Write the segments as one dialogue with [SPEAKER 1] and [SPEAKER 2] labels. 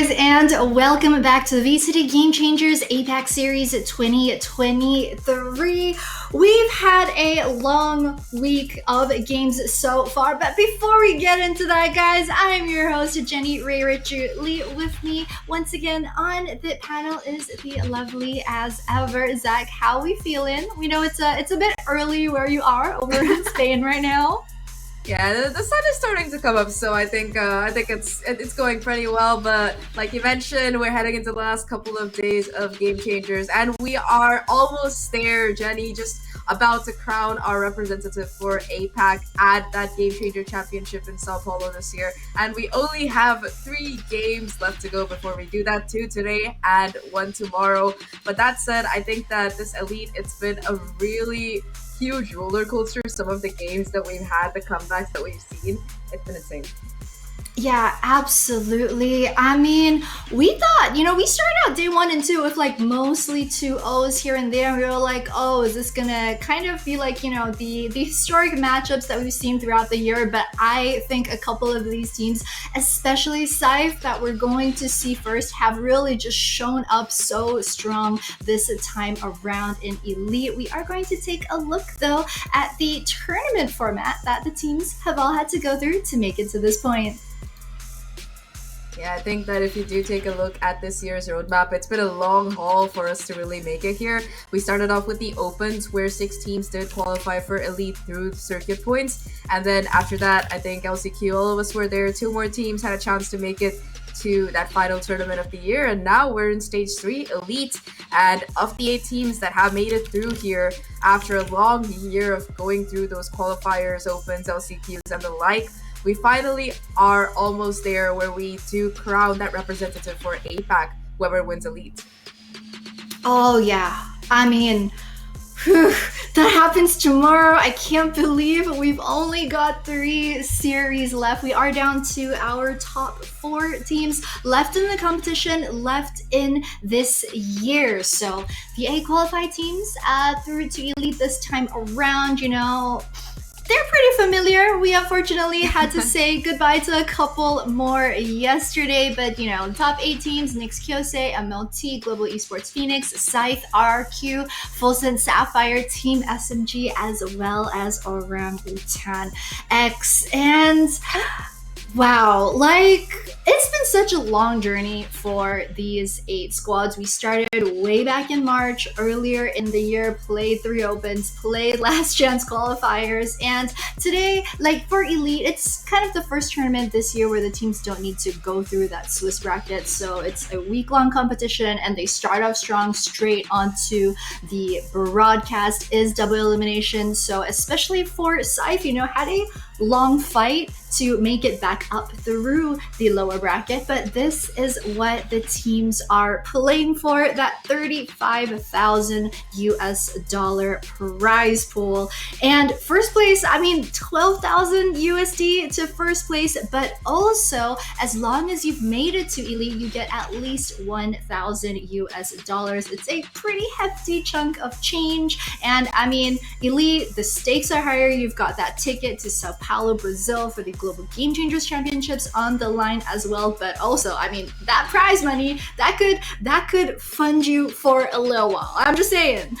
[SPEAKER 1] guys, and welcome back to the VCT Game Changers APAC Series 2023. We've had a long week of games so far, but before we get into that, guys, I'm your host, Jenny Ray Richard Lee. With me once again on the panel is the lovely as ever Zach. How we feeling? We know it's a bit early where you are over in Spain right now.
[SPEAKER 2] Yeah, the sun is starting to come up, so I think it's going pretty well. But like you mentioned, we're heading into the last couple of days of Game Changers, and we are almost there. Jenny just about to crown our representative for APAC at that Game Changer Championship in Sao Paulo this year, and we only have 3 games left to go before we do that. 2 today and 1 tomorrow. But that said, I think that this Elite, it's been a really huge roller coaster. Some of the games that we've had, the comebacks that we've seen, it's been insane.
[SPEAKER 1] Yeah, absolutely. I mean, we thought, we started out day 1 and 2 with like mostly 2-0s here and there. And we were like, oh, is this gonna kind of be like, the historic matchups that we've seen throughout the year? But I think a couple of these teams, especially SCYTHE, that we're going to see first, have really just shown up so strong this time around in Elite. We are going to take a look, though, at the tournament format that the teams have all had to go through to make it to this point.
[SPEAKER 2] Yeah, I think that if you do take a look at this year's roadmap, it's been a long haul for us to really make it here. We started off with the Opens, where 6 teams did qualify for Elite through circuit points. And then after that, I think LCQ, all of us were there. 2 more teams had a chance to make it to that final tournament of the year. And now we're in stage 3, Elite. And of the 8 teams that have made it through here after a long year of going through those qualifiers, Opens, LCQs, and the like, we finally are almost there where we do crown that representative for APAC, whoever wins Elite.
[SPEAKER 1] Oh, yeah. I mean, that happens tomorrow. I can't believe we've only got 3 series left. We are down to our top 4 teams left in the competition, left in this year. So the 8 qualified teams through to Elite this time around, they're pretty familiar. We unfortunately had to say goodbye to a couple more yesterday, but the top 8 teams: Nyx Kyosei, MLT, Global Esports Phoenix, SCYTHE, RRQ, Fulton Sapphire, Team SMG, as well as Orangutan X. And wow, it's been such a long journey for these 8 squads. We started way back in March, earlier in the year, played 3 Opens, played last chance qualifiers, and today, for Elite, it's kind of the first tournament this year where the teams don't need to go through that Swiss bracket, so it's a week-long competition, and they start off strong straight onto the broadcast is double elimination. So especially for SCYTHE, had a long fight to make it back up through the lower bracket, but this is what the teams are playing for, that $35,000 US prize pool. And first place, 12,000 USD to first place, but also as long as you've made it to Elite, you get at least 1,000 US dollars. It's a pretty hefty chunk of change, and Elite, the stakes are higher. You've got that ticket to Sao Paulo, Brazil for the Global Game Changers Championships on the line as well, but also, that prize money, that could fund you for a little while. I'm just saying.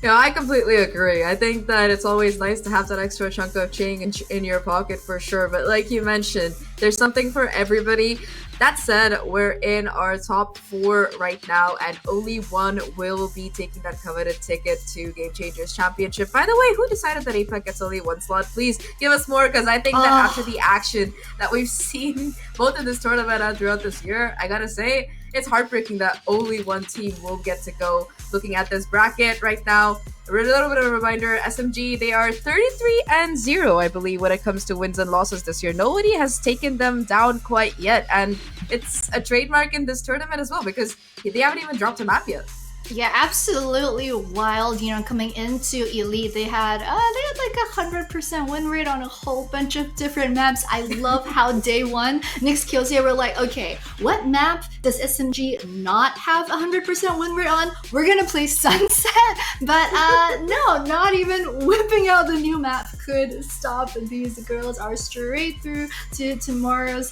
[SPEAKER 2] Yeah, I completely agree. I think that it's always nice to have that extra chunk of change in your pocket for sure, but like you mentioned, there's something for everybody. That said, we're in our top 4 right now, and only one will be taking that coveted ticket to Game Changers Championship. By the way, who decided that APAC gets only 1 slot? Please give us more, because I think that after the action that we've seen both in this tournament and throughout this year, I gotta say, it's heartbreaking that only 1 team will get to go. Looking at this bracket right now, a little bit of a reminder, SMG, they are 33-0, I believe, when it comes to wins and losses this year. Nobody has taken them down quite yet, and it's a trademark in this tournament as well, because they haven't even dropped a map yet.
[SPEAKER 1] Yeah, absolutely wild. Coming into Elite, they had like 100% win rate on a whole bunch of different maps. I love how day one, Nyx Kyosia were like, okay, what map does SMG not have 100% win rate on? We're gonna play Sunset. But no, not even whipping out the new map could stop these girls. Are straight through to tomorrow's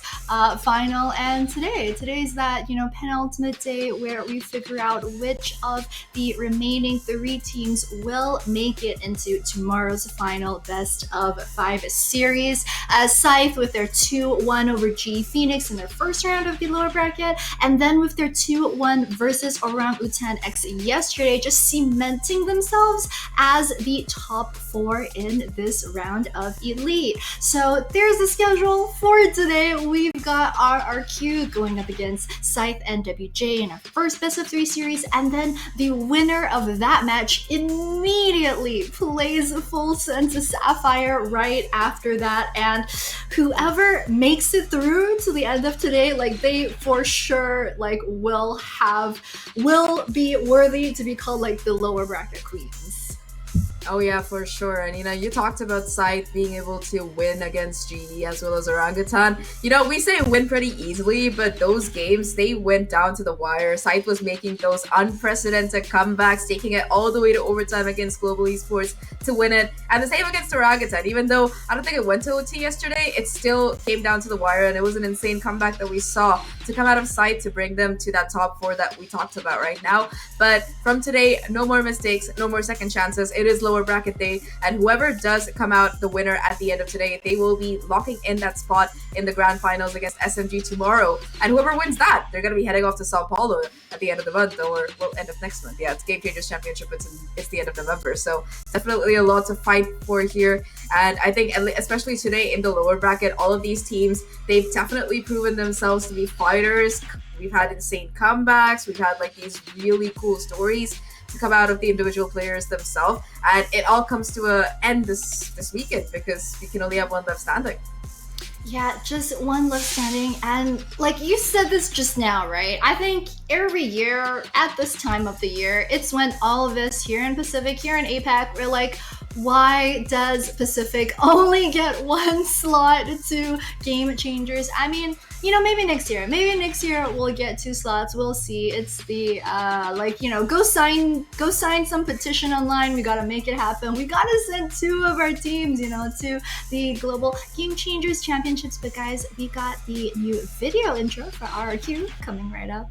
[SPEAKER 1] final. And today's that penultimate day where we figure out which of the remaining three teams will make it into tomorrow's final best of 5 series. SCYTHE with their 2-1 over G Phoenix in their first round of the lower bracket, and then with their 2-1 versus Orangutan X yesterday, just cementing themselves as the top 4 in this round of Elite. So there's the schedule for today. We've got RRQ going up against SCYTHE NWJ in our first best of 3 series, and then the winner of that match immediately plays full sense of Sapphire right after that. And whoever makes it through to the end of today, like they for sure like will be worthy to be called like the lower bracket queens.
[SPEAKER 2] Oh yeah, for sure. And you talked about SCYTHE being able to win against GE as well as Orangutan. We say win pretty easily, but those games, they went down to the wire. SCYTHE was making those unprecedented comebacks, taking it all the way to overtime against Global Esports to win it. And the same against Orangutan. Even though I don't think it went to OT yesterday, it still came down to the wire, and it was an insane comeback that we saw to come out of SCYTHE to bring them to that top 4 that we talked about right now. But from today, no more mistakes, no more second chances. It is lower bracket day, and whoever does come out the winner at the end of today, they will be locking in that spot in the grand finals against SMG tomorrow. And whoever wins that, they're going to be heading off to Sao Paulo at the end of the month, or end of next month. Yeah, it's Game Changers Championship. It's the end of November, so definitely a lot to fight for here. And I think especially today in the lower bracket, all of these teams, they've definitely proven themselves to be fighters. We've had insane comebacks. We've had like these really cool stories to come out of the individual players themselves, and it all comes to an end this weekend because we can only have one left standing.
[SPEAKER 1] Yeah, just one left standing. And like you said this just now, right? I think every year at this time of the year, it's when all of us here in Pacific, here in APAC, we're like, why does Pacific only get one slot to Game Changers? I mean, maybe next year. Maybe next year we'll get 2 slots. We'll see. It's the go sign some petition online. We gotta make it happen. We gotta send 2 of our teams, to the Global Game Changers Championships. But guys, we got the new video intro for RRQ coming right up.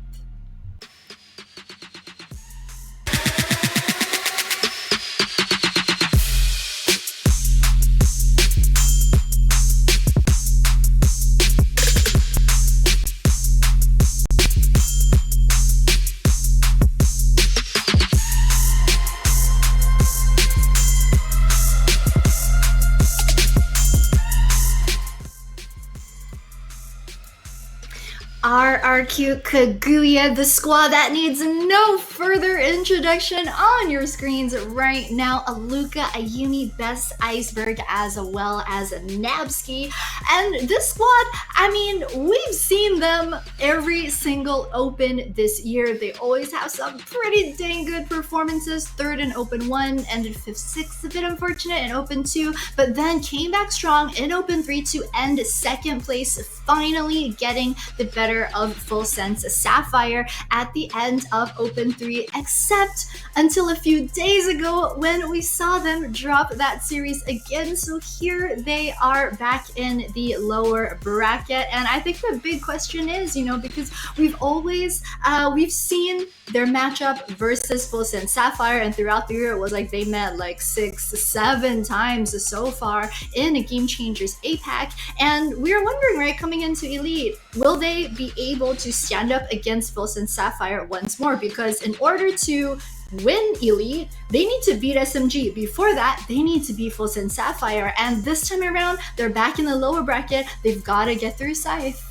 [SPEAKER 1] RRQ Kaguya, the squad that needs no further introduction on your screens right now. Aluka, Ayumi, Best Iceberg, as well as Nabsky. And this squad, I mean, we've seen them every single Open this year. They always have some pretty dang good performances. 3rd in Open 1, ended 5th, 6th, a bit unfortunate in Open 2, but then came back strong in Open 3 to end 2nd place, finally getting the better of Full Sense Sapphire at the end of Open 3, except until a few days ago when we saw them drop that series again. So here they are back in the lower bracket, and I think the big question is, because we've seen their matchup versus Full Sense Sapphire, and throughout the year it was like they met like 6-7 times so far in Game Changers APAC, and we were wondering, right, coming into Elite, will they be able to stand up against Full Sense Sapphire once more? Because in order to win Elite, they need to beat SMG. Before that, they need to beat Full Sense Sapphire, and this time around, they're back in the lower bracket. They've got to get through SCYTHE.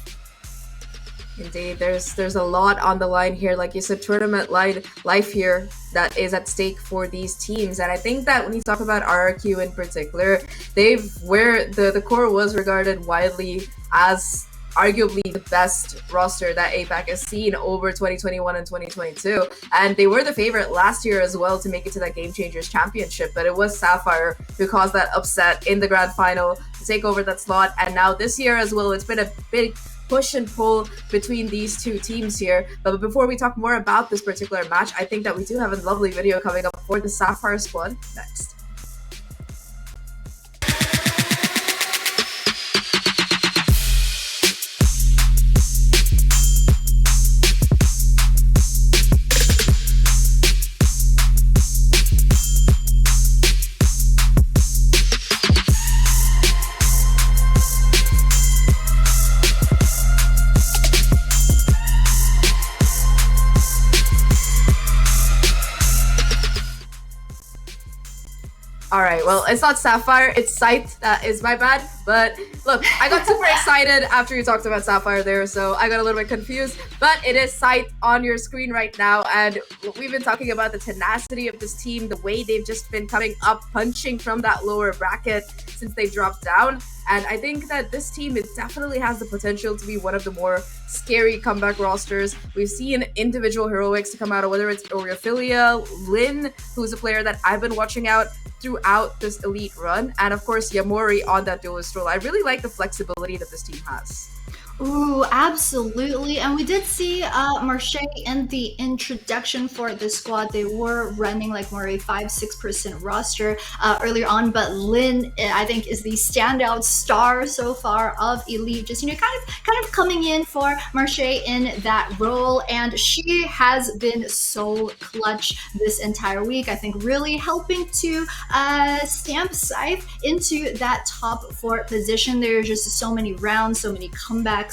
[SPEAKER 2] Indeed, there's a lot on the line here. Like you said, tournament life here that is at stake for these teams. And I think that when you talk about RRQ in particular, where the core was regarded widely as arguably the best roster that APAC has seen over 2021 and 2022. And they were the favorite last year as well to make it to that Game Changers Championship, but it was Sapphire who caused that upset in the grand final to take over that slot. And now this year as well, it's been a big push and pull between these two teams here. But before we talk more about this particular match, I think that we do have a lovely video coming up for the Sapphire squad next. All right, well, it's not Sapphire, it's SCYTHE. That is my bad. But look, I got super excited after you talked about Sapphire there, so I got a little bit confused. But it is SCYTHE on your screen right now, and we've been talking about the tenacity of this team, the way they've just been coming up, punching from that lower bracket since they dropped down. And I think that this team, it definitely has the potential to be one of the more scary comeback rosters. We've seen individual heroics to come out, whether it's Aureophilia, Lynn, who's a player that I've been watching out throughout this elite run, and of course Yamori on that duelist role. I really like the flexibility that this team has.
[SPEAKER 1] Ooh, absolutely. And we did see Marche in the introduction for the squad. They were running like more a 5-6% roster earlier on, but Lynn, I think, is the standout star so far of Elite. Just, kind of coming in for Marche in that role. And she has been so clutch this entire week. I think really helping to stamp SCYTHE into that top 4 position. There are just so many rounds, so many comebacks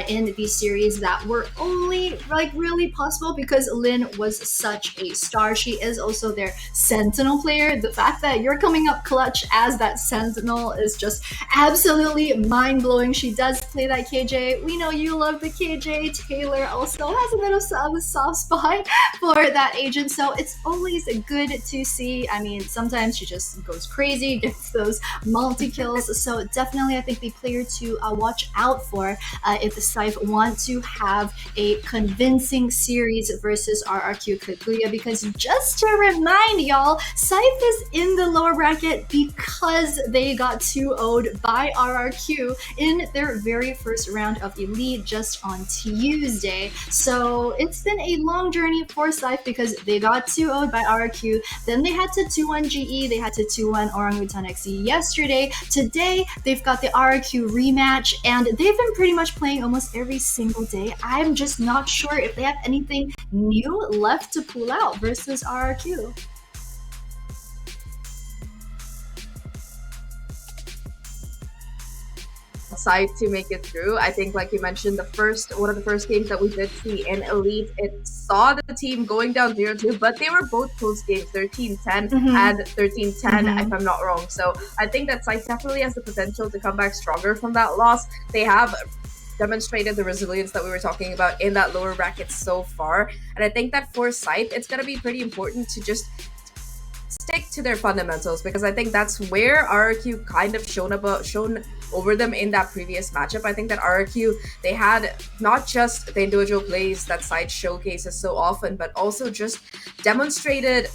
[SPEAKER 1] in these series that were only really possible because Lynn was such a star. She is also their Sentinel player. The fact that you're coming up clutch as that Sentinel is just absolutely mind-blowing. She does play that KJ. We know you love the KJ. Taylor also has a bit of a soft spot for that agent, so it's always good to see. I mean, sometimes she just goes crazy, gets those multi-kills, so definitely I think the player to watch out for if the SCYTHE want to have a convincing series versus RRQ Kaguya, because just to remind y'all, SCYTHE is in the lower bracket because they got 2-0'd by RRQ in their very first round of Elite just on Tuesday. So it's been a long journey for SCYTHE because they got 2-0'd by RRQ, then they had to 2-1 GE, they had to 2-1 Orangutan XE yesterday. Today they've got the RRQ rematch, and they've been pretty much playing almost every single day. I'm just not sure if they have anything new left to pull out versus RRQ.
[SPEAKER 2] SCYTHE to make it through. I think, like you mentioned, one of the first games that we did see in Elite, it saw the team going down 0-2, but they were both close games, 13-10 and 13-10, if I'm not wrong. So I think that SCYTHE definitely has the potential to come back stronger from that loss. They have demonstrated the resilience that we were talking about in that lower bracket so far, and I think that for SCYTHE, it's going to be pretty important to just stick to their fundamentals, because I think that's where RRQ kind of shown over them in that previous matchup. I think that RRQ, they had not just the individual plays that SCYTHE showcases so often, but also just demonstrated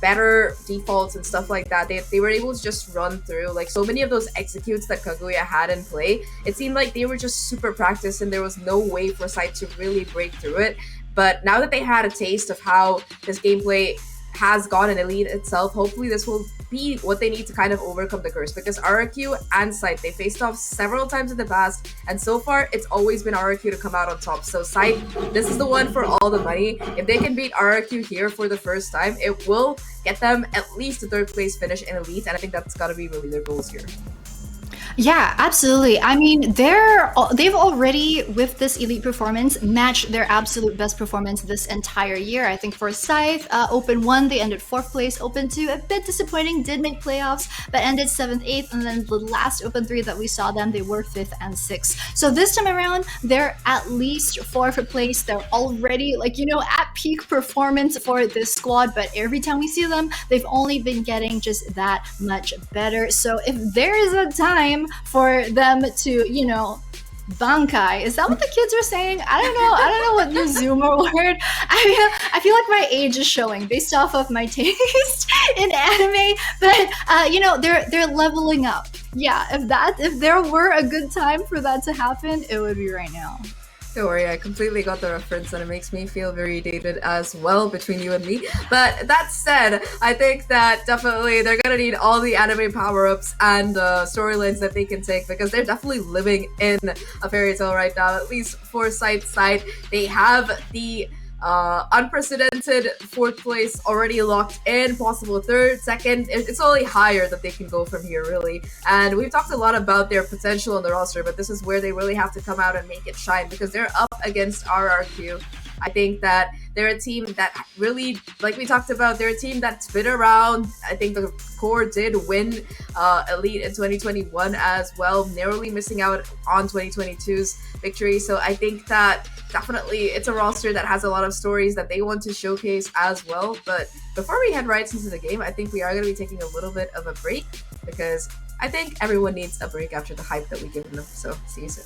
[SPEAKER 2] better defaults and stuff like that. They were able to just run through like so many of those executes that Kaguya had in play. It seemed like they were just super practiced and there was no way for SCYTHE to really break through it. But now that they had a taste of how this gameplay has gone in Elite itself, hopefully this will be what they need to kind of overcome the curse, because RRQ and SCYTHE, they faced off several times in the past, and so far it's always been RRQ to come out on top. So SCYTHE, this is the one for all the money. If they can beat RRQ here for the first time, it will get them at least a 3rd place finish in Elite, and I think that's got to be really their goals here.
[SPEAKER 1] Yeah, absolutely. I mean, they've already, with this Elite performance, matched their absolute best performance this entire year. I think for SCYTHE, Open 1, they ended 4th place. Open 2, a bit disappointing, did make playoffs, but ended 7th, 8th, and then the last Open 3 that we saw them, they were 5th and 6th. So this time around, they're at least 4th place. They're already, at peak performance for this squad, but every time we see them, they've only been getting just that much better. So if there is a time for them to, Bankai. Is that what the kids are saying? I don't know. I don't know what new Zoomer word. I feel like my age is showing based off of my taste in anime. But you know, they're leveling up. Yeah, if there were a good time for that to happen, it would be right now.
[SPEAKER 2] Don't worry, I completely got the reference and it makes me feel very dated as well between you and me. But that said, I think that definitely they're gonna need all the anime power-ups and storylines that they can take, because they're definitely living in a fairy tale right now, at least for side. They have the unprecedented fourth place already locked in, possible third, second. It's only higher that they can go from here, really. And we've talked a lot about their potential on the roster, but this is where they really have to come out and make it shine, because they're up against RRQ. I think that they're a team that really, like we talked about, they're a team that's been around. I think the core did win Elite in 2021 as well, narrowly missing out on 2022's victory. So I think that definitely it's a roster that has a lot of stories that they want to showcase as well. But before we head right into the game, I think we are going to be taking a little bit of a break, because I think everyone needs a break after the hype that we give them. So see you soon.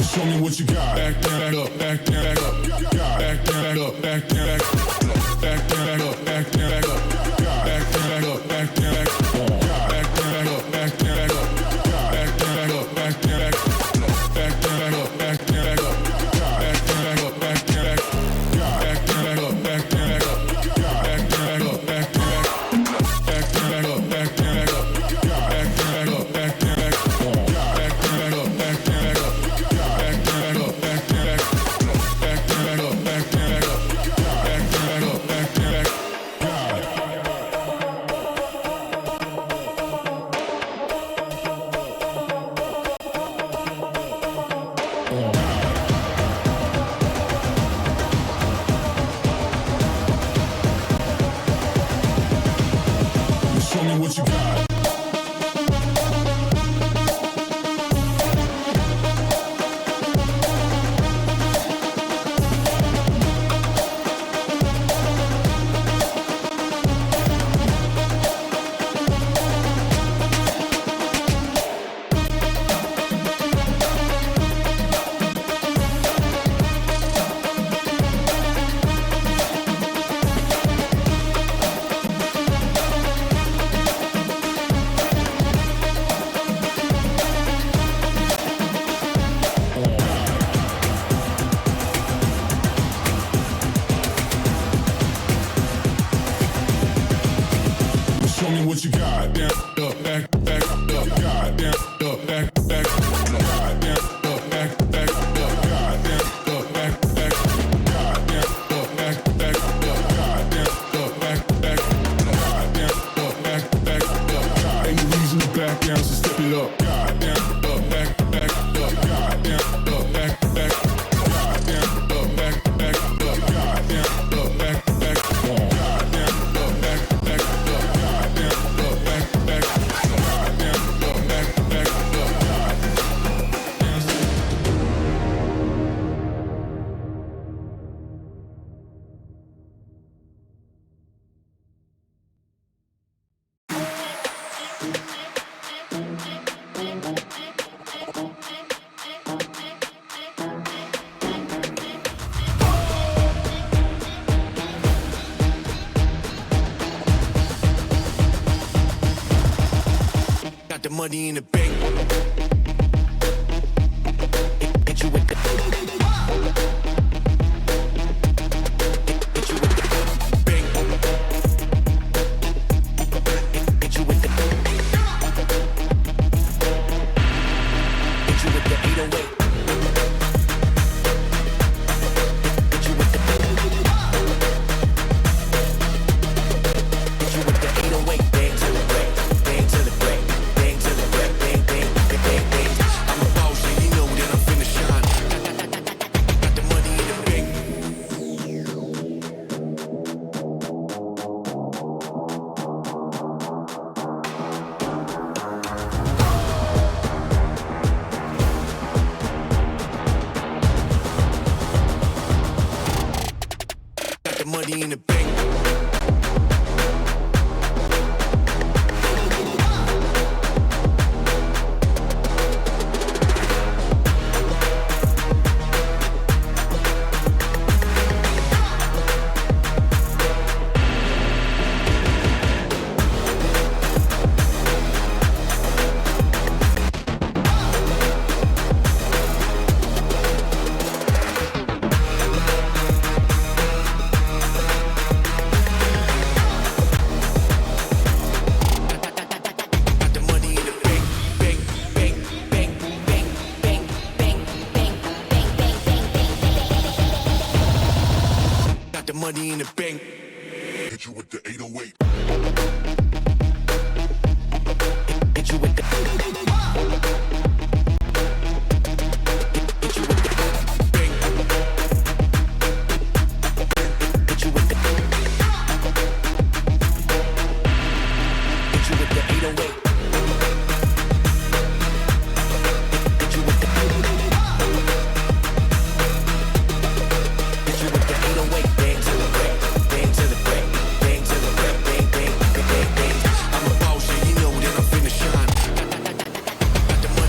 [SPEAKER 3] Show me what you got. Back up, back up, back up, back up, back up, back up, back up, back up, back show me what you got. Down, up, back, back, up, God, down, up, back, back, God, down, up, back, back, up, God, down, up, back, back, God, down, up, back, back, up, God, down, up, back, back, God, down, up, back, back, up, God. Ain't no reason to back down, so step it up. God, down, up, back, back, up, God, down, up, back, back, God, down, up, back, back, up, God, down, up, back, back, God, down, up, back, back, up, God, down, up, back, back, God, down, up, back, back, up, God.
[SPEAKER 4] Got the money in the bank. Hit you with the. Hit you with the bank. Hit you with the. Hit you with the 808. Hit you with the. Hit you with the 808. Bang to the break. Bang to the break. Bang to the break. Bang, bang, bang, bang, bang. I'm a boss, and you know that I'm finna shine. Got the money in the bank. Got the money in the bank. Got the money in the bank. Bank, bank, bank, bank, bank, bank, bank, bank, bank, bank. Got the money in the bank.
[SPEAKER 3] Hit you with the 808.
[SPEAKER 4] Hit you with the. Hit you with the bank. Hit you with the. Hit you with the 808. Hit you with the. Hit you with the 808. Bang to the break. Bang to the break. Bang to the break. Bang, bang, bang, bang, bang. I'm a boss, and you know that I'm finna shine. Got the money.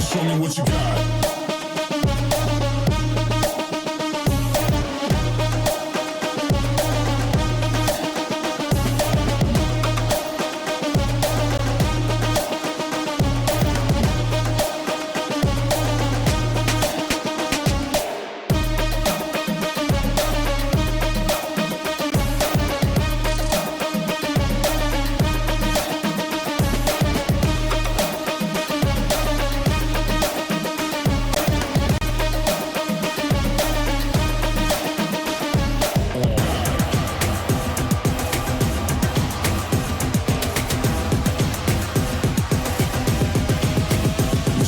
[SPEAKER 3] Show me what you got.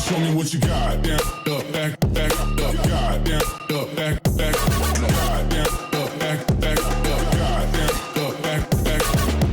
[SPEAKER 3] Show me what you got. Down, up, back, back, up, God, down, up, back, back, God, down, up, back, back, up, God, down, up, back, back,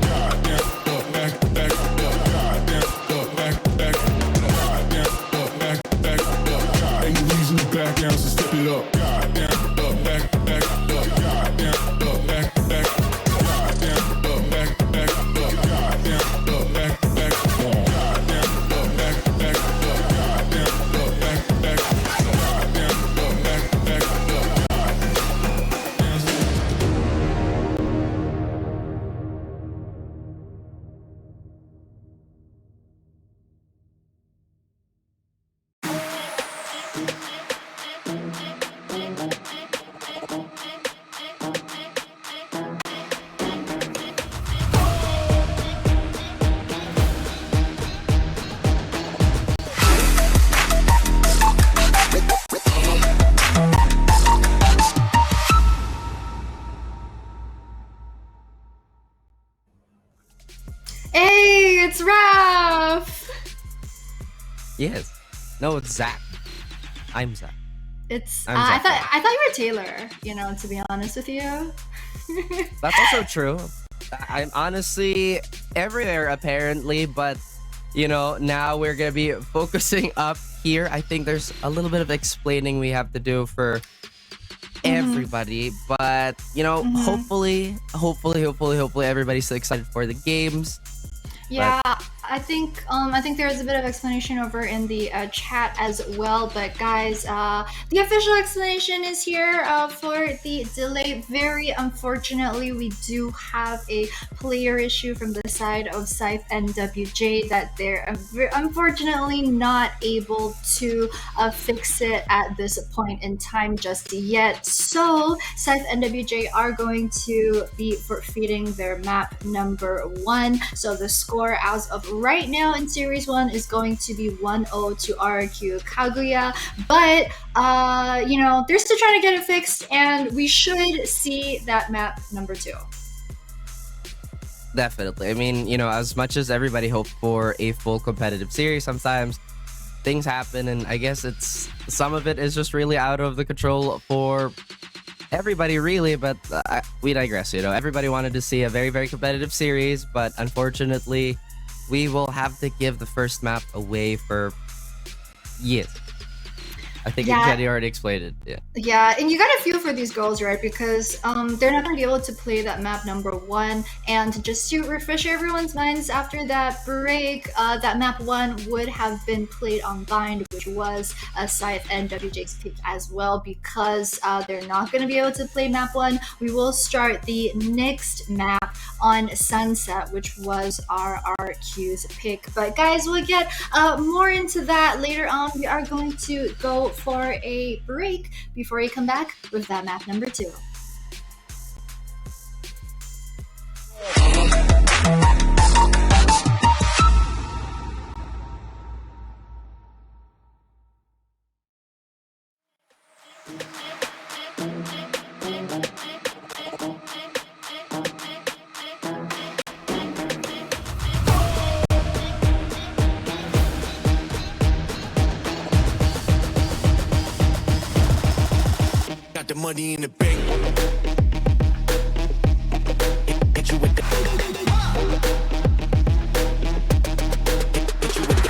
[SPEAKER 3] God, down, up, back, back, up, God, down, up, back, back, God, down, up, back, back, up, God. Ain't no reason to back down, so step it up. God, down, up, back, back, up, God, down, up, back, back, God, down, up, back, back, up, God, down, up, back, back, God, down, up, back, back, up, God, down, up, back, back, God, down, up, back, back, up, God.
[SPEAKER 1] Hey, it's Raph!
[SPEAKER 5] Yes. No, it's Zach. I'm Zach.
[SPEAKER 1] It's
[SPEAKER 5] I'm
[SPEAKER 1] I
[SPEAKER 5] Zach.
[SPEAKER 1] thought you were Taylor, you know, to be honest with you.
[SPEAKER 5] That's also true. I'm honestly everywhere apparently, but you know, now we're gonna be focusing up here. I think there's a little bit of explaining we have to do for everybody, but you know, hopefully everybody's still excited for the games.
[SPEAKER 1] Yeah, I think there is a bit of explanation over in the chat as well. But guys, the official explanation is here for the delay. Very unfortunately, we do have a player issue from the side of SCYTHE NWJ that they're unfortunately not able to fix it at this point in time just yet. So SCYTHE NWJ are going to be forfeiting their map number 1. So the score as of right now in Series 1 is going to be 1-0 to RRQ Kaguya. But, you know, they're still trying to get it fixed, and we should see that map number 2.
[SPEAKER 5] Definitely. I mean, you know, as much as everybody hoped for a full competitive series, sometimes things happen, and I guess it's some of it is just really out of the control for everybody, really. But we digress. You know, everybody wanted to see a very, very competitive series, but unfortunately, we will have to give the first map away for years. I think Jenny already explained it. Yeah.
[SPEAKER 1] Yeah, and you gotta feel for these girls, right? Because they're not gonna be able to play that map number 1. And just to refresh everyone's minds, after that break, that map 1 would have been played on Bind, which was a SCYTHE NWJ's pick as well. Because they're not gonna be able to play map 1, we will start the next map on Sunset, which was our RRQ's pick. But guys, we'll get more into that later on. We are going to go for a break before we come back with that map number 2.
[SPEAKER 4] the money in the bank. Hit you with the bank. Hit you with the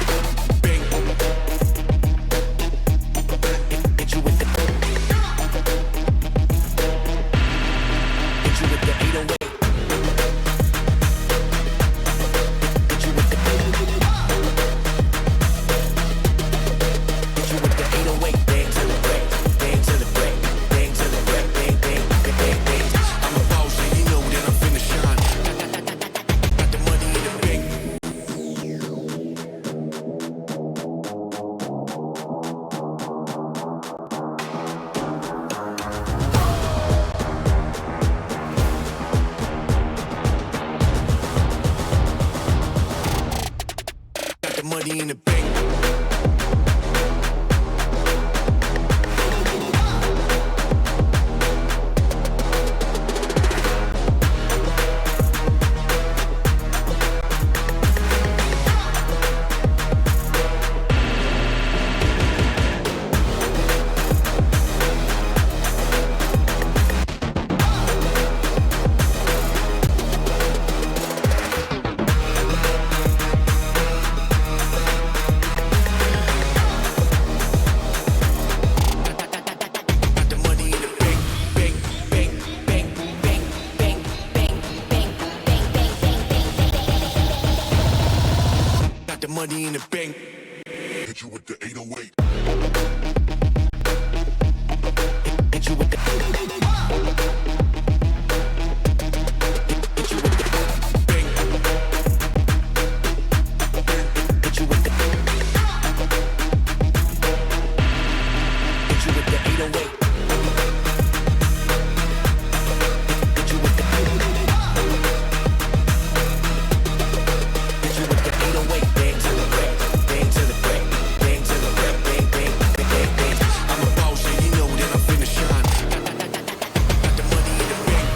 [SPEAKER 4] Hit you with the 808. Hit you with the Hit you with the 808. Bang to the break, bang to the break, bang to the break, bang, bang, bang, bang, bang. I'm a boss, and you know that I'm finna shine. Got the money in the bank. Got the money in the bank. Got the money in the bank, bank, bank, bank, bank, bank, bank, bank, bank, bank, bank. Got the money in the bank. Hit you with the 808. Hit you with the Hit you with the bank. Hit you with the Hit you with the 808. Hit you with the Hit you with the 808. Bang to the break, bang to the break, bang to the break, bang, bang, bang, bang, bang. I'm a boss, and you know that I'm finna shine. Got the money in the bank.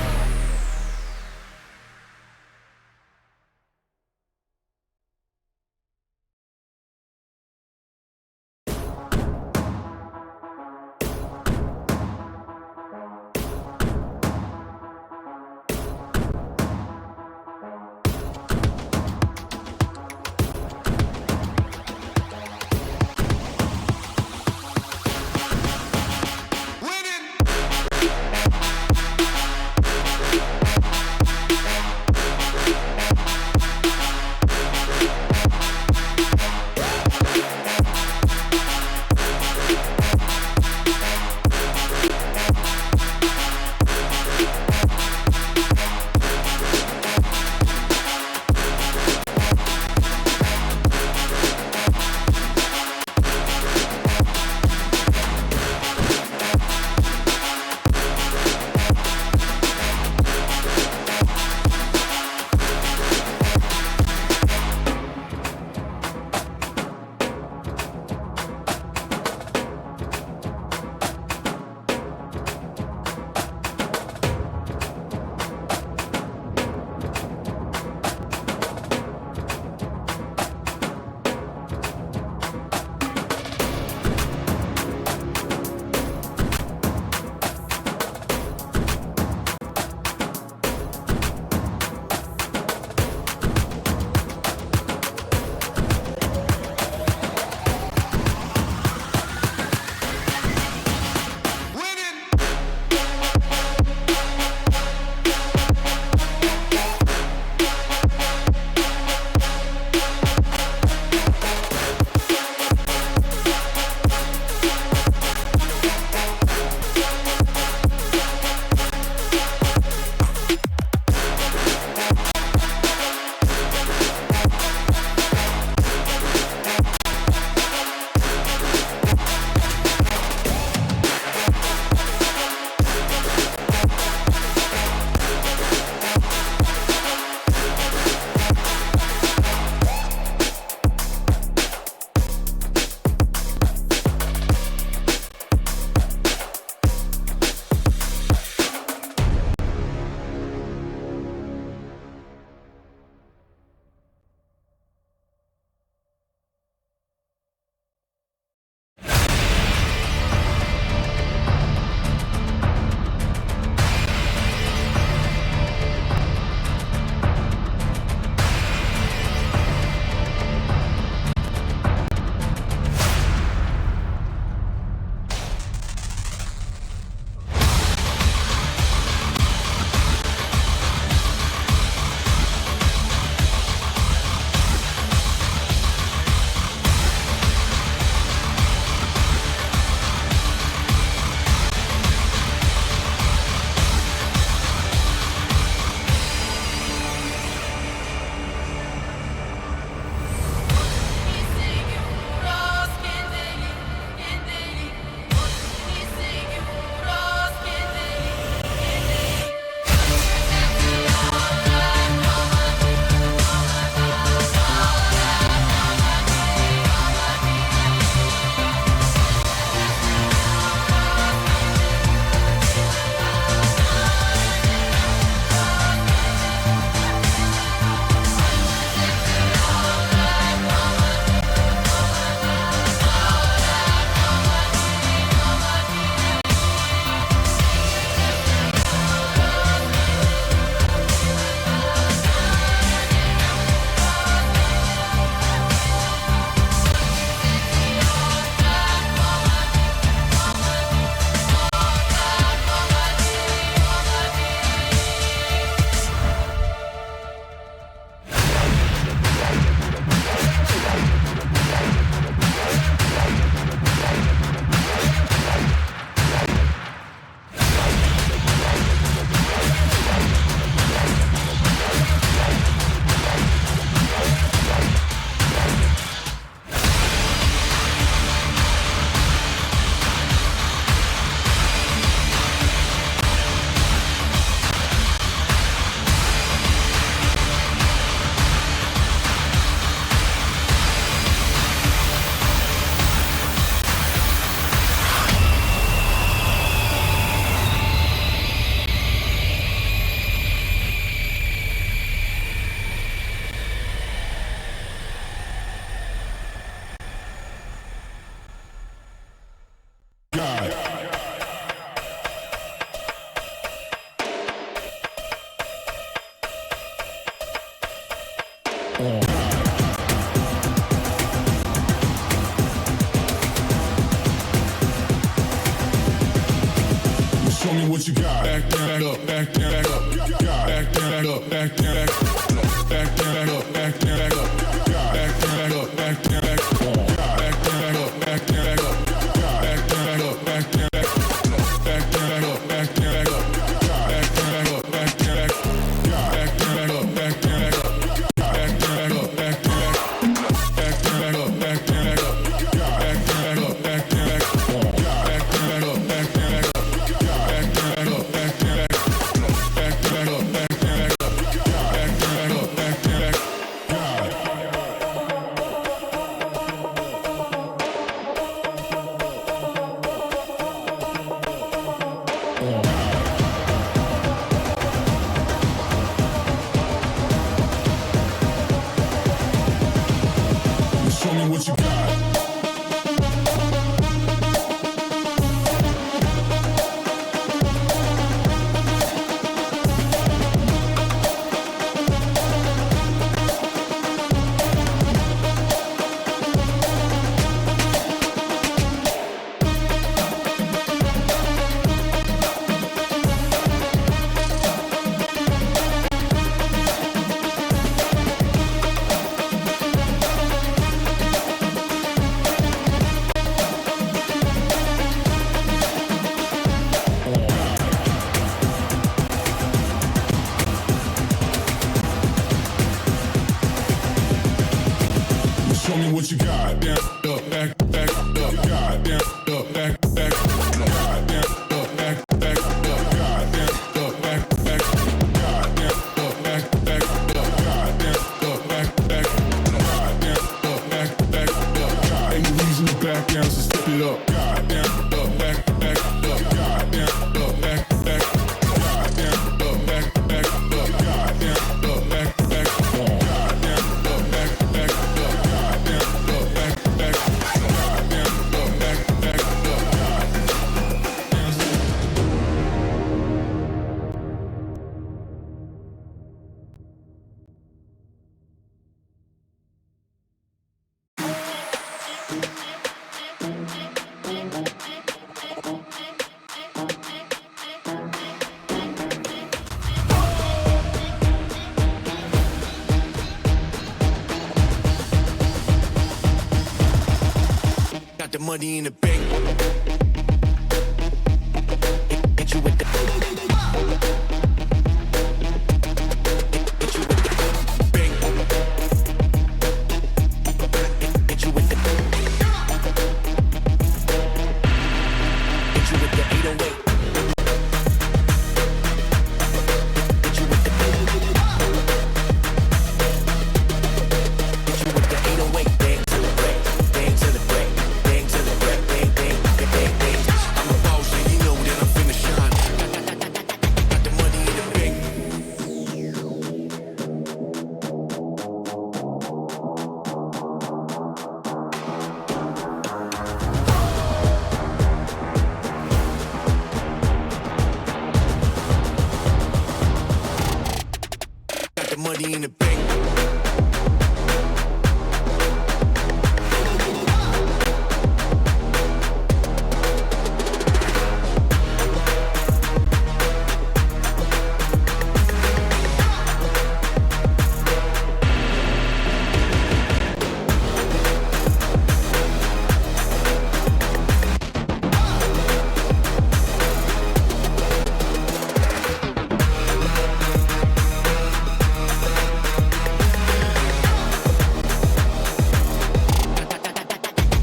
[SPEAKER 3] Show me what you got. Back down, up, back down, back up. Back down, up, back down, back up. Back down, up, back down, back up. Back down, up, back down, back up. Back down, up, back down, back up. Back down, up, back down, back up. Back down, up, back down, back up. Back down, up, back down, back up. Back down, up, back down, back up. Back down, up, back down, back up. Back down, up, back down, back up. Back down, up, back down, back up. Back down, up, back down, back up. Back down, up, back down, back up. Back down, up, back down, back up. Back down, up, back down, back up. Show me what you got. Show me what you got. Down, up, back, back, up, God, down, up, back, back, God, down, up, back, back, up, God, down, up, back, back, God, down, up, back, back, up, God, down, up, back, back, God, down, up, back, back, up, God. Ain't no reason to back down, so step it up. God, down, up, back, back, up, God, down, up, back, back, God, down, up, back, back, up, God, down, up, back, back, God, down, up, back, back, up, God, down, up, back, back, God, down, up, back, back, up, God.
[SPEAKER 4] Got the money in the bank. Hit you with the. Hit you with the bank. Hit you with the. Hit you with the 808. Hit you with the. Hit you with the 808. Bang to the break. Bang to the break. Bang to the break. Bang, bang, bang, bang, bang. I'm a boss, and you know that I'm finna shine. Got the money in the bank. Got the money in the bank.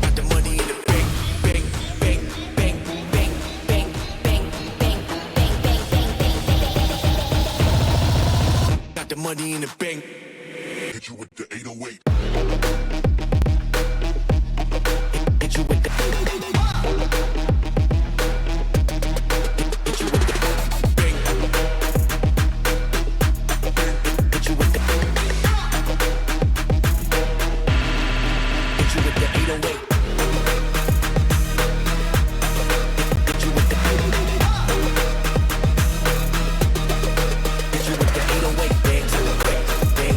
[SPEAKER 4] Got the money in the bank. Bank, bank, bank, bank, bank, bank, bank, bank, bank, bank, bank. Got the money in the bank.
[SPEAKER 3] Hit you with the 808.
[SPEAKER 4] Hit you with the. Hit you with the bank. Hit you with the. Hit you with the 808. Hit you with the. Hit you with the 808. Bang to the break. Bang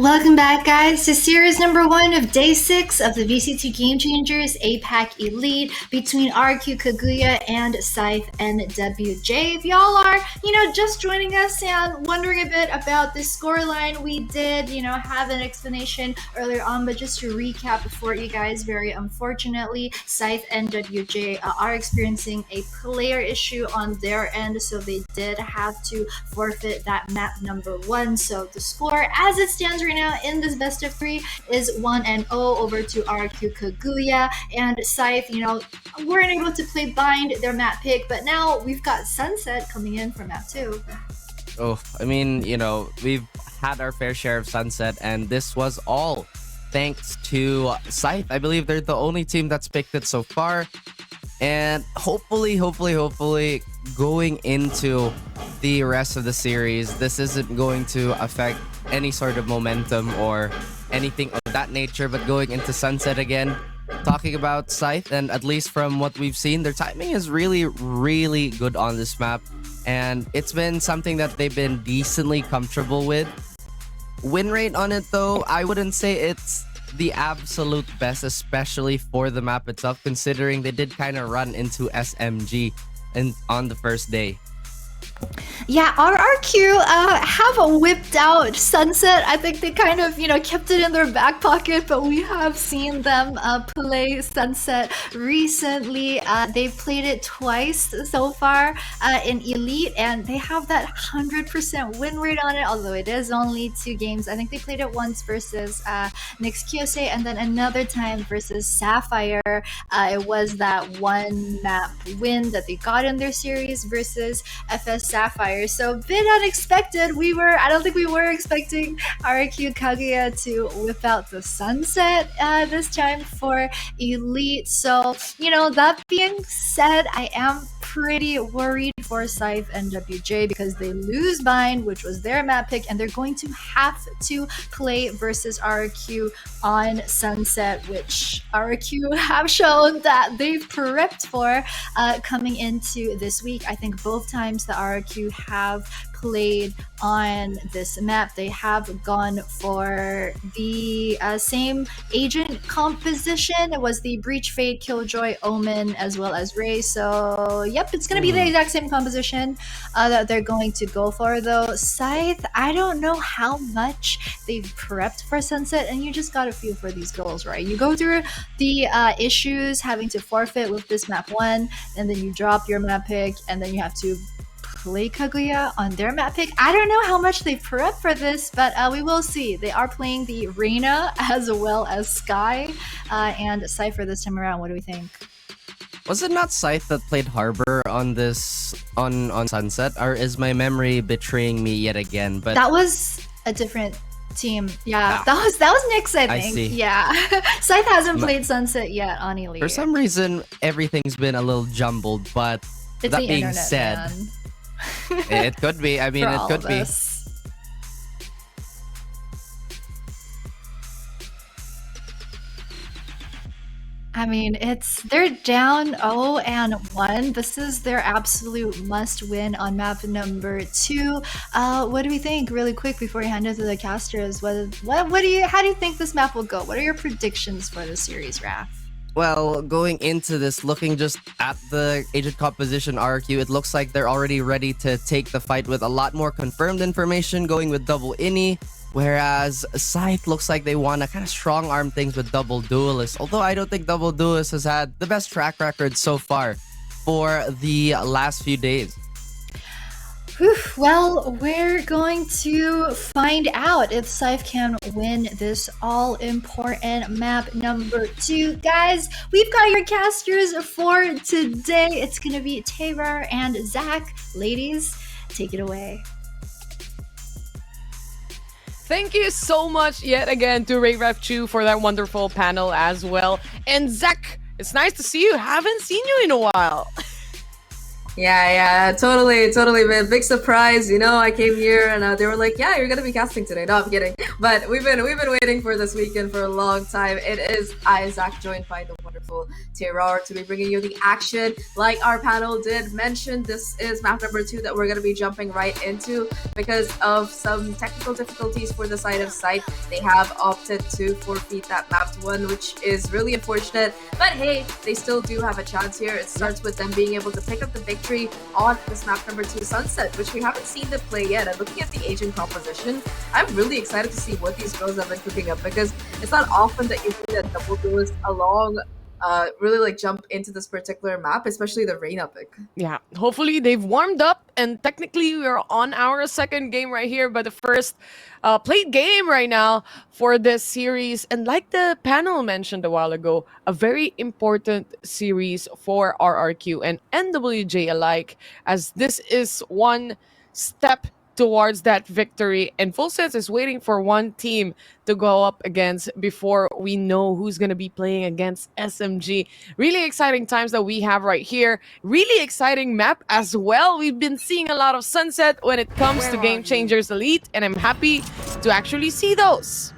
[SPEAKER 1] Welcome back, guys, to series number 1 of day 6 of the VCT Game Changers APAC Elite between RRQ Kaguya and SCYTHE NWJ. If y'all are, just joining us and wondering a bit about the scoreline, we did, have an explanation earlier on, but just to recap for you guys, very unfortunately, SCYTHE NWJ are experiencing a player issue on their end, so they did have to forfeit that map number 1. So the score, as it stands right now in this best of 3, is 1-0 over to RRQ Kaguya, and SCYTHE, weren't able to play bind their map pick, but now we've got Sunset coming in for map 2.
[SPEAKER 5] Oh, I mean, we've had our fair share of Sunset, and this was all thanks to SCYTHE. I believe they're the only team that's picked it so far, and hopefully going into the rest of the series, this isn't going to affect any sort of momentum or anything of that nature. But going into Sunset again, talking about SCYTHE, and at least from what we've seen, their timing is really good on this map, and it's been something that they've been decently comfortable with. Win rate on it, though, I wouldn't say it's the absolute best, especially for the map itself, considering they did kind of run into SMG on the first day.
[SPEAKER 1] Yeah, RRQ have whipped out Sunset. I think they kind of, kept it in their back pocket, but we have seen them play Sunset recently. They've played it twice so far in Elite, and they have that 100% win rate on it, although it is only 2 games. I think they played it once versus Nyx Kyosei, and then another time versus Sapphire. It was that 1 map win that they got in their series versus FS Sapphire. So a bit unexpected. I don't think we were expecting RRQ Kaguya to whip out the Sunset this time for Elite. So, that being said, I am pretty worried for SCYTHE NWJ because they lose Bind, which was their map pick, and they're going to have to play versus RRQ on Sunset, which RRQ have shown that they've prepped for coming into this week. I think both times the RRQ have played on this map, they have gone for the same agent composition. It was the Breach, Fate, Killjoy, Omen, as well as Ray. So, yep, it's going to be the exact same composition that they're going to go for, though. SCYTHE, I don't know how much they've prepped for Sunset, and you just got to feel for these girls, right? You go through the issues having to forfeit with this map 1, and then you drop your map pick, and then you have to play Kaguya on their map pick. I don't know how much they prep for this, but we will see. They are playing the Reina as well as Sky and Cypher this time around. What do we think?
[SPEAKER 5] Was it not SCYTHE that played Harbor on this on Sunset, or is my memory betraying me yet again? But
[SPEAKER 1] that was a different team. Yeah, that was Nyx, I think.
[SPEAKER 5] I see.
[SPEAKER 1] Yeah, SCYTHE hasn't played Sunset yet on Elite.
[SPEAKER 5] For some reason, everything's been a little jumbled. But
[SPEAKER 1] it's
[SPEAKER 5] that
[SPEAKER 1] the
[SPEAKER 5] being
[SPEAKER 1] internet,
[SPEAKER 5] said,
[SPEAKER 1] man.
[SPEAKER 5] It could be. I mean,
[SPEAKER 1] For
[SPEAKER 5] it
[SPEAKER 1] all
[SPEAKER 5] could
[SPEAKER 1] of
[SPEAKER 5] be.
[SPEAKER 1] us. I mean, they're down 0-1. This is their absolute must-win on map number 2. What do we think, really quick, before we hand it to the casters? How do you think this map will go? What are your predictions for the series, Raph?
[SPEAKER 5] Well, going into this, looking just at the agent composition RRQ, it looks like they're already ready to take the fight with a lot more confirmed information, going with double Ini, whereas SCYTHE looks like they want to kind of strong arm things with double Duelist, although I don't think double Duelist has had the best track record so far for the last few days.
[SPEAKER 1] Whew, well, we're going to find out if SCYTHE can win this all-important map number 2. Guys, we've got your casters for today. It's going to be Taylor and Zach. Ladies, take it away.
[SPEAKER 6] Thank you so much yet again to RRQ for that wonderful panel as well. And Zach, it's nice to see you. Haven't seen you in a while.
[SPEAKER 2] Yeah, totally, man. Big surprise, I came here and they were like, yeah, you're gonna be casting today. No, I'm kidding. But we've been waiting for this weekend for a long time. It is Isaac, joined by the wonderful wonderful Terror to be bringing you the action. Like our panel did mention, this is map number 2 that we're going to be jumping right into. Because of some technical difficulties for the side of Sight, they have opted to forfeit that map 1, which is really unfortunate. But hey, they still do have a chance here. It starts with them being able to pick up the victory on this map number 2 Sunset, which we haven't seen them play yet. And looking at the agent composition, I'm really excited to see what these girls have been cooking up, because it's not often that you see that double duelists along really like jump into this particular map, especially the Reina pick.
[SPEAKER 6] Yeah, hopefully they've warmed up, and technically we're on our second game right here, but the first played game right now for this series. And like the panel mentioned a while ago, a very important series for RRQ and NWJ alike, as this is one step towards that victory, and Full Sense is waiting for one team to go up against before we know who's going to be playing against SMG. Really exciting times that we have right here. Really exciting map as well. We've been seeing a lot of Sunset when it comes to Game Changers Elite, and I'm happy to actually see those.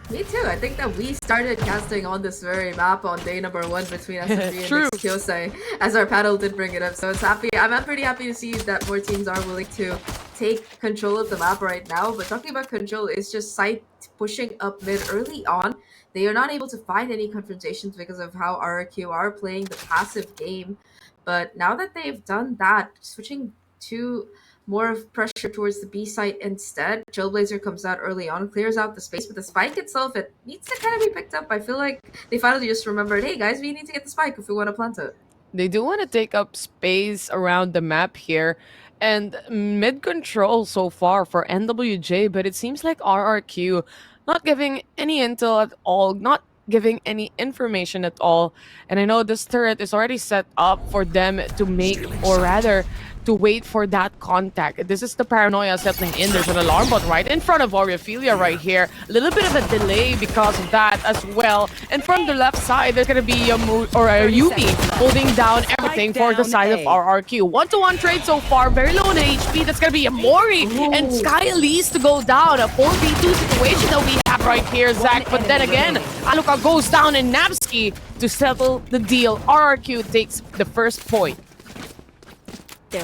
[SPEAKER 2] Me too. I think that we started casting on this very map on day number 1 between SMG and
[SPEAKER 6] True.
[SPEAKER 2] Kyosei, as our panel did bring it up. So it's happy. I'm pretty happy to see that more teams are willing to take control of the map right now. But talking about control, it's just Sight pushing up mid early on. They are not able to find any confrontations because of how RRQ are playing the passive game. But now that they've done that, switching to more of pressure towards the B site instead. Trailblazer comes out early on, clears out the space, but the spike itself, it needs to kind of be picked up. I feel like they finally just remembered, hey guys, we need to get the spike if we want to plant it.
[SPEAKER 6] They do want to take up space around the map here, and mid control so far for NWJ, but it seems like RRQ not giving any intel at all, not giving any information at all. And I know this turret is already set up for them to make, or rather to wait for that contact. This is the paranoia settling in. There's an alarm bot right in front of Aureophilia right here. A little bit of a delay because of that as well. And from the left side, there's gonna be a Yumi holding down everything for the side of RRQ. 1-to-1 trade so far, very low on HP. That's gonna be a Mori and Sky Elise to go down. A 4v2 situation that we have right here, Zach. But then again, Aluka goes down and Napski to settle the deal. RRQ takes the first point.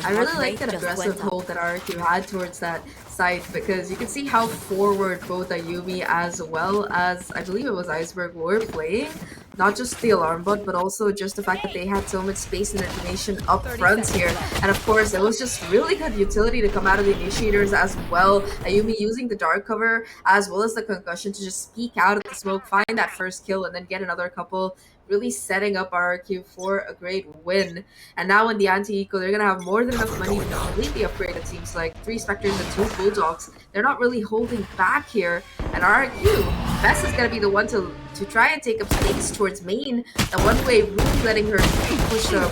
[SPEAKER 2] I really like that aggressive hold that RRQ had towards that site, because you can see how forward both Ayumi as well as, I believe it was Iceberg, were playing. Not just the alarm bot, but also just the fact that they had so much space and information up front here. And of course, it was just really good utility to come out of the initiators as well. Ayumi using the dark cover as well as the concussion to just peek out of the smoke, find that first kill, and then get another couple, really setting up RRQ for a great win. And now in the anti-eco, they're gonna have more than enough money to completely upgrade, it seems like. 3 Spectres and 2 Bulldogs. They're not really holding back here. And RRQ, Bess is gonna be the one to try and take up space towards main. The one way really letting her push the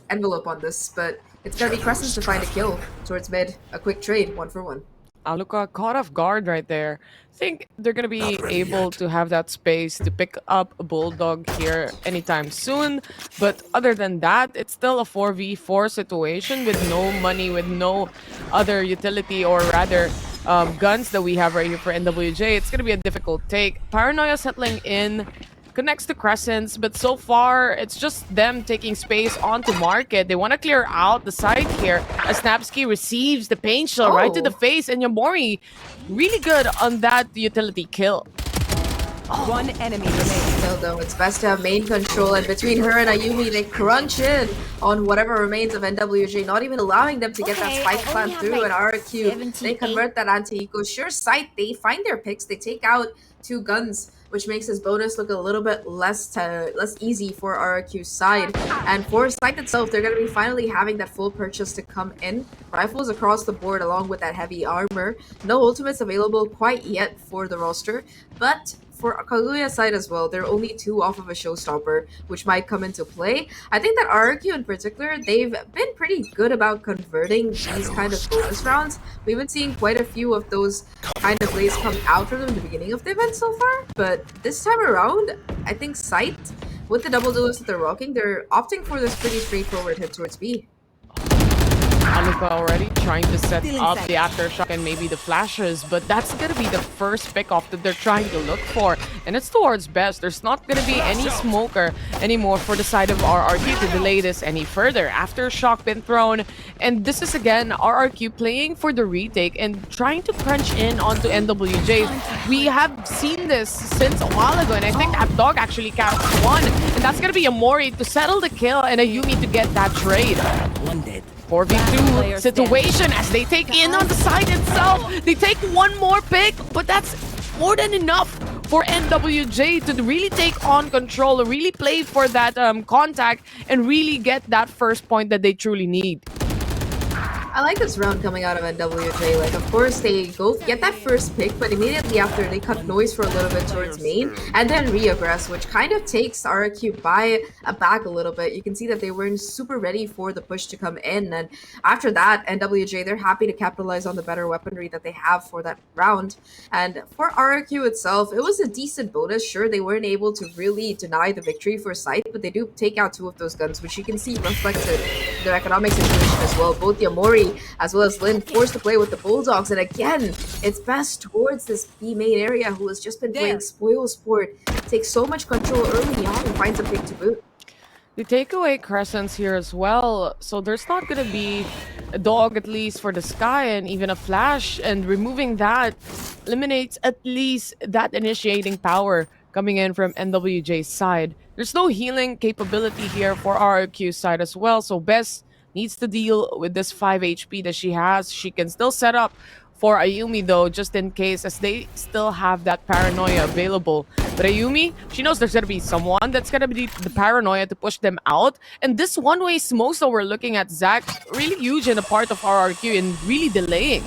[SPEAKER 2] envelope on this, but it's gonna be Crescent to find a kill towards mid. A quick trade, 1-for-1.
[SPEAKER 6] Aluka caught off guard right there. I think they're going to be able to have that space to pick up a Bulldog here anytime soon. But other than that, it's still a 4v4 situation with no money, with no other utility, or rather guns that we have right here for NWJ. It's going to be a difficult take. Paranoia settling in, connects to Crescents, but so far it's just them taking space onto market. They want to clear out the side here as Snapsky receives the pain shell right to the face, and Yamori really good on that utility kill.
[SPEAKER 7] One enemy remains.
[SPEAKER 2] Still though, it's best to have main control, and between her and Ayumi, they crunch in on whatever remains of NWJ, not even allowing them to get that spike plant through. And RRQ, they convert that anti-eco. Sure sight, they find their picks, they take out 2 guns, which makes his bonus look a little bit less easy for RRQ's side. And for Sight itself, they're going to be finally having that full purchase to come in. Rifles across the board along with that heavy armor. No ultimates available quite yet for the roster, but for Kaguya side as well, they're only 2 off of a showstopper, which might come into play. I think that RRQ in particular, they've been pretty good about converting these kind of bonus rounds. We've been seeing quite a few of those kind of plays come out from them at the beginning of the event so far, but this time around, I think Sight, with the double duels that they're rocking, they're opting for this pretty straightforward hit towards B.
[SPEAKER 6] Aluka already trying to set
[SPEAKER 7] Stealing
[SPEAKER 6] up
[SPEAKER 7] sight.
[SPEAKER 6] the aftershock and maybe the flashes, but that's gonna be the first pick-off that they're trying to look for, and it's towards best. There's not gonna be any smoker anymore for the side of RRQ to delay this any further. Aftershock been thrown, and this is again RRQ playing for the retake and trying to crunch in onto NWJ. We have seen this since a while ago, and I think that dog actually capped one, and that's gonna be a Mori to settle the kill and a Yumi to get that trade.
[SPEAKER 7] One dead.
[SPEAKER 6] 4v2 situation as they take in on the side itself. They take one more pick, but that's more than enough for NWJ to really take on control, really play for that contact, and really get that first point that they truly need.
[SPEAKER 2] I like this round coming out of NWJ. Like, of course, they go get that first pick, but immediately after, they cut noise for a little bit towards main, and then re-aggress, which kind of takes RRQ by back a little bit. You can see that they weren't super ready for the push to come in, and after that, NWJ, they're happy to capitalize on the better weaponry that they have for that round. And for RRQ itself, it was a decent bonus. Sure, they weren't able to really deny the victory for SCYTHE, but they do take out 2 of those guns, which you can see reflected in their economic situation as well. Both Yamori as well as Lin forced to play with the Bulldogs, and again, it's best towards this B main area who has just been playing spoil sport, takes so much control early on and finds a pick to boot.
[SPEAKER 6] They take away Crescents here as well, so there's not gonna be a dog at least for the Sky and even a flash, and removing that eliminates at least that initiating power coming in from NWJ's side. There's no healing capability here for RRQ's side as well, so Bess needs to deal with this 5 HP that she has. She can still set up for Ayumi though, just in case, as they still have that paranoia available. But Ayumi, she knows there's gonna be someone that's gonna be the paranoia to push them out. And this one-way smokes that we're looking at, Zach, really huge in the part of RRQ and really delaying.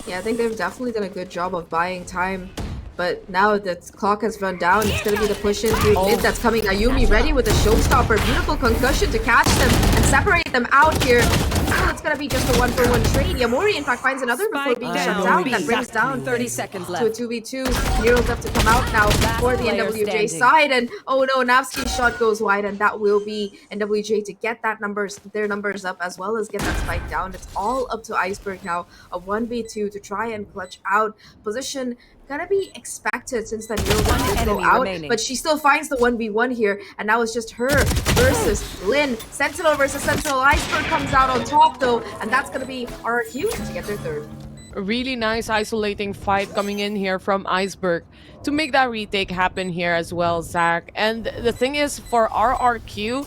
[SPEAKER 2] Yeah, I think they've definitely done a good job of buying time. But now that the clock has run down, it's going to be the push in through mid that's coming. Ayumi ready with a showstopper. Beautiful concussion to catch them and separate them out here. Still, it's going to be just a 1-for-1 trade. Yamori, in fact, finds another before being shut down. That brings down
[SPEAKER 7] 30 seconds
[SPEAKER 2] to a
[SPEAKER 7] left.
[SPEAKER 2] 2v2. Nero's left to come out now for the
[SPEAKER 7] player
[SPEAKER 2] NWJ
[SPEAKER 7] standing.
[SPEAKER 2] side. And oh no, Navsky's shot goes wide, and that will be NWJ to get their numbers up, as well as get that spike down. It's all up to Iceberg now. A 1v2 to try and clutch out. Position gonna be expected since that Nero one did go
[SPEAKER 7] enemy
[SPEAKER 2] out,
[SPEAKER 7] remaining.
[SPEAKER 2] but she still finds the 1v1 here, and now it's just her versus Lin. Sentinel versus Sentinel. Iceberg comes out on top though, and that's gonna be RRQ to get their third.
[SPEAKER 6] A really nice isolating fight coming in here from Iceberg to make that retake happen here as well, Zach. And the thing is, for RRQ,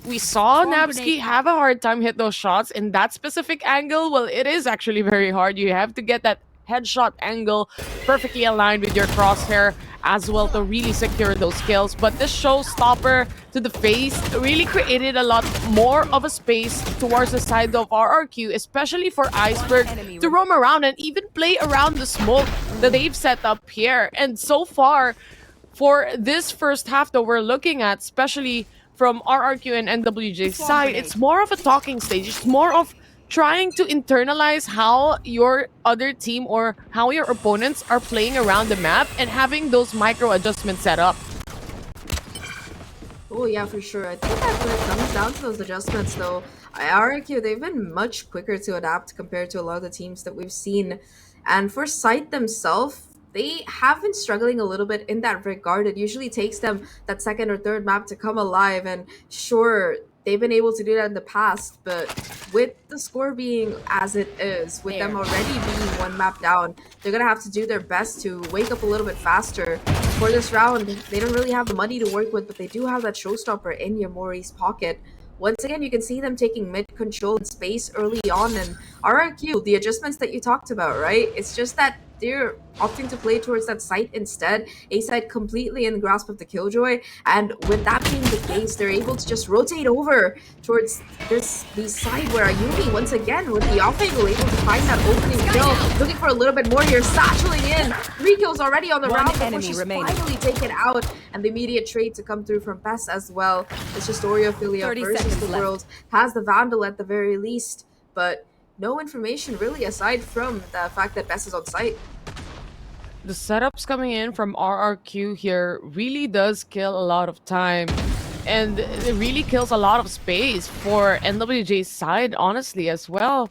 [SPEAKER 6] we saw Nabsky have a hard time hit those shots in that specific angle. Well, it is actually very hard. You have to get that headshot angle perfectly aligned with your crosshair as well to really secure those kills. But this showstopper to the face really created a lot more of a space towards the side of RRQ, especially for Iceberg to roam around and even play around the smoke that they've set up here. And so far, for this first half that we're looking at, especially from RRQ and NWJ's side, it's more of a talking stage. It's more of trying to internalize how your other team or how your opponents are playing around the map and having those micro adjustments set up.
[SPEAKER 2] Oh yeah, for sure. I think that when it comes down to those adjustments though, RRQ, they've been much quicker to adapt compared to a lot of the teams that we've seen. And for SCYTHE themselves, they have been struggling a little bit in that regard. It usually takes them that second or third map to come alive, and sure, they've been able to do that in the past, but with the score being as it is, with them already being 1 map down, they're gonna have to do their best to wake up a little bit faster. For this round, they don't really have the money to work with, but they do have that showstopper in Yamori's pocket. Once again, you can see them taking mid control in space early on, and RRQ, the adjustments that you talked about, right? It's just that they're opting to play towards that site instead. A side completely in the grasp of the Killjoy, and with that being the case, they're able to just rotate over towards the side where Ayumi, once again, with the off angle, able to find that opening kill. Looking for a little bit more here, satcheling in. 3 kills already on the
[SPEAKER 7] One
[SPEAKER 2] round,
[SPEAKER 7] enemy
[SPEAKER 2] before she's
[SPEAKER 7] remaining.
[SPEAKER 2] finally taken out, and the immediate trade to come through from Bess as well. It's just Oreophilia
[SPEAKER 7] 30
[SPEAKER 2] versus
[SPEAKER 7] seconds
[SPEAKER 2] the
[SPEAKER 7] left.
[SPEAKER 2] world. Has the Vandal at the very least, but no information really aside from the fact that Bess is on site.
[SPEAKER 6] The setups coming in from RRQ here really does kill a lot of time. and it really kills a lot of space for NWJ's side, honestly, as well.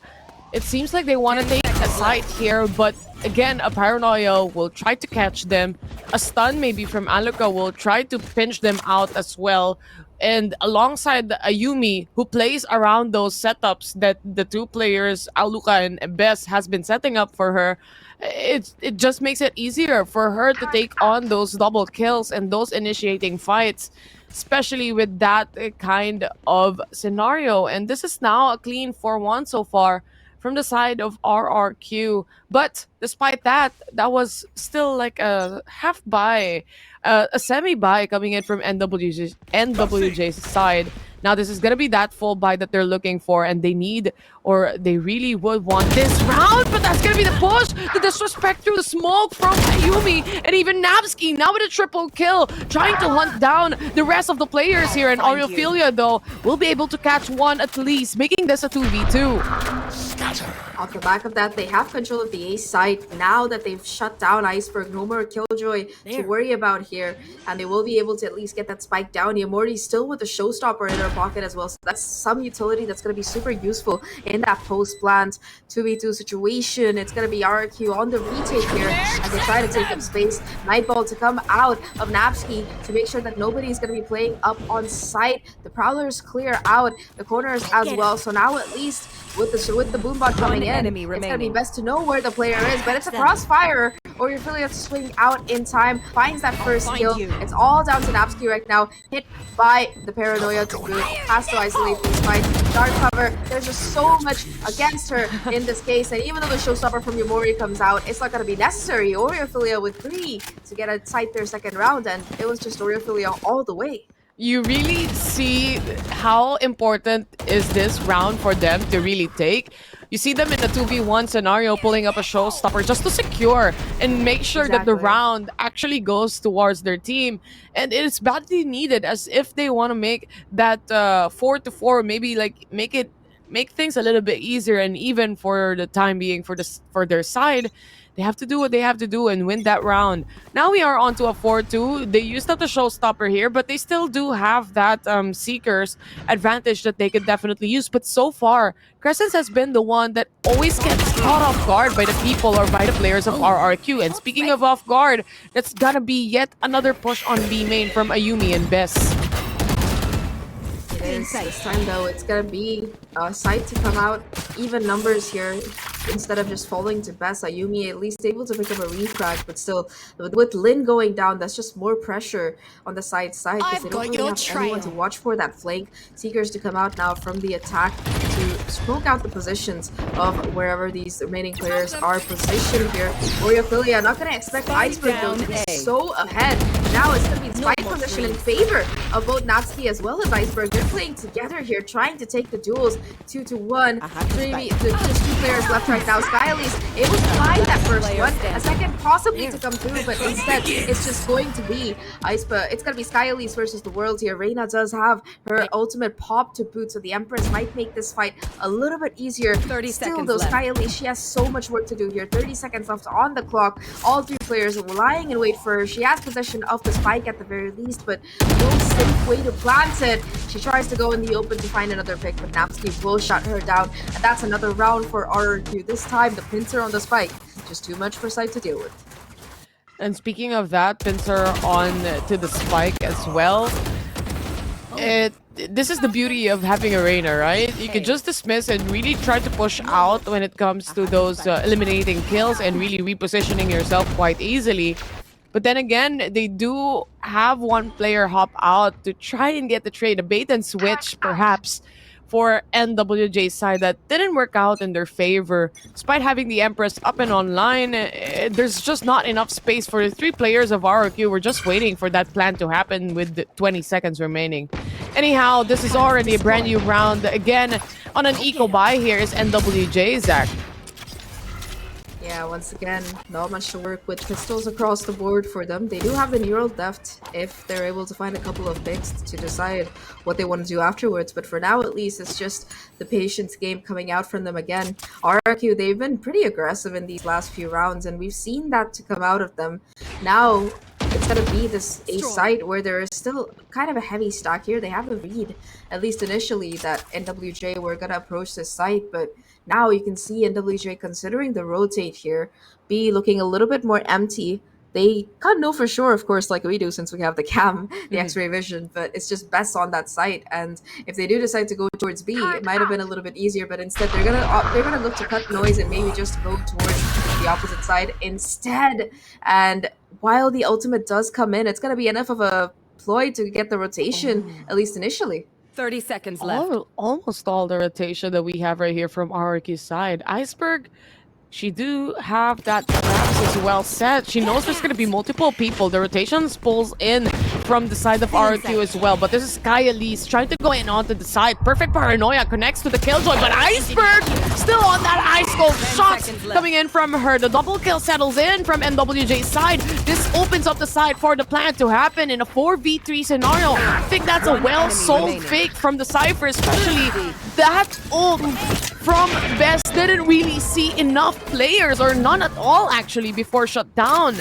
[SPEAKER 6] It seems like they want to take a side here, but again, a Paranoia will try to catch them. A stun maybe from Aluka will try to pinch them out as well. And alongside the Ayumi, who plays around those setups that the two players, Aluka and Bess, has been setting up for her, it just makes it easier for her to take on those double kills and those initiating fights, especially with that kind of scenario. And this is now a clean 4-1 so far from the side of RRQ. But despite that, that was still like a half buy, a semi buy coming in from NWJ's side. Now this is gonna be that full buy that they're looking for, and they need, or they really would want this round, but that's gonna be the push. The disrespect through the smoke from Ayumi, and even Navsky now with a triple kill, trying to hunt down the rest of the players here. And Aureophilia, though, will be able to catch one at least, making this a 2v2.
[SPEAKER 2] Off the back of that, they have control of the A site now that they've shut down Iceberg. No more Killjoy to worry about here, and they will be able to at least get that spike down. Yamori's still with the showstopper in their pocket as well, so that's some utility that's going to be super useful in that post-plant 2v2 situation. It's going to be RRQ on the retake here as they try to take up space. Nightball to come out of Napsky to make sure that nobody's going to be playing up on site. The Prowlers clear out the corners as well, so now at least with the boombot coming in, it's gonna be best to know where the player is, but it's a crossfire, or you're really have to swing out in time, finds that first kill. It's all down to Napsky right now, hit by the Paranoia to boot, has to isolate these fights, dark cover. There's just so much against her in this case, and even though the showstopper from Yomori comes out, it's not gonna be necessary. Aureophilia with 3 to get a sight their second round, and it was just Aureophilia all the way.
[SPEAKER 6] You really see how important is this round for them to really take. You see them in the 2v1 scenario pulling up a showstopper just to secure and make sure that the round actually goes towards their team. And it's badly needed, as if they want to make that 4-4, maybe like make things a little bit easier and even for the time being for their side. They have to do what they have to do and win that round. Now we are on to a 4-2. They used up the showstopper here, but they still do have that Seekers advantage that they could definitely use. But so far, Crescents has been the one that always gets caught off guard by the people or by the players of RRQ. And speaking of off guard, that's gonna be yet another push on B main from Ayumi and Bess.
[SPEAKER 2] This time though, it's gonna be a sight to come out, even numbers here, instead of just falling to Bess. Ayumi at least able to pick up a refrag, but still with Lin going down, that's just more pressure on the side because they don't really have anyone to watch for that flank. Seekers to come out now from the attack to smoke out the positions of wherever these remaining players are positioned here. Aureophilia not gonna expect Iceberg though to be so ahead. Now it's gonna be spike position in favor of both Natsuki as well as Iceberg. They're playing together here, trying to take the duels 2-1. Just 2 players left right now. Skyly's able to find that first one. A second possibly to come through, but instead it's just going to be Iceberg. It's gonna be Skyly's versus the world here. Reina does have her ultimate pop to boot, so the Empress might make this fight a little bit easier.
[SPEAKER 7] 30
[SPEAKER 2] Still
[SPEAKER 7] seconds
[SPEAKER 2] though,
[SPEAKER 7] left.
[SPEAKER 2] Skyly, she has so much work to do here. 30 seconds left on the clock. All 3 players are lying in wait for her. She has possession of the spike at the very least, but no safe way to plant it. She tries to go in the open to find another pick, but Napsky will shut her down, and that's another round for RRQ. This time, the pincer on the spike. Just too much for Sight to deal with.
[SPEAKER 6] And speaking of that, pincer on to the spike as well. This is the beauty of having a Reina, right? You can just dismiss and really try to push out when it comes to those eliminating kills and really repositioning yourself quite easily. But then again, they do have one player hop out to try and get the trade, a bait and switch perhaps for NWJ's side that didn't work out in their favor. Despite having the Empress up and online, there's just not enough space for the 3 players of RRQ. We're just waiting for that plan to happen with the 20 seconds remaining. Anyhow, this is already a brand new round. Again, on an eco buy here is NWJ, Zach.
[SPEAKER 2] Yeah, once again, not much to work with. Pistols across the board for them. They do have the neural deft if they're able to find a couple of picks to decide what they want to do afterwards. But for now, at least, it's just the patience game coming out from them again. RRQ, they've been pretty aggressive in these last few rounds, and we've seen that to come out of them. Now, it's gonna be this a site where there is still kind of a heavy stack here. They have a read, at least initially, that NWJ were gonna approach this site, but now you can see NWJ considering the rotate here, be looking a little bit more empty. They can't know for sure, of course, like we do since we have the cam, the X-ray vision, but it's just best on that site. And if they do decide to go towards B, it might have been a little bit easier, but instead they're gonna look to cut noise and maybe just go towards the opposite side instead. And while the ultimate does come in, it's gonna be enough of a ploy to get the rotation, at least initially.
[SPEAKER 7] 30 seconds left.
[SPEAKER 6] Almost all the rotation that we have right here from RRQ side. Iceberg, she do have that traps as well set. She knows there's gonna be multiple people. The rotations pulls in from the side of RRQ as well. But this is Sky Elise trying to go in onto the side. Perfect paranoia connects to the killjoy, but Iceberg still on that ice cold shots coming in from her. The double kill settles in from NWJ's side. This opens up the side for the plan to happen in a 4v3 scenario. I think that's a well-sold fake from the Cypher, especially that ult from Best didn't really see enough players, or none at all actually, before shutdown.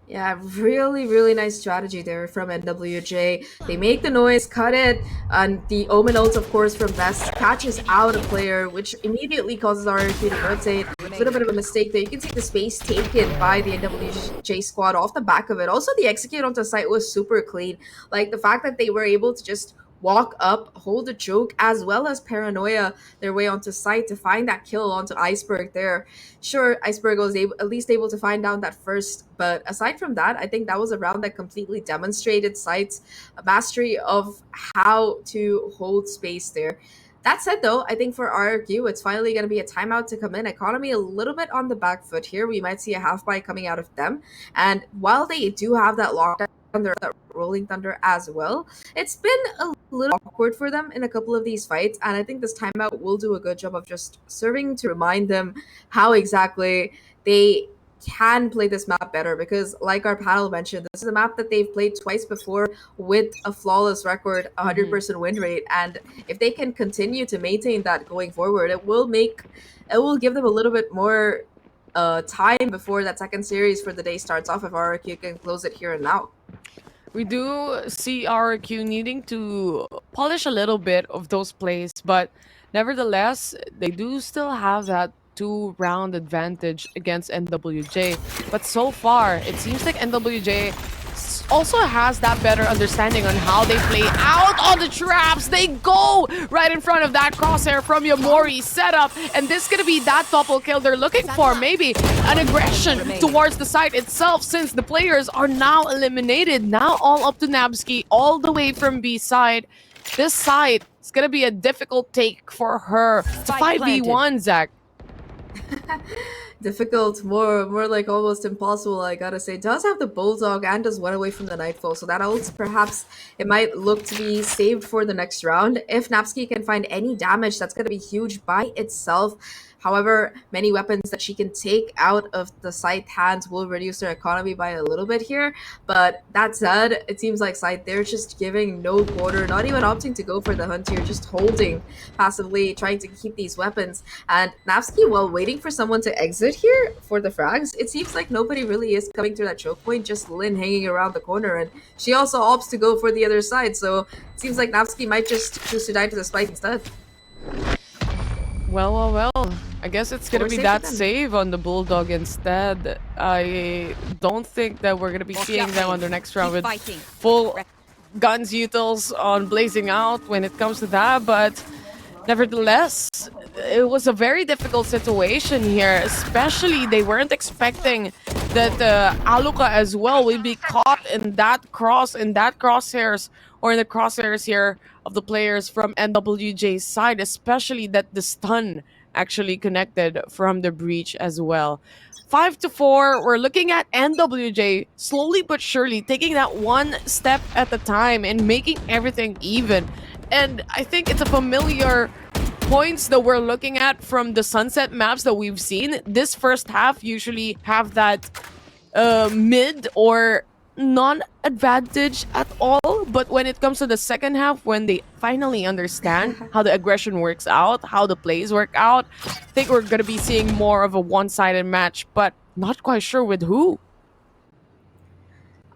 [SPEAKER 2] Yeah, really, really nice strategy there from NWJ. They make the noise, cut it, and the Omen ult, of course, from Best catches out a player, which immediately causes RRQ to rotate. A little bit of a mistake there. You can see the space taken by the NWJ squad off the back of it. Also, the execute onto site was super clean. Like, the fact that they were able to just walk up, hold a choke, as well as paranoia their way onto site to find that kill onto Iceberg there. Sure, Iceberg was at least able to find down that first, but aside from that, I think that was a round that completely demonstrated Site's mastery of how to hold space there. That said, though, I think for RRQ, it's finally going to be a timeout to come in. Economy a little bit on the back foot here. We might see a half buy coming out of them. And while they do have that lockdown, that Rolling Thunder as well, it's been a little awkward for them in a couple of these fights, and I think this timeout will do a good job of just serving to remind them how exactly they can play this map better, because like our panel mentioned, this is a map that they've played twice before with a flawless record, 100% win rate, and if they can continue to maintain that going forward, it will give them a little bit more time before that second series for the day starts off if RRQ can close it here and now.
[SPEAKER 6] We do see RRQ needing to polish a little bit of those plays, but nevertheless, they do still have that 2-round advantage against NWJ. But so far, it seems like NWJ also has that better understanding on how they play out on the traps. They go right in front of that crosshair from Yamori setup, and this is gonna be that double kill they're looking for. Maybe an aggression towards the site itself, since the players are now eliminated. Now all up to Nabsky, all the way from B side. This side is gonna be a difficult take for her. It's a 5v1, Zach.
[SPEAKER 2] Difficult, more like almost impossible, I gotta say. Does have the Bulldog and does one away from the Nightfall, so that ult perhaps it might look to be saved for the next round. If Napsky can find any damage, that's gonna be huge by itself. However, many weapons that she can take out of the Scythe hands will reduce their economy by a little bit here. But that said, it seems like Scythe, they're just giving no quarter, not even opting to go for the hunt here, just holding passively, trying to keep these weapons. And Napsky, while waiting for someone to exit here for the frags, it seems like nobody really is coming through that choke point, just Lynn hanging around the corner. And she also opts to go for the other side, so it seems like Napsky might just choose to die to the spike instead.
[SPEAKER 6] Well. I guess it's gonna be that save on the Bulldog instead. I don't think that we're gonna be seeing them on the next round with full guns utils on blazing out when it comes to that, but nevertheless, it was a very difficult situation here, especially they weren't expecting that Aluka as well will be caught in that crosshairs, or in the crosshairs here of the players from NWJ's side, especially that the stun actually connected from the breach as well. 5-4, we're looking at NWJ slowly but surely taking that one step at a time and making everything even. And I think it's a familiar points that we're looking at from the Sunset maps that we've seen. This first half usually have that mid or non-advantage at all, but when it comes to the second half, when they finally understand how the aggression works out, how the plays work out, I think we're gonna be seeing more of a one-sided match, but not quite sure with who.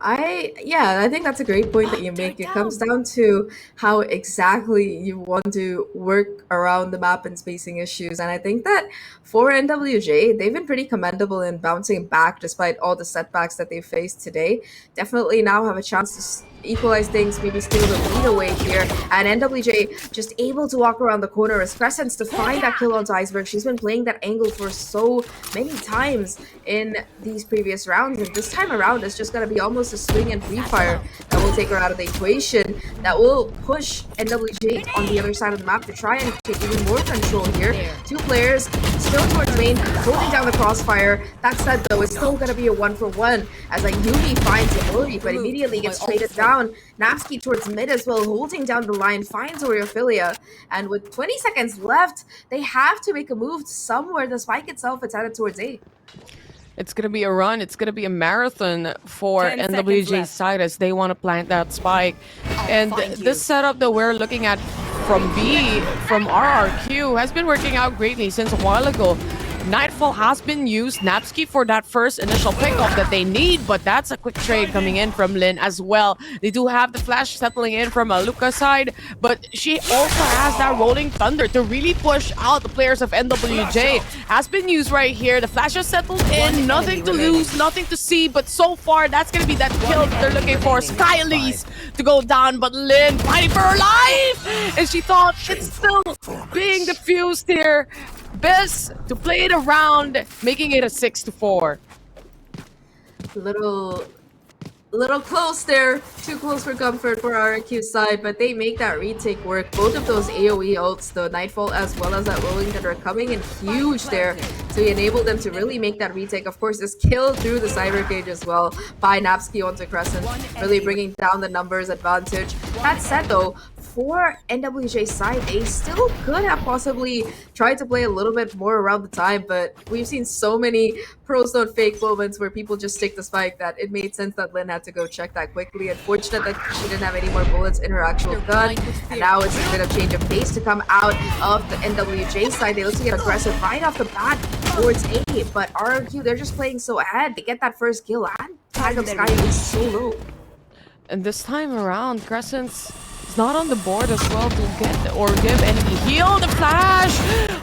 [SPEAKER 2] I think that's a great point that you make. It comes down to how exactly you want to work around the map and spacing issues. And I think that for NWJ, they've been pretty commendable in bouncing back despite all the setbacks that they faced today. Definitely now have a chance to equalize things, maybe steal the lead away here. And NWJ just able to walk around the corner as Crescents to find that kill onto Iceberg. She's been playing that angle for so many times in these previous rounds, and this time around it's just going to be almost a swing and free fire that will take her out of the equation, that will push NWJ on the other side of the map to try and take even more control here. Two players still towards main, holding down the crossfire. That said though, it's still going to be a 1-for-1 as like Yumi finds Yamori, but immediately gets traded down. Napsky towards mid as well, holding down the line, finds Oriophilia, and with 20 seconds left, they have to make a move somewhere. The spike itself, it's headed towards A.
[SPEAKER 6] It's going to be a run. It's going to be a marathon for
[SPEAKER 7] 10 seconds
[SPEAKER 6] NWJ
[SPEAKER 7] left.
[SPEAKER 6] side as they want to plant that spike. And this setup that we're looking at from B, from RRQ, has been working out greatly since a while ago. Nightfall has been used, Napsky for that first initial pickup that they need, but that's a quick trade coming in from Lin as well. They do have the flash settling in from Luca's side, but she also has that rolling thunder to really push out the players of NWJ. Has been used right here. The flash has settled in, nothing to lose, nothing to see, but so far that's gonna be that kill that they're looking for. Skylise to go down, but Lin fighting for her life, and she thought it's still being diffused here. Best to play it around, making it a 6-4.
[SPEAKER 2] Little close there. Too close for comfort for RRQ's side, but they make that retake work. Both of those AoE ults, the Nightfall as well as that rolling that are coming in huge there to enable them to really make that retake. Of course, this kill through the Cyber Cage as well by Napsky onto Crescent, really bringing down the numbers advantage. That said though, for NWJ's side, they still could have possibly tried to play a little bit more around the time, but we've seen so many pros don't fake moments where people just stick the spike that it made sense that Lin had to go check that quickly. Unfortunate that she didn't have any more bullets in her actual gun, and now it's a bit of change of pace to come out of the NWJ side. They look to get aggressive right off the bat towards A, but RRQ, they're just playing so ahead. They get that first kill, and tag of Sky is so low.
[SPEAKER 6] And this time around, Crescent's is not on the board as well to get or give any heal. The flash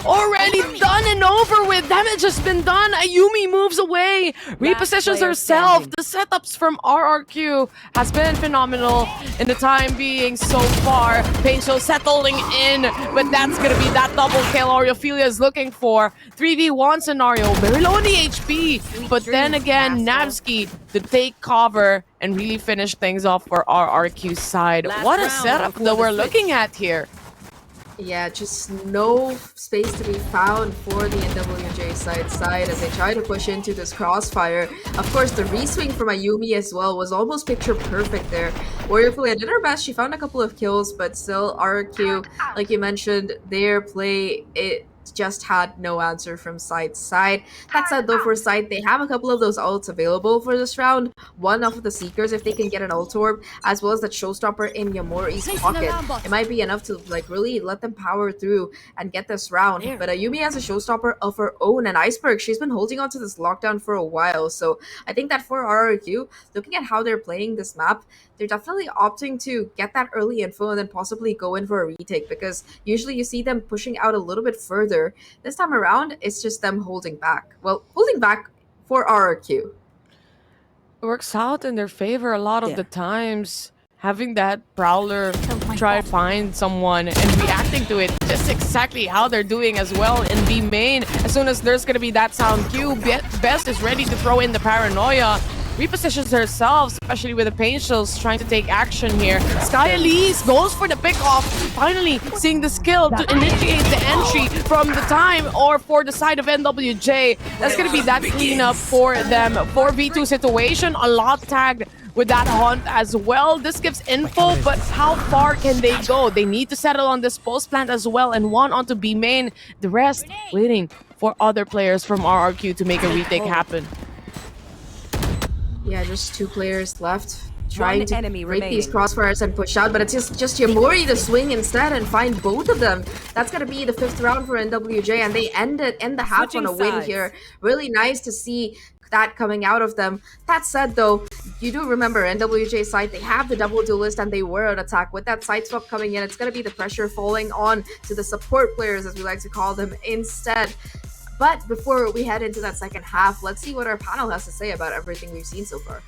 [SPEAKER 6] already done and over with. Damage has been done. Ayumi moves away, repositions herself. The setups from RRQ has been phenomenal in the time being so far. Painful settling in, but that's gonna be that double kill Oriophilia is looking for. 3v1 scenario, very low on the HP, but then again, Napsky to take cover and really finish things off for RRQ's side. What a setup that we're looking at here.
[SPEAKER 2] Yeah, just no space to be found for the NWJ side as they try to push into this crossfire. Of course, the reswing from Ayumi as well was almost picture perfect there. Warriorfilia did her best. She found a couple of kills, but still, RRQ, like you mentioned, their play, it just had no answer from side to side. That said though, for side, they have a couple of those ults available for this round. One of the Seekers, if they can get an ult orb, as well as that Showstopper in Yamori's pocket. It might be enough to like really let them power through and get this round. But Ayumi has a Showstopper of her own, and Iceberg, she's been holding on to this lockdown for a while. So I think that for RRQ, looking at how they're playing this map, they're definitely opting to get that early info and then possibly go in for a retake, because usually you see them pushing out a little bit further. This time around, it's just them holding back. Well, holding back for RRQ.
[SPEAKER 6] It works out in their favor a lot of the times. Having that Prowler try to find someone and reacting to it, just exactly how they're doing as well in B main. As soon as there's gonna be that sound cue, Best is ready to throw in the Paranoia. Repositions herself, especially with the Pain Shells trying to take action here. Sky Elise goes for the pick-off, finally seeing the skill to initiate the entry from the time or for the side of NWJ. That's going to be that cleanup for them. 4v2 situation, a lot tagged with that hunt as well. This gives info, but how far can they go? They need to settle on this post plant as well and one onto B main. The rest waiting for other players from RRQ to make a retake happen.
[SPEAKER 2] Yeah, just two players left trying to break these crossfires and push out, but it's just Yamori to swing instead and find both of them. That's gonna be the 5th round for NWJ, and they end the half on a win here. Really nice to see that coming out of them. That said though, you do remember NWJ side, they have the double duelist and they were on attack. With that side swap coming in, it's going to be the pressure falling on to the support players, as we like to call them, instead. But before we head into that second half, let's see what our panel has to say about everything we've seen so far.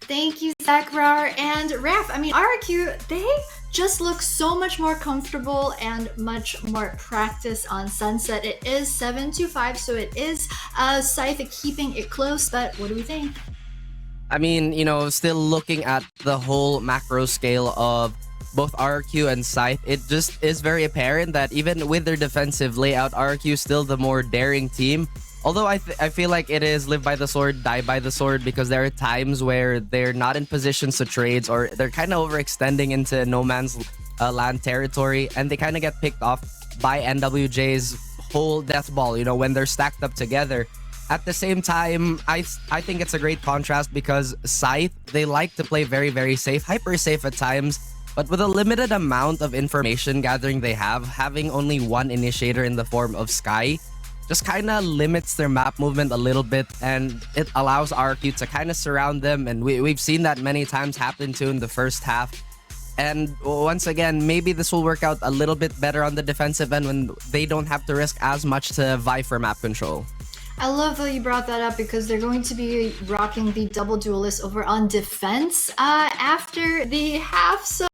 [SPEAKER 1] Thank you, Zachar and Raf. I mean, RRQ, they just look so much more comfortable and much more practice on Sunset. It is 7-5, so it is Scythe keeping it close, but what do we think?
[SPEAKER 5] I mean, you know, still looking at the whole macro scale of both RRQ and Scythe, it just is very apparent that even with their defensive layout, RRQ is still the more daring team. Although I feel like it is live by the sword, die by the sword, because there are times where they're not in positions to trades, or they're kind of overextending into no man's land territory, and they kind of get picked off by NWJ's whole death ball, you know, when they're stacked up together. At the same time, I think it's a great contrast because Scythe, they like to play very, very safe, hyper safe at times, but with a limited amount of information gathering they have, having only one initiator in the form of Sky just kind of limits their map movement a little bit, and it allows RRQ to kind of surround them, and we've seen that many times happen too in the first half. And once again, maybe this will work out a little bit better on the defensive end when they don't have to risk as much to vie for map control.
[SPEAKER 1] I love that you brought that up because they're going to be rocking the double duelist over on defense after the half, so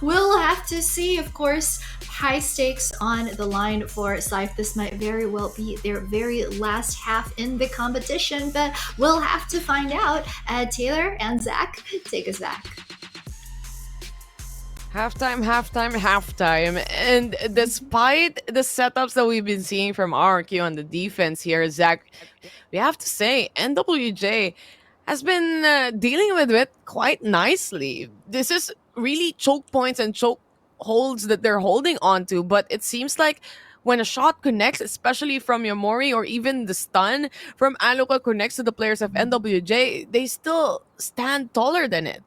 [SPEAKER 1] we'll have to see. Of course, high stakes on the line for Scythe. This might very well be their very last half in the competition, but we'll have to find out. Taylor and Zach, take us back.
[SPEAKER 6] Halftime. And despite the setups that we've been seeing from RRQ on the defense here, Zach, we have to say NWJ has been dealing with it quite nicely. This is really choke points and choke holds that they're holding on to, but it seems like when a shot connects, especially from Yomori, or even the stun from Aluka connects to the players of NWJ, they still stand taller than it.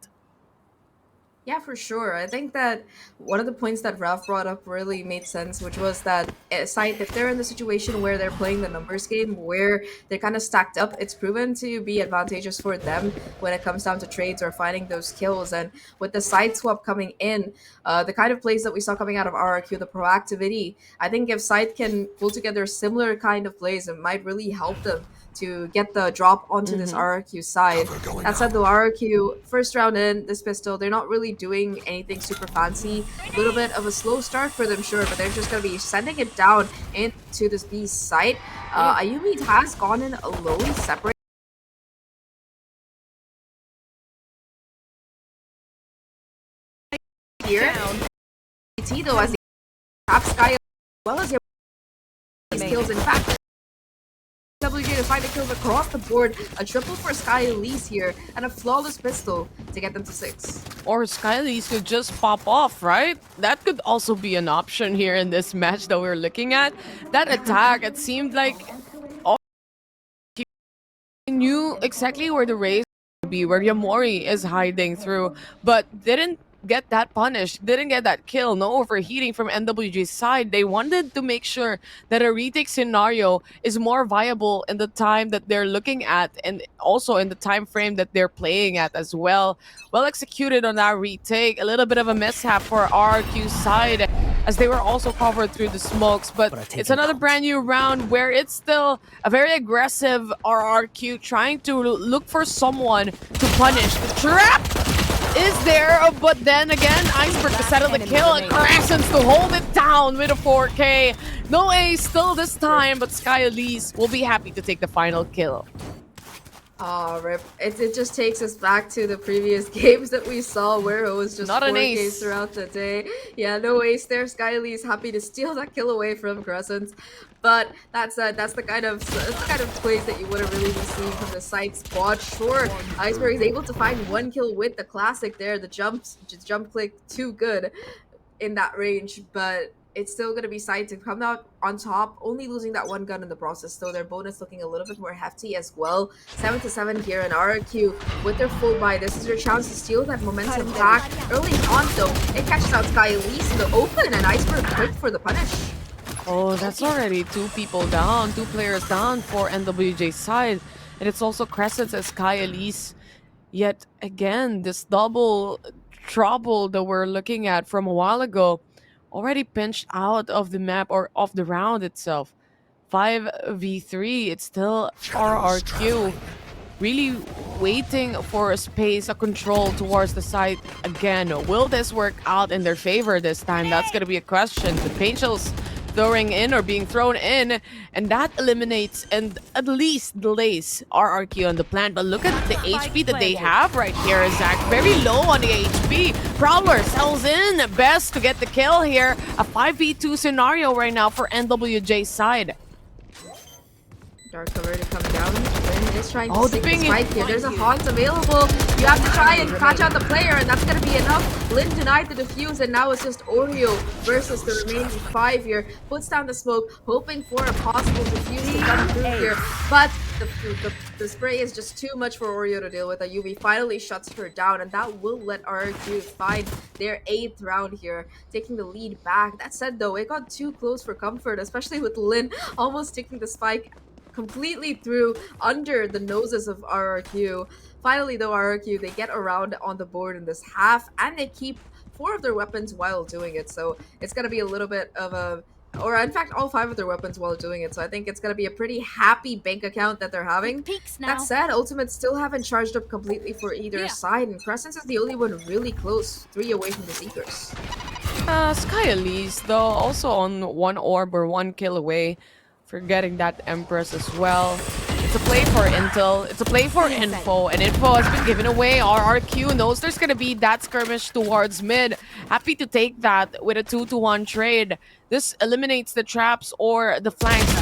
[SPEAKER 2] Yeah, for sure. I think that one of the points that Ralph brought up really made sense, which was that Scythe, if they're in the situation where they're playing the numbers game, where they're kind of stacked up, it's proven to be advantageous for them when it comes down to trades or finding those kills. And with the side swap coming in, the kind of plays that we saw coming out of RRQ, the proactivity, I think if Scythe can pull together similar kind of plays, it might really help them to get the drop onto this RRQ side. That said, though, RRQ, first round in, this pistol, they're not really doing anything super fancy. A little bit of a slow start for them, sure, but they're just going to be sending it down into this B site. Ayumi has gone in alone, separate here. T, though, as he taps Sky as well as his kills. In fact, WJ to find the kills across the board. A triple for Sky Elise here, and a flawless pistol to get them to 6.
[SPEAKER 6] Or Skylys could just pop off, right? That could also be an option here in this match that we're looking at. That attack, it seemed like he knew exactly where the race would be, where Yomori is hiding through, but didn't get that punish, didn't get that kill. No overheating from NWG's side. They wanted to make sure that a retake scenario is more viable in the time that they're looking at, and also in the time frame that they're playing at as well. Well executed on that retake. A little bit of a mishap for RRQ's side, as they were also covered through the smokes, but it's another brand new round where it's still a very aggressive RRQ trying to look for someone to punish. The trap is there, but then again, Iceberg to settle the kill, and Crescents to hold it down with a 4K. No ace still this time, but Sky Elise will be happy to take the final kill.
[SPEAKER 2] Oh, rip. It just takes us back to the previous games that we saw where it was just
[SPEAKER 6] Not an
[SPEAKER 2] 4Ks
[SPEAKER 6] ace
[SPEAKER 2] throughout the day. Yeah, no ace there. Skyly is happy to steal that kill away from Crescent. But that's the kind of plays that you wouldn't really be seeing from the side squad. Sure, Iceberg is able to find 1 kill with the classic there. The jump click too good in that range, but it's still going to be Side to come out on top, only losing that 1 gun in the process, though their bonus looking a little bit more hefty as well. 7-7 here in RRQ with their full buy. This is your chance to steal that momentum back. Early on, though, it catches out Sky Elise in the open, and Iceberg quick for the punish.
[SPEAKER 6] Oh, that's already two people down, two players down for NWJ side. And it's also Crescent's as Sky Elise. Yet again, this double trouble that we're looking at from a while ago already pinched out of the map or of the round itself. 5v3, it's still RRQ. Really waiting for a space, a control towards the side again. Will this work out in their favor this time? That's going to be a question. The paint shells throwing in or being thrown in, and that eliminates and at least delays RRQ on the plant. But look at the HP that they have right here, Zach. Very low on the HP. Prowler sells in best to get the kill here. A 5v2 scenario right now for NWJ side.
[SPEAKER 2] Dark cover to come down. Lin is trying to
[SPEAKER 6] Oh,
[SPEAKER 2] stick
[SPEAKER 6] the
[SPEAKER 2] the
[SPEAKER 6] ping
[SPEAKER 2] spike here. There's a haunt available. You have to try and catch out the player, and that's going to be enough. Lin denied the defuse, and now it's just Oreo versus the remaining 5 here. Puts down the smoke, hoping for a possible defuse to come through here. But the spray is just too much for Oreo to deal with. A UV finally shuts her down, and that will let RRQ find their 8th round here, taking the lead back. That said, though, it got too close for comfort, especially with Lin almost taking the spike completely through under the noses of RRQ. Finally, though, RRQ, they get around on the board in this half, and they keep 4 of their weapons while doing it. So it's going to be a little bit of a, or in fact, all 5 of their weapons while doing it. So I think it's going to be a pretty happy bank account that they're having. That said, Ultimates still haven't charged up completely for either side, and Crescent is the only one really close, 3 away from the Seekers.
[SPEAKER 6] Sky Elise, though, also on 1 orb or 1 kill away for getting that Empress as well. It's a play for intel, it's a play for info, and info has been given away. RRQ knows there's gonna be that skirmish towards mid. Happy to take that with a 2-to-1 trade. This eliminates the traps or the flanks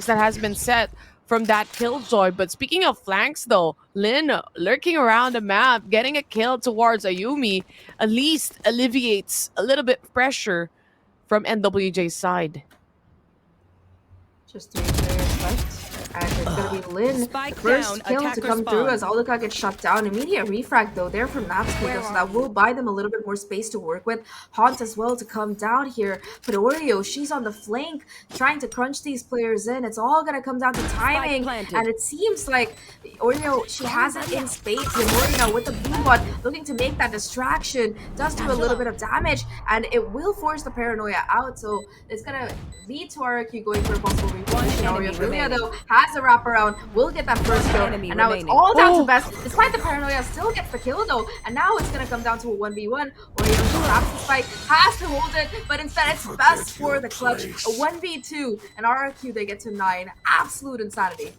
[SPEAKER 6] that has been set from that killjoy. But speaking of flanks though, Lin lurking around the map, getting a kill towards Ayumi, at least alleviates a little bit pressure from NWJ's side.
[SPEAKER 2] Just 3 players left, and it's gonna be Lin.
[SPEAKER 7] Spike
[SPEAKER 2] The first
[SPEAKER 7] down,
[SPEAKER 2] kill to
[SPEAKER 7] attacker
[SPEAKER 2] come through
[SPEAKER 7] spawn.
[SPEAKER 2] as Alika gets shut down. Immediate refrag though, there from Napspeaker, so that will buy them a little bit more space to work with. Haunt as well to come down here. But Oreo, she's on the flank, trying to crunch these players in. It's all gonna come down to timing,
[SPEAKER 7] planted.
[SPEAKER 2] and it seems like Oreo, she has it in spades. Yamori with the blue bot, looking to make that distraction, does do a little bit of damage, and it will force the paranoia out. So it's gonna lead to RRQ going for a possible reposition.
[SPEAKER 7] enemy
[SPEAKER 2] Oreo Julia
[SPEAKER 7] remaining.
[SPEAKER 2] though has a wraparound, will get that first kill,
[SPEAKER 7] enemy
[SPEAKER 2] and now it's
[SPEAKER 7] remaining.
[SPEAKER 2] all down
[SPEAKER 6] Oh.
[SPEAKER 2] to Best. Despite the paranoia, still gets the kill though, and now it's gonna come down to a 1v1. Oreo grabs the spike, has to hold it, but instead it's Best for the clutch. A 1v2, and RRQ they get to 9. Absolute insanity.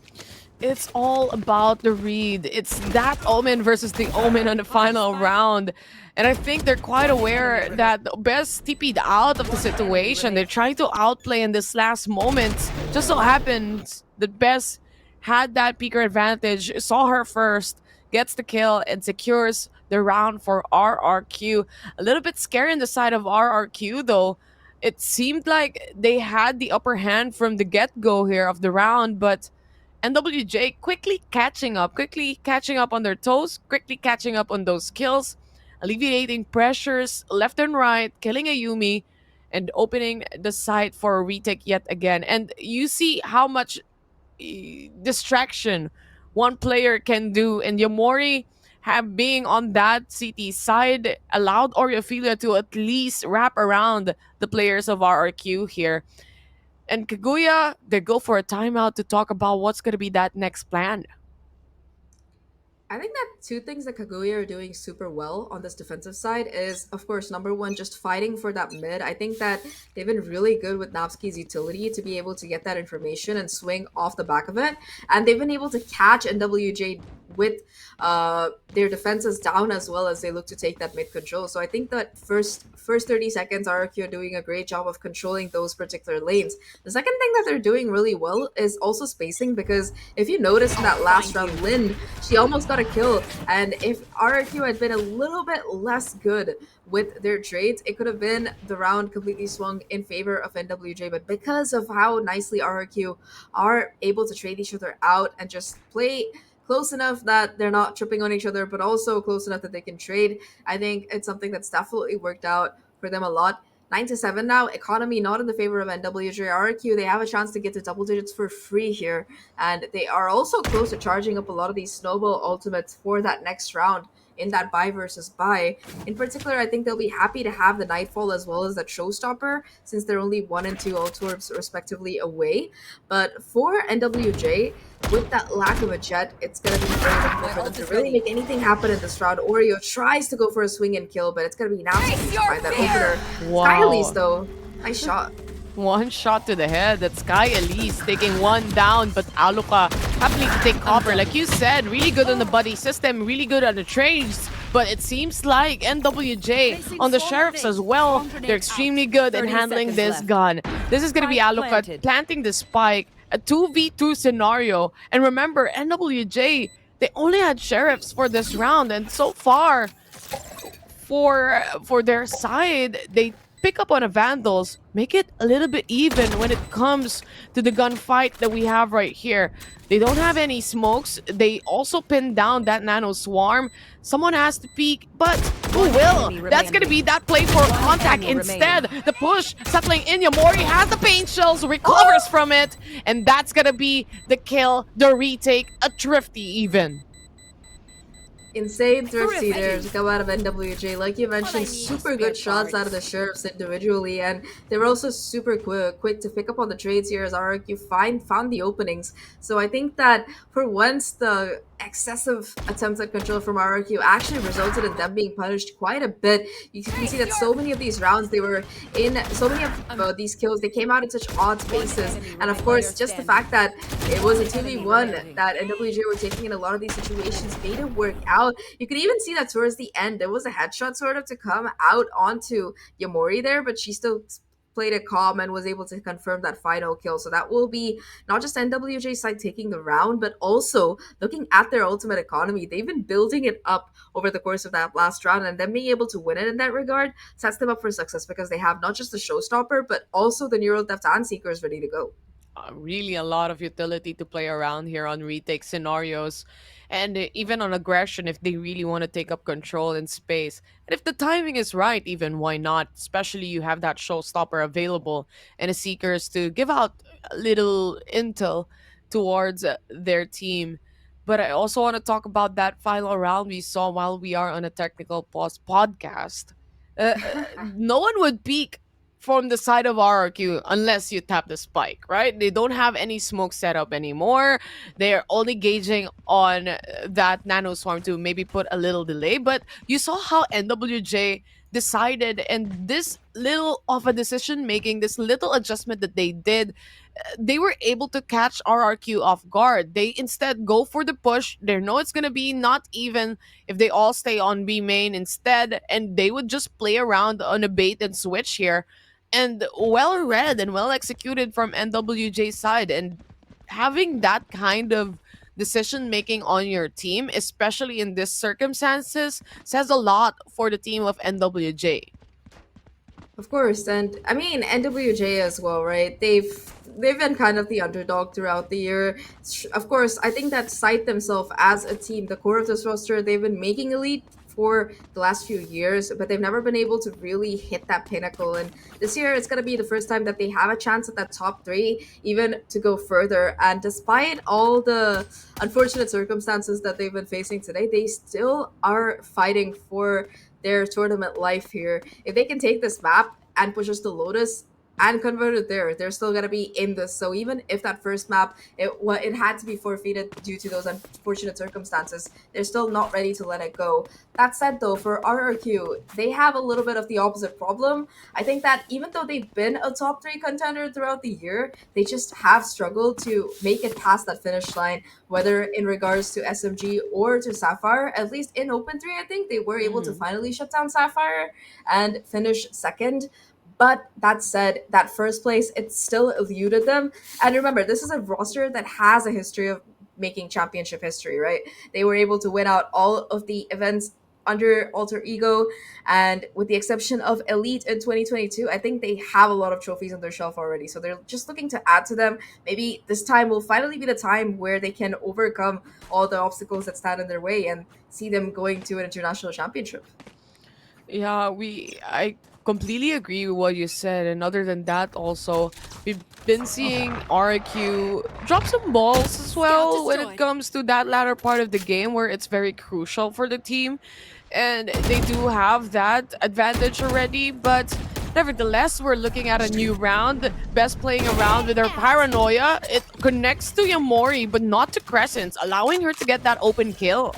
[SPEAKER 6] It's all about the read. It's that Omen versus the Omen on the final round. And I think they're quite aware that Best TP'd out of the situation. They're trying to outplay in this last moment. Just so happens that Best had that peeker advantage, saw her first, gets the kill, and secures the round for RRQ. A little bit scary on the side of RRQ though. It seemed like they had the upper hand from the get-go here of the round, but NWJ quickly catching up on their toes, quickly catching up on those kills, alleviating pressures left and right, killing Ayumi, and opening the site for a retake yet again. And you see how much distraction one player can do, and Yamori have being on that CT side allowed Oriophilia to at least wrap around the players of RRQ here. And Kaguya, they go for a timeout to talk about what's going to be that next plan.
[SPEAKER 2] I think that 2 things that Kaguya are doing super well on this defensive side is, of course, number 1, just fighting for that mid. I think that they've been really good with Napski's utility to be able to get that information and swing off the back of it. And they've been able to catch NWJ with their defenses down as well as they look to take that mid control. So I think that first 30 seconds, RRQ are doing a great job of controlling those particular lanes. The second thing that they're doing really well is also spacing, because if you notice in that last round, Lin, she almost got a kill, and if RRQ had been a little bit less good with their trades, it could have been the round completely swung in favor of NWJ. But because of how nicely RRQ are able to trade each other out and just play close enough that they're not tripping on each other, but also close enough that they can trade, I think it's something that's definitely worked out for them a lot. 9-7 now. Economy not in the favor of NWJ. RRQ, they have a chance to get to double digits for free here. And they are also close to charging up a lot of these snowball ultimates for that next round in that buy versus buy. In particular, I think they'll be happy to have the Nightfall as well as that Showstopper, since they're only 1 and 2 ult orbs respectively away. But for NWJ, with that lack of a jet, it's going to be very difficult for them to really make anything happen in this round. Oreo tries to go for a swing and kill, but it's going to be nasty to find that opener.
[SPEAKER 6] Wow.
[SPEAKER 2] Sky Elise, though, nice shot.
[SPEAKER 6] One shot to the head. That's Sky Elise taking one down, but Aluka happening to take copper. Like you said, really good on the buddy system, really good on the trades. But it seems like NWJ on the Sheriffs as well, they're extremely good in
[SPEAKER 7] 30
[SPEAKER 6] handling
[SPEAKER 7] seconds
[SPEAKER 6] this
[SPEAKER 7] left.
[SPEAKER 6] gun. This is going to be
[SPEAKER 7] Spike
[SPEAKER 6] Aluka
[SPEAKER 7] planted.
[SPEAKER 6] planting the spike, a 2v2 scenario. And remember, NWJ, they only had Sheriffs for this round. And so far, for their side, they pick up on a Vandals, make it a little bit even when it comes to the gunfight that we have right here. They don't have any smokes. They also pin down that nano swarm. Someone has to peek, but who will?
[SPEAKER 7] enemy
[SPEAKER 6] That's gonna be that play for contact
[SPEAKER 7] enemy
[SPEAKER 6] instead. The push settling in. Yamori has the paint shells, recovers from it, and that's gonna be the kill, the retake, a thrifty even.
[SPEAKER 2] Insane thrifty there to come out of NWJ. Like you mentioned, super good shots out of the Sheriffs individually, and they were also super quick to pick up on the trades here as RRQ found the openings. So I think that for once, the excessive attempts at control from RRQ actually resulted in them being punished quite a bit. You can see that so many of these rounds, they were in so many of these kills, they came out in such odd spaces. And of course, just the fact that it was a 2v1 that NWJ were taking in a lot of these situations made it work out. You could even see that towards the end, there was a headshot sort of to come out onto Yamori there, but she still played it calm and was able to confirm that final kill. So that will be not just NWJ side taking the round, but also looking at their ultimate economy. They've been building it up over the course of that last round, and them being able to win it in that regard sets them up for success because they have not just the Showstopper, but also the Neural Theft and Seekers ready to go.
[SPEAKER 6] Really a lot of utility to play around here on retake scenarios and even on aggression if they really want to take up control in space. And if the timing is right, even why not? Especially you have that showstopper available and a seekers to give out a little intel towards their team. But I also want to talk about that final round we saw while we are on a technical pause podcast. No one would peek from the side of RRQ unless you tap the spike, right? They don't have any smoke setup anymore. They're only gauging on that nano swarm to maybe put a little delay. But you saw how NWJ decided, and this little of a decision making, this little adjustment that they did, they were able to catch RRQ off guard. They instead go for the push. They know it's gonna be not even if they all stay on B main instead, and they would just play around on a bait and switch here. And well read and well executed from NWJ's side. And having that kind of decision making on your team, especially in these circumstances, says a lot for the team of NWJ.
[SPEAKER 2] Of course, and I mean NWJ as well, right? They've been kind of the underdog throughout the year. Of course, I think that SCYTHE themselves as a team, the core of this roster, they've been making elite for the last few years, but they've never been able to really hit that pinnacle. And this year, it's going to be the first time that they have a chance at that top 3, even to go further. And despite all the unfortunate circumstances that they've been facing today, they still are fighting for their tournament life here. If they can take this map and push us to Lotus and convert it there, they're still gonna be in this. So even if that first map it had to be forfeited due to those unfortunate circumstances, they're still not ready to let it go. That said, though, for RRQ, they have a little bit of the opposite problem. I think that even though they've been a top 3 contender throughout the year, they just have struggled to make it past that finish line, whether in regards to SMG or to Sapphire. At least in Open 3, I think they were able to finally shut down Sapphire and finish second. But that said, that first place, it still eluded them. And remember, this is a roster that has a history of making championship history, right? They were able to win out all of the events under Alter Ego, and with the exception of Elite in 2022, I think they have a lot of trophies on their shelf already. So they're just looking to add to them. Maybe this time will finally be the time where they can overcome all the obstacles that stand in their way and see them going to an international championship.
[SPEAKER 6] Yeah, I completely agree with what you said. And other than that, also, we've been seeing RRQ drop some balls as well when it comes to that latter part of the game where it's very crucial for the team. And they do have that advantage already, but nevertheless, we're looking at a new round. Best playing around with her paranoia. It connects to Yamori, but not to Crescent, allowing her to get that open kill.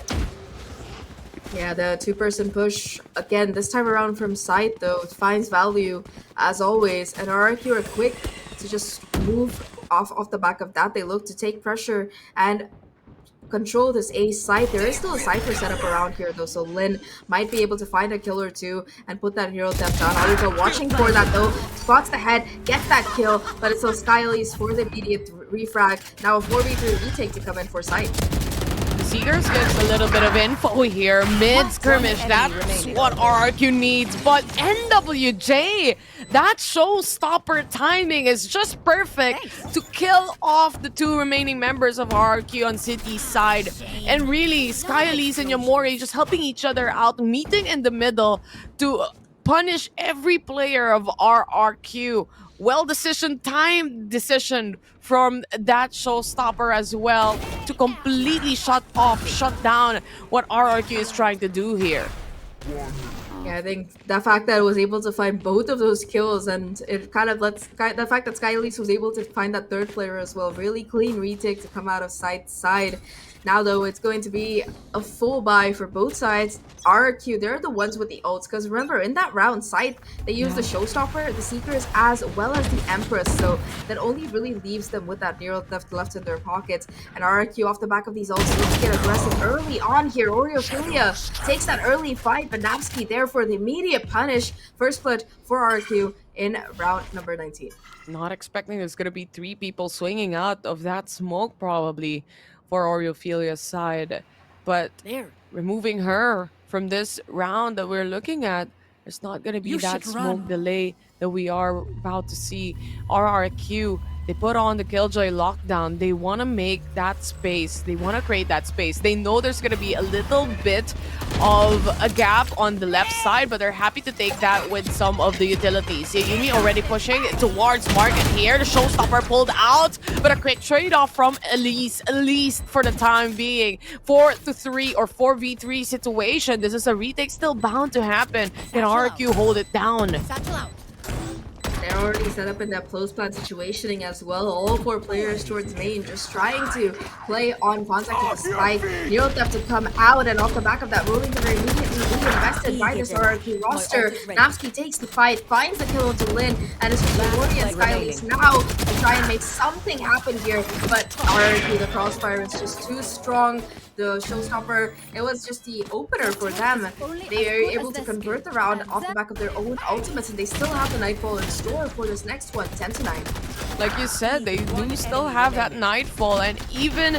[SPEAKER 2] Yeah, the two-person push, again, this time around from side, though, finds value, as always. And RRQ are quick to just move off the back of that. They look to take pressure and control this A site. There is still a Cypher setup around here, though, so Lin might be able to find a kill or two and put that hero depth down. Oliver watching for that, though. Spots the head, gets that kill, but it's those Skyleys for the immediate refrag. Now a 4v3 retake to come in for site.
[SPEAKER 6] Seegers gets a little bit of info here. Mid skirmish, that's what RRQ needs. But NWJ, that showstopper timing is just perfect to kill off the two remaining members of RRQ on City's side. And really, Skyleys and Yamori just helping each other out, meeting in the middle to punish every player of RRQ. Well timed decision from that showstopper as well to completely shut down what RRQ is trying to do here.
[SPEAKER 2] Yeah, I think the fact that it was able to find both of those kills, and it kind of lets the fact that Skyleys was able to find that third player as well. Really clean retake to come out of side. Now, though, it's going to be a full buy for both sides. RRQ, they're the ones with the ults, because remember, in that round, side, they used the Showstopper, the Seekers, as well as the Empress, so that only really leaves them with that Nero left in their pockets. And RRQ, off the back of these ults, looks to get aggressive early on here. Oreophilia takes that early fight, but Napsky there for the immediate punish. First blood for RRQ in round number 19.
[SPEAKER 6] Not expecting there's going to be 3 people swinging out of that smoke, probably, for Oreophilia's side. But removing her from this round that we're looking at, there's not going to be that smoke delay that we are about to see. RRQ, they put on the Killjoy lockdown. They want to make that space. They want to create that space. They know there's going to be a little bit of a gap on the left side, but they're happy to take that with some of the utilities. Yumi already pushing towards Market here. The showstopper pulled out, but a quick trade-off from Elise. Elise, for the time being, 4-3 or 4v3 situation. This is a retake still bound to happen. Can RRQ hold it down?
[SPEAKER 2] They're already set up in that close plan situationing as well. All 4 players towards main, just trying to play on contact with the spike. Nero have to come out, and off the back of that, rolling that are immediately reinvested by this RRQ roster. Napsky takes the fight, finds the kill to Lin, and it's just Yamori and Skyleys now to try and make something happen here. But RRQ, the crossfire is just too strong. The showstopper, it was just the opener for them. They are able to convert the round off the back of their own ultimates, and they still have the Nightfall in store for this next one, 10-9.
[SPEAKER 6] Like you said, they do still have that Nightfall, and even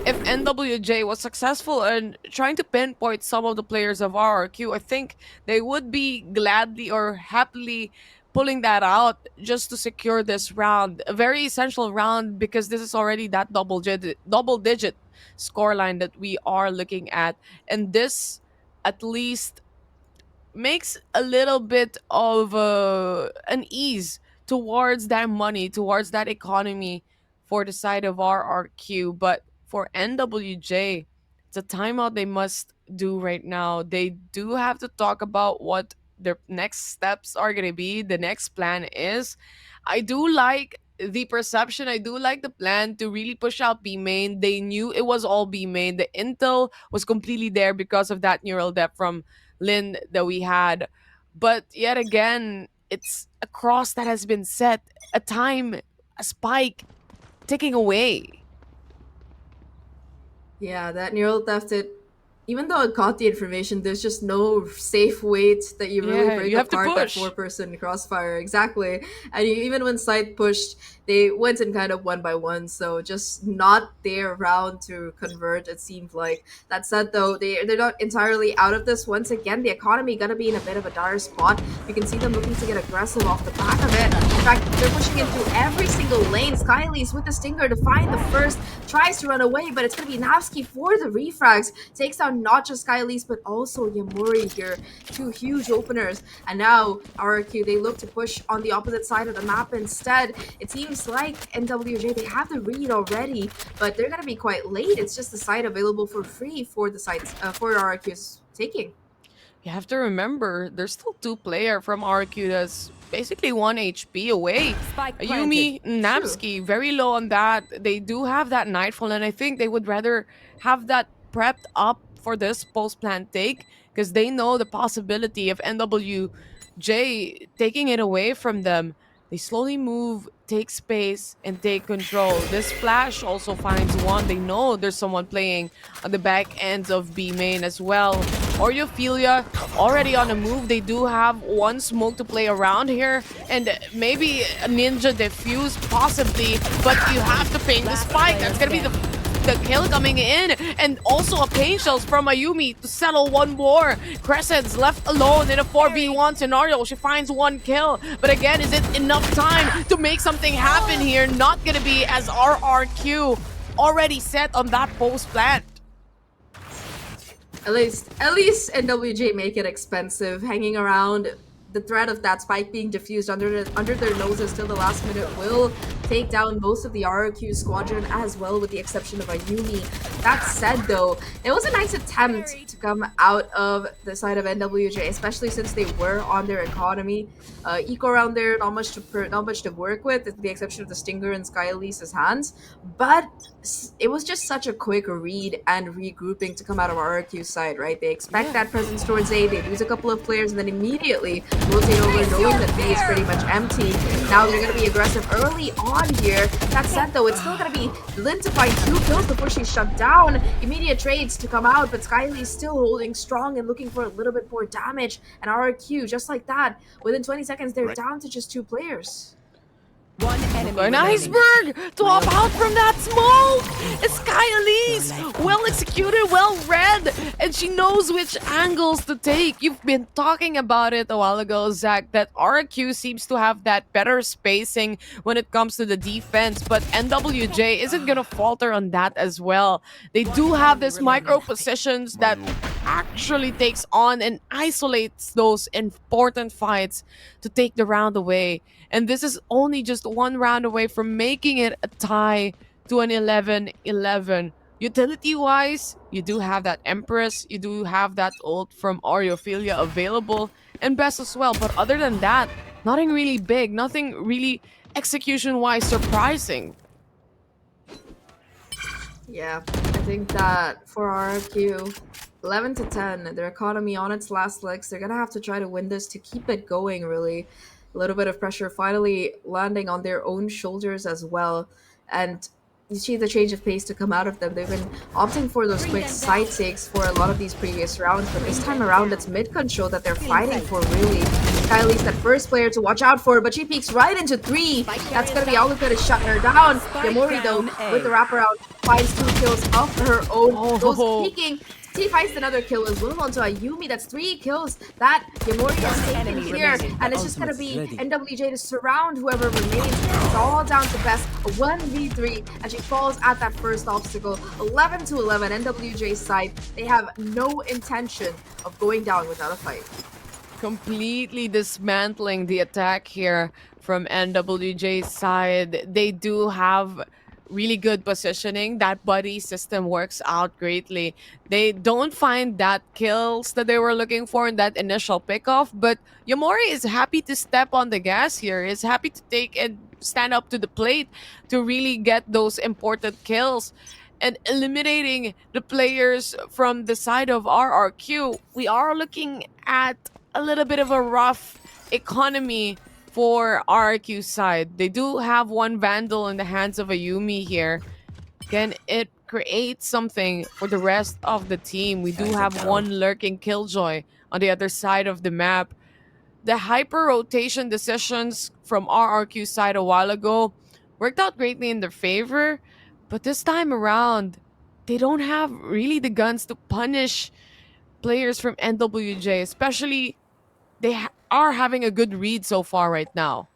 [SPEAKER 6] if NWJ was successful in trying to pinpoint some of the players of RRQ, I think they would be gladly or happily pulling that out just to secure this round. A very essential round, because this is already that double-digit scoreline that we are looking at, and this at least makes a little bit of an ease towards that money, towards that economy for the side of RRQ. But for NWJ, it's a timeout they must do right now. They do have to talk about what their next steps are going to be, the next plan is. I do like the perception, I do like the plan to really push out B main. They knew it was all B main. The intel was completely there because of that neural depth from Lin that we had. But yet again, it's a cross that has been set, a time, a spike ticking away.
[SPEAKER 2] Yeah, that neural theft, even though it got the information, there's just no safe way that you really break apart that 4-person crossfire. Exactly. And even when side pushed, they went in kind of one by one, so just not there around to convert, it seemed like. That said, though, they're not entirely out of this. Once again, the economy gonna be in a bit of a dire spot. You can see them looking to get aggressive off the back of it. In fact, they're pushing into every single lane. Skyleys with the Stinger to find the first, tries to run away, but it's gonna be Napsky for the refrags. Takes down down not just Skylise but also Yamori here. Two huge openers. And now RRQ, they look to push on the opposite side of the map instead. It seems like NWJ, they have the read already, but they're going to be quite late. It's just the site available for free for the sites for RRQ's taking.
[SPEAKER 6] You have to remember, there's still two player from RQ that's basically 1 HP away.
[SPEAKER 7] Spike
[SPEAKER 6] Yumi,
[SPEAKER 7] planted.
[SPEAKER 6] Namsky, very low on that. They do have that Nightfall, and I think they would rather have that prepped up for this post-plant take because they know the possibility of NWJ taking it away from them. They slowly move, take space, and take control. This flash also finds one. They know there's someone playing on the back ends of B main as well. Oreophilia already on the move. They do have one smoke to play around here, and maybe a ninja defuse possibly, but you have to ping the spike. That's gonna be the kill coming in, and also a pain shells from Ayumi to settle one more. Crescent's left alone in a 4v1 scenario. She finds one kill, but again, is it enough time to make something happen here? Not gonna be, as RRQ already set on that post plant.
[SPEAKER 2] At least NWJ make it expensive, hanging around. The threat of that spike being diffused under their noses till the last minute will take down most of the RRQ squadron as well, with the exception of Ayumi. That said, though, it was a nice attempt to come out of the side of NWJ, especially since they were on their economy. Eco around there, not much to work with the exception of the Stinger and Skylise's hands. But it was just such a quick read and regrouping to come out of RRQ's side, right? They expect that presence towards A, they lose a couple of players, and then immediately rotate over, knowing that B is pretty much empty. Now they're going to be aggressive early on here. That said, though, it's still going to be Lin to find 2 kills before she's shut down. Immediate trades to come out, but Skyly's still holding strong and looking for a little bit more damage. And RRQ, just like that, within 20 seconds, they're down to just 2 players.
[SPEAKER 7] One enemy
[SPEAKER 6] An
[SPEAKER 7] remaining.
[SPEAKER 6] iceberg to hop out from that smoke. It's Kylie's. Well executed, well read, and she knows which angles to take. You've been talking about it a while ago, Zach, that RQ seems to have that better spacing when it comes to the defense, but NWJ isn't gonna falter on that as well. They do have this micro positions that actually takes on and isolates those important fights to take the round away. And this is only just one round away from making it a tie to an 11-11. Utility-wise, you do have that Empress, you do have that ult from Oreophilia available, and Best as well. But other than that, nothing really big, nothing really execution-wise surprising.
[SPEAKER 2] Yeah, I think that for RRQ, 11 to 10, their economy on its last legs, they're gonna have to try to win this to keep it going, really. A little bit of pressure finally landing on their own shoulders as well. And you see the change of pace to come out of them. They've been opting for those quick side takes for a lot of these previous rounds, but this time around it's mid control that they're fighting for, really. Kylie's that first player to watch out for, but she peeks right into 3. That's gonna be all that's gonna shut her down. Yamori, though, with the wraparound, finds 2 kills of her own. Goes peeking. He finds another kill as well onto Ayumi. That's 3 kills that Yamori has taken here. And it's just going to be NWJ to surround whoever remains. It's all down to Best, a 1v3, and she falls at that first obstacle. 11 to 11, NWJ's side. They have no intention of going down without a fight.
[SPEAKER 6] Completely dismantling the attack here from NWJ's side. They do have really good positioning. That buddy system works out greatly. They don't find that kills that they were looking for in that initial pickoff, but Yamori is happy to step on the gas here, is happy to take and stand up to the plate to really get those important kills. And eliminating the players from the side of RRQ, we are looking at a little bit of a rough economy for RRQ's side. They do have one Vandal in the hands of Ayumi here. Can it create something for the rest of the team? We do have one lurking Killjoy on the other side of the map. The hyper-rotation decisions from RRQ's side a while ago worked out greatly in their favor, but this time around, they don't have really the guns to punish players from NWJ, especially they are having a good read so far right now.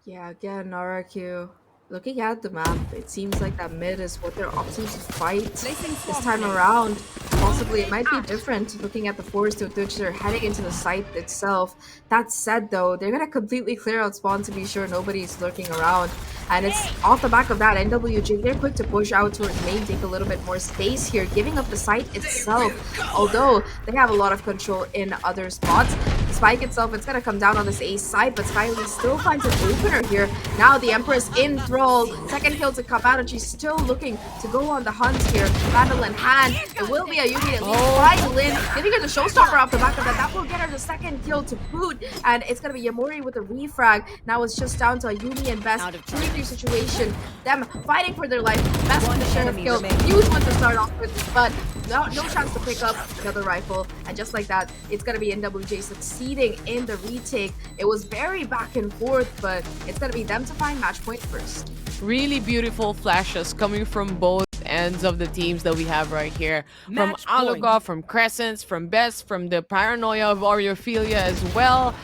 [SPEAKER 2] Yeah, again, RRQ Looking at the map, it seems like that mid is what they're opting to fight
[SPEAKER 7] Placing
[SPEAKER 2] this
[SPEAKER 7] swarm
[SPEAKER 2] time
[SPEAKER 7] grenade.
[SPEAKER 2] around. Possibly it might be different looking at the forest to which they're heading into the site itself. That said though, they're gonna completely clear out spawn to be sure nobody's lurking around. And it's off the back of that, NWJ, they're quick to push out towards main, take a little bit more space here, giving up the site itself. Although they have a lot of control in other spots. The spike itself, it's gonna come down on this A side, but SCYTHE still finds an opener here. Now the Empress in thrall, second kill to come out, and she's still looking to go on the hunt here. Vandal in hand, it will be a Yumi at least by Lin, giving her the showstopper off the back of that. That will get her the second kill to boot, and it's gonna be Yamori with a refrag. Now it's just down to a Yumi and Best 2v3 situation. Them fighting for their life. Best with the sheriff
[SPEAKER 7] enemy
[SPEAKER 2] kill,
[SPEAKER 7] remaining.
[SPEAKER 2] huge one to start off with, but no chance to pick up another rifle. And just like that, it's gonna be NWJ succeeding in the retake. It was very back and forth, but it's gonna be them to find match point first.
[SPEAKER 6] Really beautiful flashes coming from both ends of the teams that we have right here.
[SPEAKER 7] Match
[SPEAKER 6] From
[SPEAKER 7] point.
[SPEAKER 6] Aluga, from Crescents, from Best, from the Paranoia of Oreophilia as well.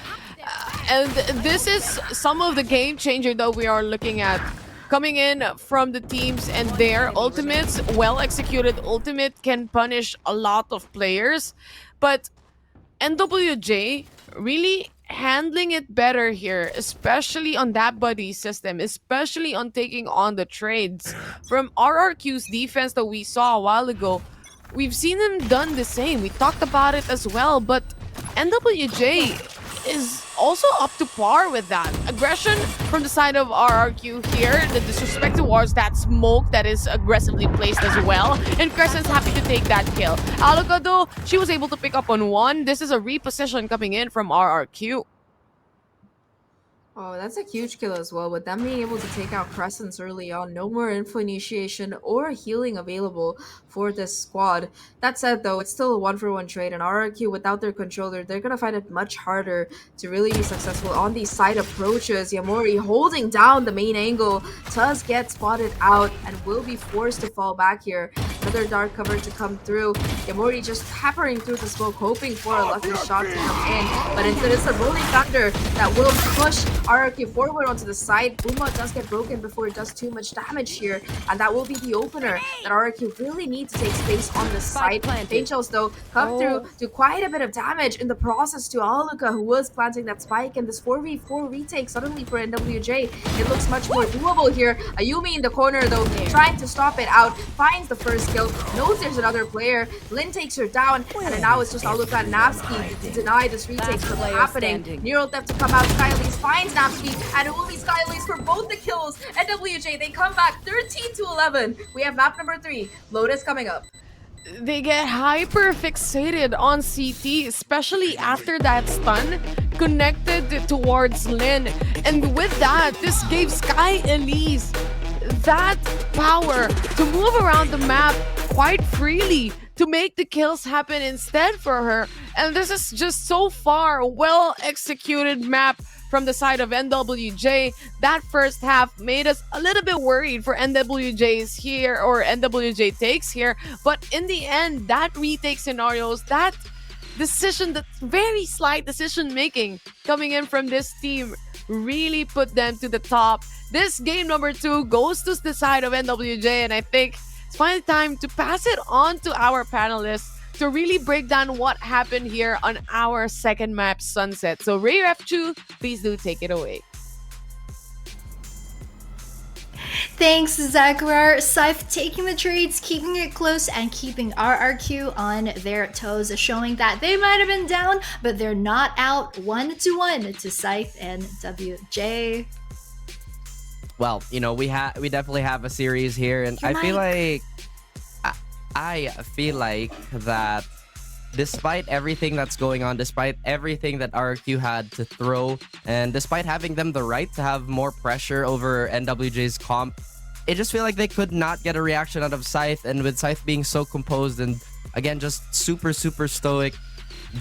[SPEAKER 6] And this is some of the game changer that we are looking at. Coming in from the teams and their ultimates, well executed ultimate can punish a lot of players. But NWJ really handling it better here, especially on that buddy system, especially on taking on the trades. From RRQ's defense that we saw a while ago, we've seen him done the same. We talked about it as well, but NWJ is also up to par with that. Aggression from the side of RRQ here, the disrespect towards that smoke that is aggressively placed as well, and Crescent's happy to take that kill. Aluga though, she was able to pick up on one. This is a reposition coming in from RRQ.
[SPEAKER 2] Oh, that's a huge kill as well. With them being able to take out Crescents early on, no more info initiation or healing available for this squad. That said, though, it's still a 1-for-1 trade, and RRQ, without their controller, they're going to find it much harder to really be successful on these side approaches. Yamori holding down the main angle does get spotted out and will be forced to fall back here. Another dark cover to come through. Yamori just peppering through the smoke, hoping for a lucky shot to come in, but instead it's a rolling thunder that will push RRQ forward onto the side. Uma does get broken before it does too much damage here, and that will be the opener that RRQ really need to take space on the side. Paint shells though come through, do quite a bit of damage in the process to Aluka, who was planting that spike, and this 4v4 retake suddenly for NWJ, it looks much more doable here. Ayumi in the corner though, trying to stop it out, finds the first kill, knows there's another player, Lin takes her down, and then now it's just Aluka and Napski to deny this retake from happening. Neural theft to come out, Skyleys finds Napski, and it will be Skyleys for both the kills. NWJ, they come back 13 to 11. We have map number 3, Lotus coming up.
[SPEAKER 6] They get hyper fixated on CT, especially after that stun connected towards Lin. And with that, this gave Sky Elise that power to move around the map quite freely, to make the kills happen instead for her. And this is just so far a well executed map from the side of NWJ. That first half made us a little bit worried for NWJ's here, or NWJ takes here, but in the end, that retake scenarios, that decision, that very slight decision making coming in from this team really put them to the top. This game number 2 goes to the side of NWJ, and I think it's finally time to pass it on to our panelists to really break down what happened here on our second map, Sunset. So Ray Ref2, please do take it away.
[SPEAKER 1] Thanks, Zachar. SCYTHE taking the trades, keeping it close, and keeping RRQ on their toes, showing that they might have been down, but they're not out 1-1 to SCYTHE and WJ.
[SPEAKER 5] Well, you know, we definitely have a series here, and I feel like that despite everything that's going on, despite everything that RRQ had to throw, and despite having them the right to have more pressure over NWJ's comp, it just feel like they could not get a reaction out of SCYTHE. And with SCYTHE being so composed and again just super stoic,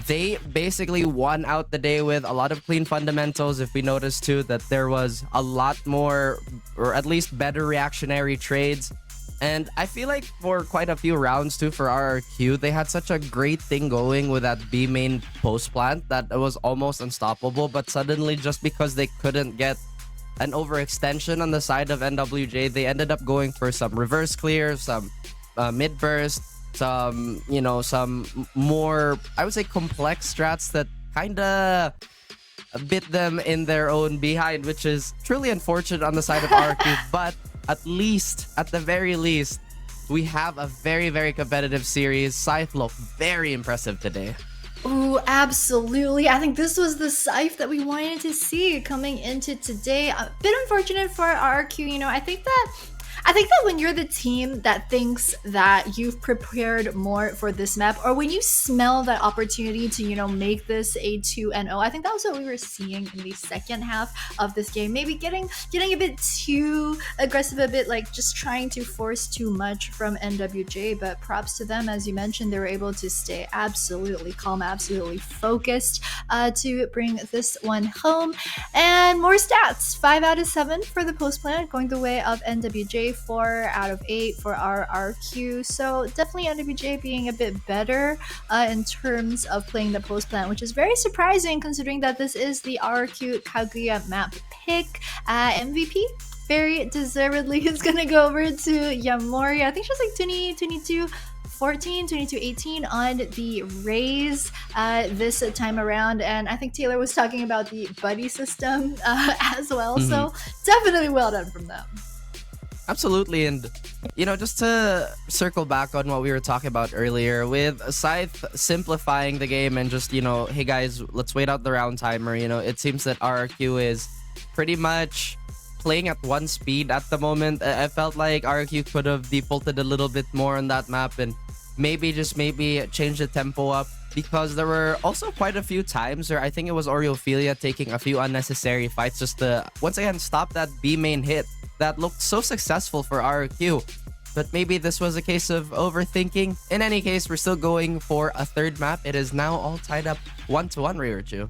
[SPEAKER 5] they basically won out the day with a lot of clean fundamentals. If we notice too that there was a lot more, or at least better, reactionary trades. And I feel like for quite a few rounds too for RRQ, they had such a great thing going with that B main post plant that it was almost unstoppable. But suddenly, just because they couldn't get an overextension on the side of NWJ. They ended up going for some reverse clear, some mid burst, some some more, I would say, complex strats that kind of bit them in their own behind, which is truly unfortunate on the side of RRQ. But at the very least, we have a very, very competitive series. SCYTHE looked very impressive today.
[SPEAKER 1] Ooh, absolutely. I think this was the SCYTHE that we wanted to see coming into today. A bit unfortunate for RRQ, I think that when you're the team that thinks that you've prepared more for this map, or when you smell that opportunity to, make this a 2-0, I think that was what we were seeing in the second half of this game. Maybe getting a bit too aggressive, a bit like just trying to force too much from NWJ, but props to them. As you mentioned, they were able to stay absolutely calm, absolutely focused to bring this one home. And more stats, 5 out of 7 for the post plant, going the way of NWJ, 4 out of 8 for RRQ. So definitely NWJ being a bit better in terms of playing the post plant, which is very surprising considering that this is the RRQ Kaguya map pick. MVP very deservedly is gonna go over to Yamori. I think she was like 22-14, 22-18 on the Rays this time around, and I think Taylor was talking about the buddy system as well. So definitely well done from them.
[SPEAKER 5] Absolutely. And just to circle back on what we were talking about earlier with SCYTHE simplifying the game and just, hey guys, let's wait out the round timer. It seems that RRQ is pretty much playing at one speed at the moment. I felt like RRQ could have defaulted a little bit more on that map and maybe change the tempo up, because there were also quite a few times where I think it was Oreophilia taking a few unnecessary fights just to once again stop that B main hit that looked so successful for RRQ. But maybe this was a case of overthinking. In any case, we're still going for a third map. It is now all tied up 1-1, RRQ.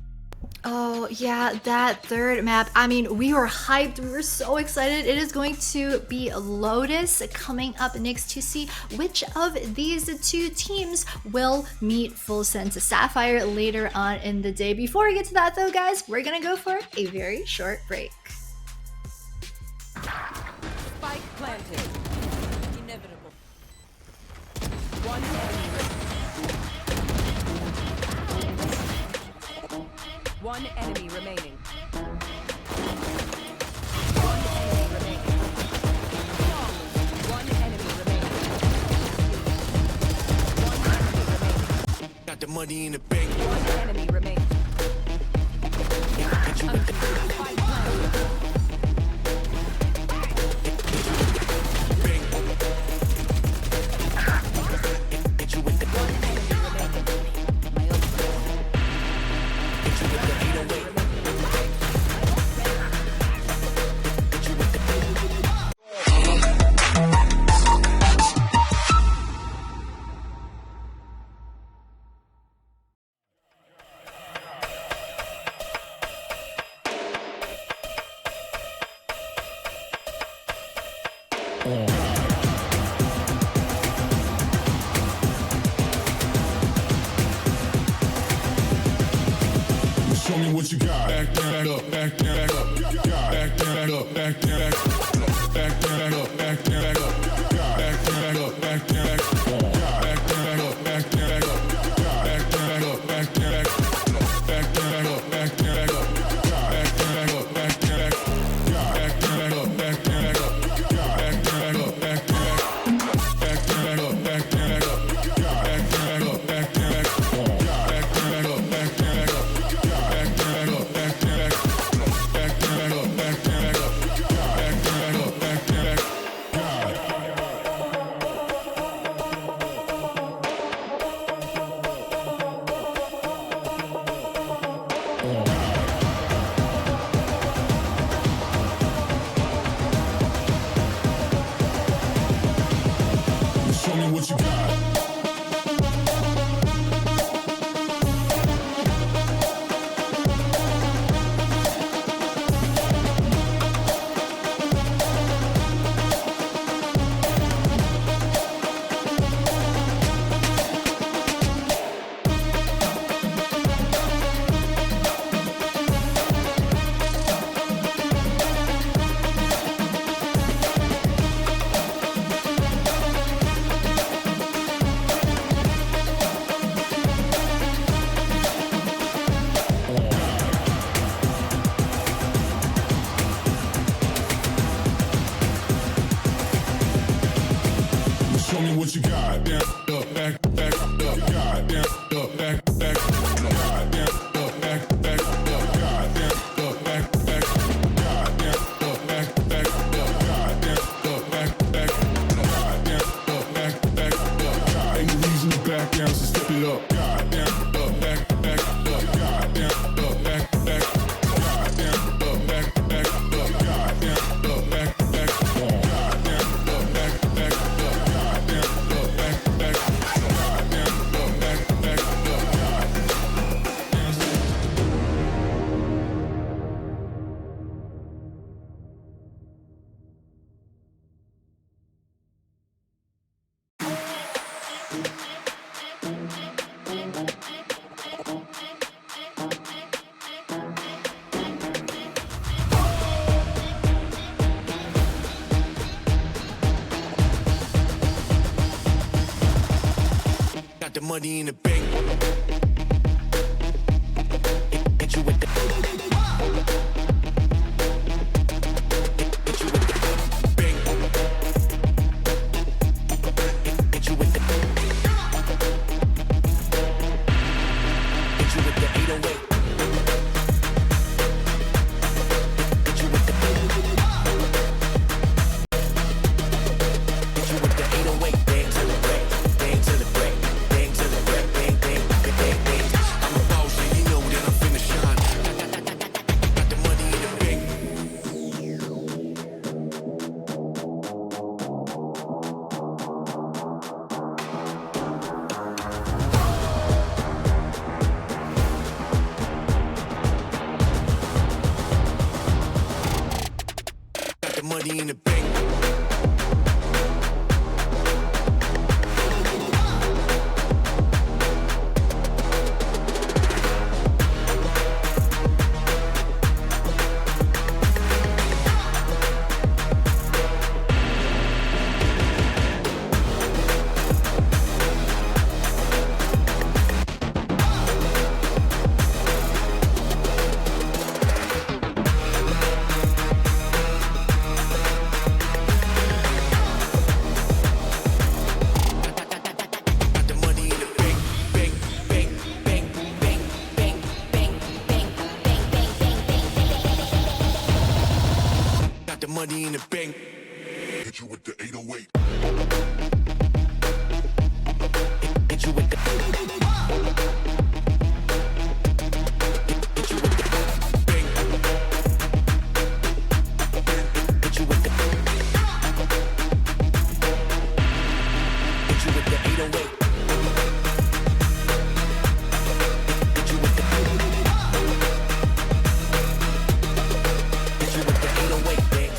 [SPEAKER 1] Oh yeah, that third map. I mean, we were hyped. We were so excited. It is going to be Lotus coming up next to see which of these two teams will meet Full Sense Sapphire later on in the day. Before we get to that though, guys, we're gonna go for a very short break.
[SPEAKER 7] Spike planted. Inevitable. One enemy remaining. One enemy remaining. One enemy remaining. One enemy remaining. One enemy remaining.
[SPEAKER 4] Got the money in the bank.
[SPEAKER 7] One enemy remaining.
[SPEAKER 4] Hit you with the
[SPEAKER 7] Spike planted.
[SPEAKER 4] bank. Hit you with the
[SPEAKER 7] One enemy remaining. My ultimate.
[SPEAKER 4] hit you with the 808. Hit you with the
[SPEAKER 3] Show me what you got. Back down, up, back down, up, back down, up, back down, back down, up, back down, up, back down, up, back down, back down, up, back down, back down, up, back down, back down, up, back down, back down, up, back down, back down, up, back down, up, back down, Show me what you got. Show me what you got. Down, up, back, back, up, goddamn, up, back, back, goddamn, up, back, back, up, goddamn, up, back, back, goddamn, up, back, back, up, goddamn, up, back, back, goddamn, up, back, back, up. Ain't no reason to back down, so step it up. Goddamn, up, back, back, up, goddamn, up, back, back, goddamn, up, back, back, up, goddamn, up, back, back, goddamn, up, back, back, up, goddamn, up, back, back, goddamn, up, back, back, up,
[SPEAKER 4] Got the money in the bank. Hit you with the. Hit you with the bank. Hit you with the. Hit you with the 808. Hit you with the. Hit you with the 808. Bang to the break. Bang to the break. Bang to the break. Bang, bang, bang, bang, bang. I'm a boss, and you know that I'm finna shine. Got the money in the bank. Got the money in the bank. Got the money in the bank. Bank, bank, bank, bank, bank, bank, bank, bank, bank, bank, bank. Got the money in the bank.
[SPEAKER 3] hit you with the 808.
[SPEAKER 4] Hit you with the. Hit you with the bank. Hit you with the. Hit you with the 808. Hit you with the. Hit you with the 808, bank.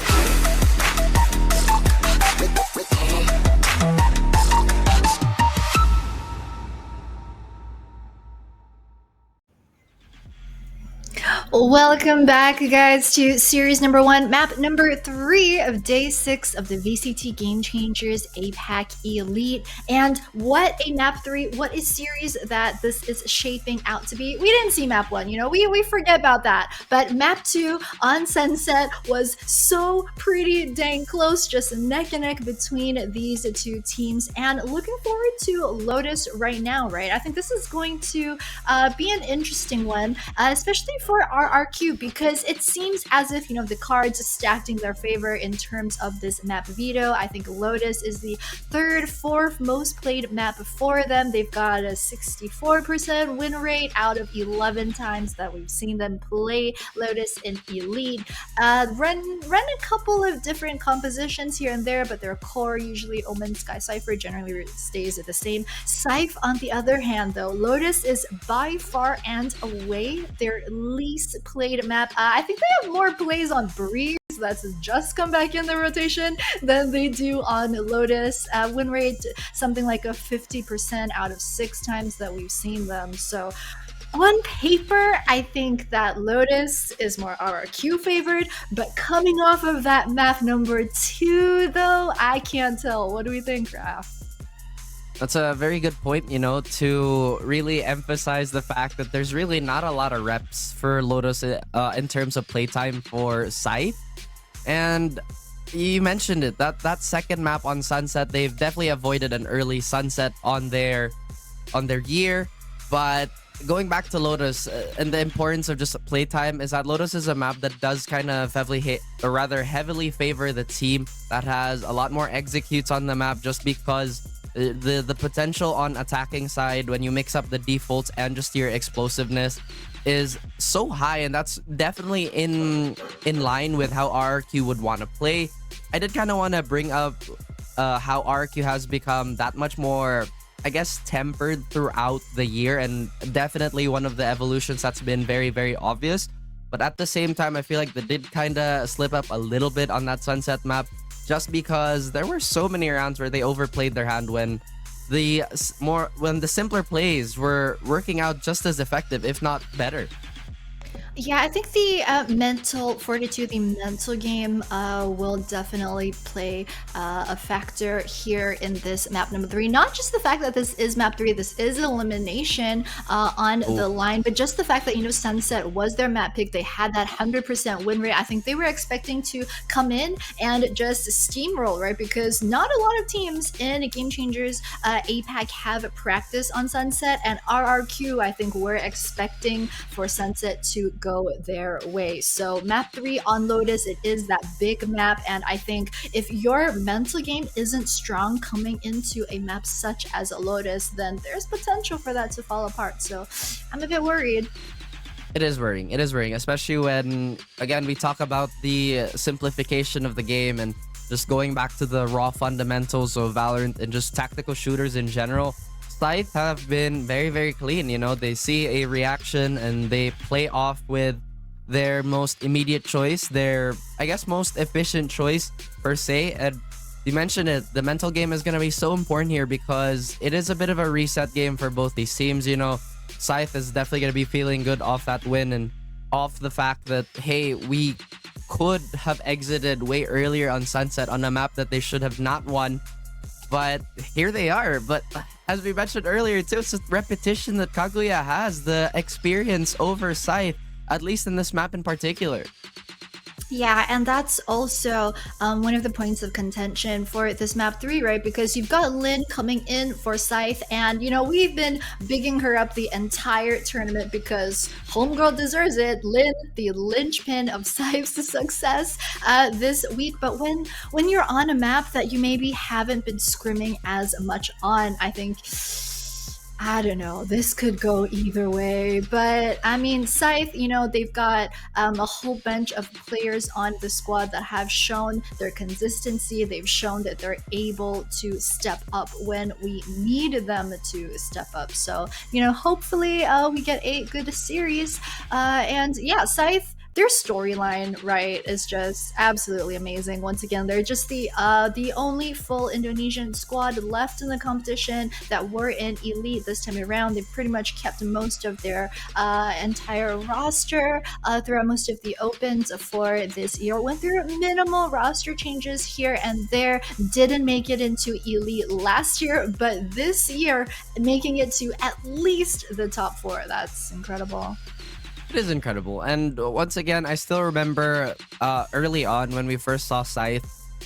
[SPEAKER 1] Welcome back, guys, to series number 1, map number 3 of day 6 of the VCT Game Changers APAC Elite. And what a map 3, what a series that this is shaping out to be. We didn't see map 1, you know, we forget about that. But map 2 on Sunset was so pretty dang close, just neck and neck between these two teams. And looking forward to Lotus right now, right? I think this is going to be an interesting one, especially for RRQ, because it seems as if, you know, the cards stacked in their favor in terms of this map veto. I think Lotus is the third, fourth most played map for them. They've got a 64% win rate out of 11 times that we've seen them play Lotus in Elite. Run a couple of different compositions here and there, but their core, usually Omen, Sky Cypher, generally stays the same. Scythe, on the other hand, though, Lotus is by far and away their least played map. I think they have more plays on Breeze, that's just come back in the rotation, than they do on Lotus. Win rate something like a 50% out of 6 times that we've seen them. So on paper, I think that Lotus is more RRQ favored, but coming off of that map number 2, though, I can't tell. What do we think, Raph?
[SPEAKER 5] That's a very good point, you know, to really emphasize the fact that there's really not a lot of reps for Lotus in terms of playtime for Scythe. And you mentioned it. That second map on Sunset, they've definitely avoided an early sunset on their year. But going back to Lotus and the importance of just playtime is that Lotus is a map that does kind of or rather heavily favor the team that has a lot more executes on the map, just because the potential on attacking side when you mix up the defaults and just your explosiveness is so high, and that's definitely in line with how RRQ would want to play. I did kind of want to bring up how RRQ has become that much more, I guess, tempered throughout the year, and definitely one of the evolutions that's been very, very obvious. But at the same time, I feel like they did kind of slip up a little bit on that Sunset map, just because there were so many rounds where they overplayed their hand when the simpler plays were working out just as effective, if not better.
[SPEAKER 1] Yeah, I think the mental fortitude, the mental game will definitely play a factor here in this map number 3. Not just the fact that this is map 3, this is elimination on the line, but just the fact that, Sunset was their map pick. They had that 100% win rate. I think they were expecting to come in and just steamroll, right? Because not a lot of teams in Game Changers APAC have practice on Sunset, and RRQ, I think we're expecting for Sunset to go their way. So map 3 on Lotus, it is that big map, and I think if your mental game isn't strong coming into a map such as Lotus, then there's potential for that to fall apart. So I'm a bit worried.
[SPEAKER 5] It is worrying. It is worrying, especially when, again, we talk about the simplification of the game and just going back to the raw fundamentals of Valorant and just tactical shooters in general. SCYTHE have been very, very clean. They see a reaction and they play off with their most immediate choice, their, I guess, most efficient choice per se. And you mentioned it, the mental game is going to be so important here because it is a bit of a reset game for both these teams. SCYTHE is definitely going to be feeling good off that win and off the fact that, hey, we could have exited way earlier on Sunset on a map that they should have not won. But here they are. But as we mentioned earlier, too, it's just repetition that Kaguya has, the experience over SCYTHE, at least in this map in particular.
[SPEAKER 1] Yeah, and that's also one of the points of contention for this map 3, right? Because you've got Lynn coming in for SCYTHE, and we've been bigging her up the entire tournament because homegirl deserves it. Lynn, the linchpin of SCYTHE's success this week. But when you're on a map that you maybe haven't been scrimming as much on, I don't know, this could go either way. But I mean, SCYTHE, they've got a whole bunch of players on the squad that have shown their consistency. They've shown that they're able to step up when we need them to step up. So, hopefully we get a good series. And yeah, SCYTHE, their storyline, right, is just absolutely amazing. Once again, they're just the only full Indonesian squad left in the competition that were in Elite this time around. They've pretty much kept most of their entire roster throughout most of the opens for this year. Went through minimal roster changes here and there. Didn't make it into Elite last year, but this year making it to at least the top 4. That's incredible.
[SPEAKER 5] It is incredible. And once again, I still remember early on when we first saw SCYTHE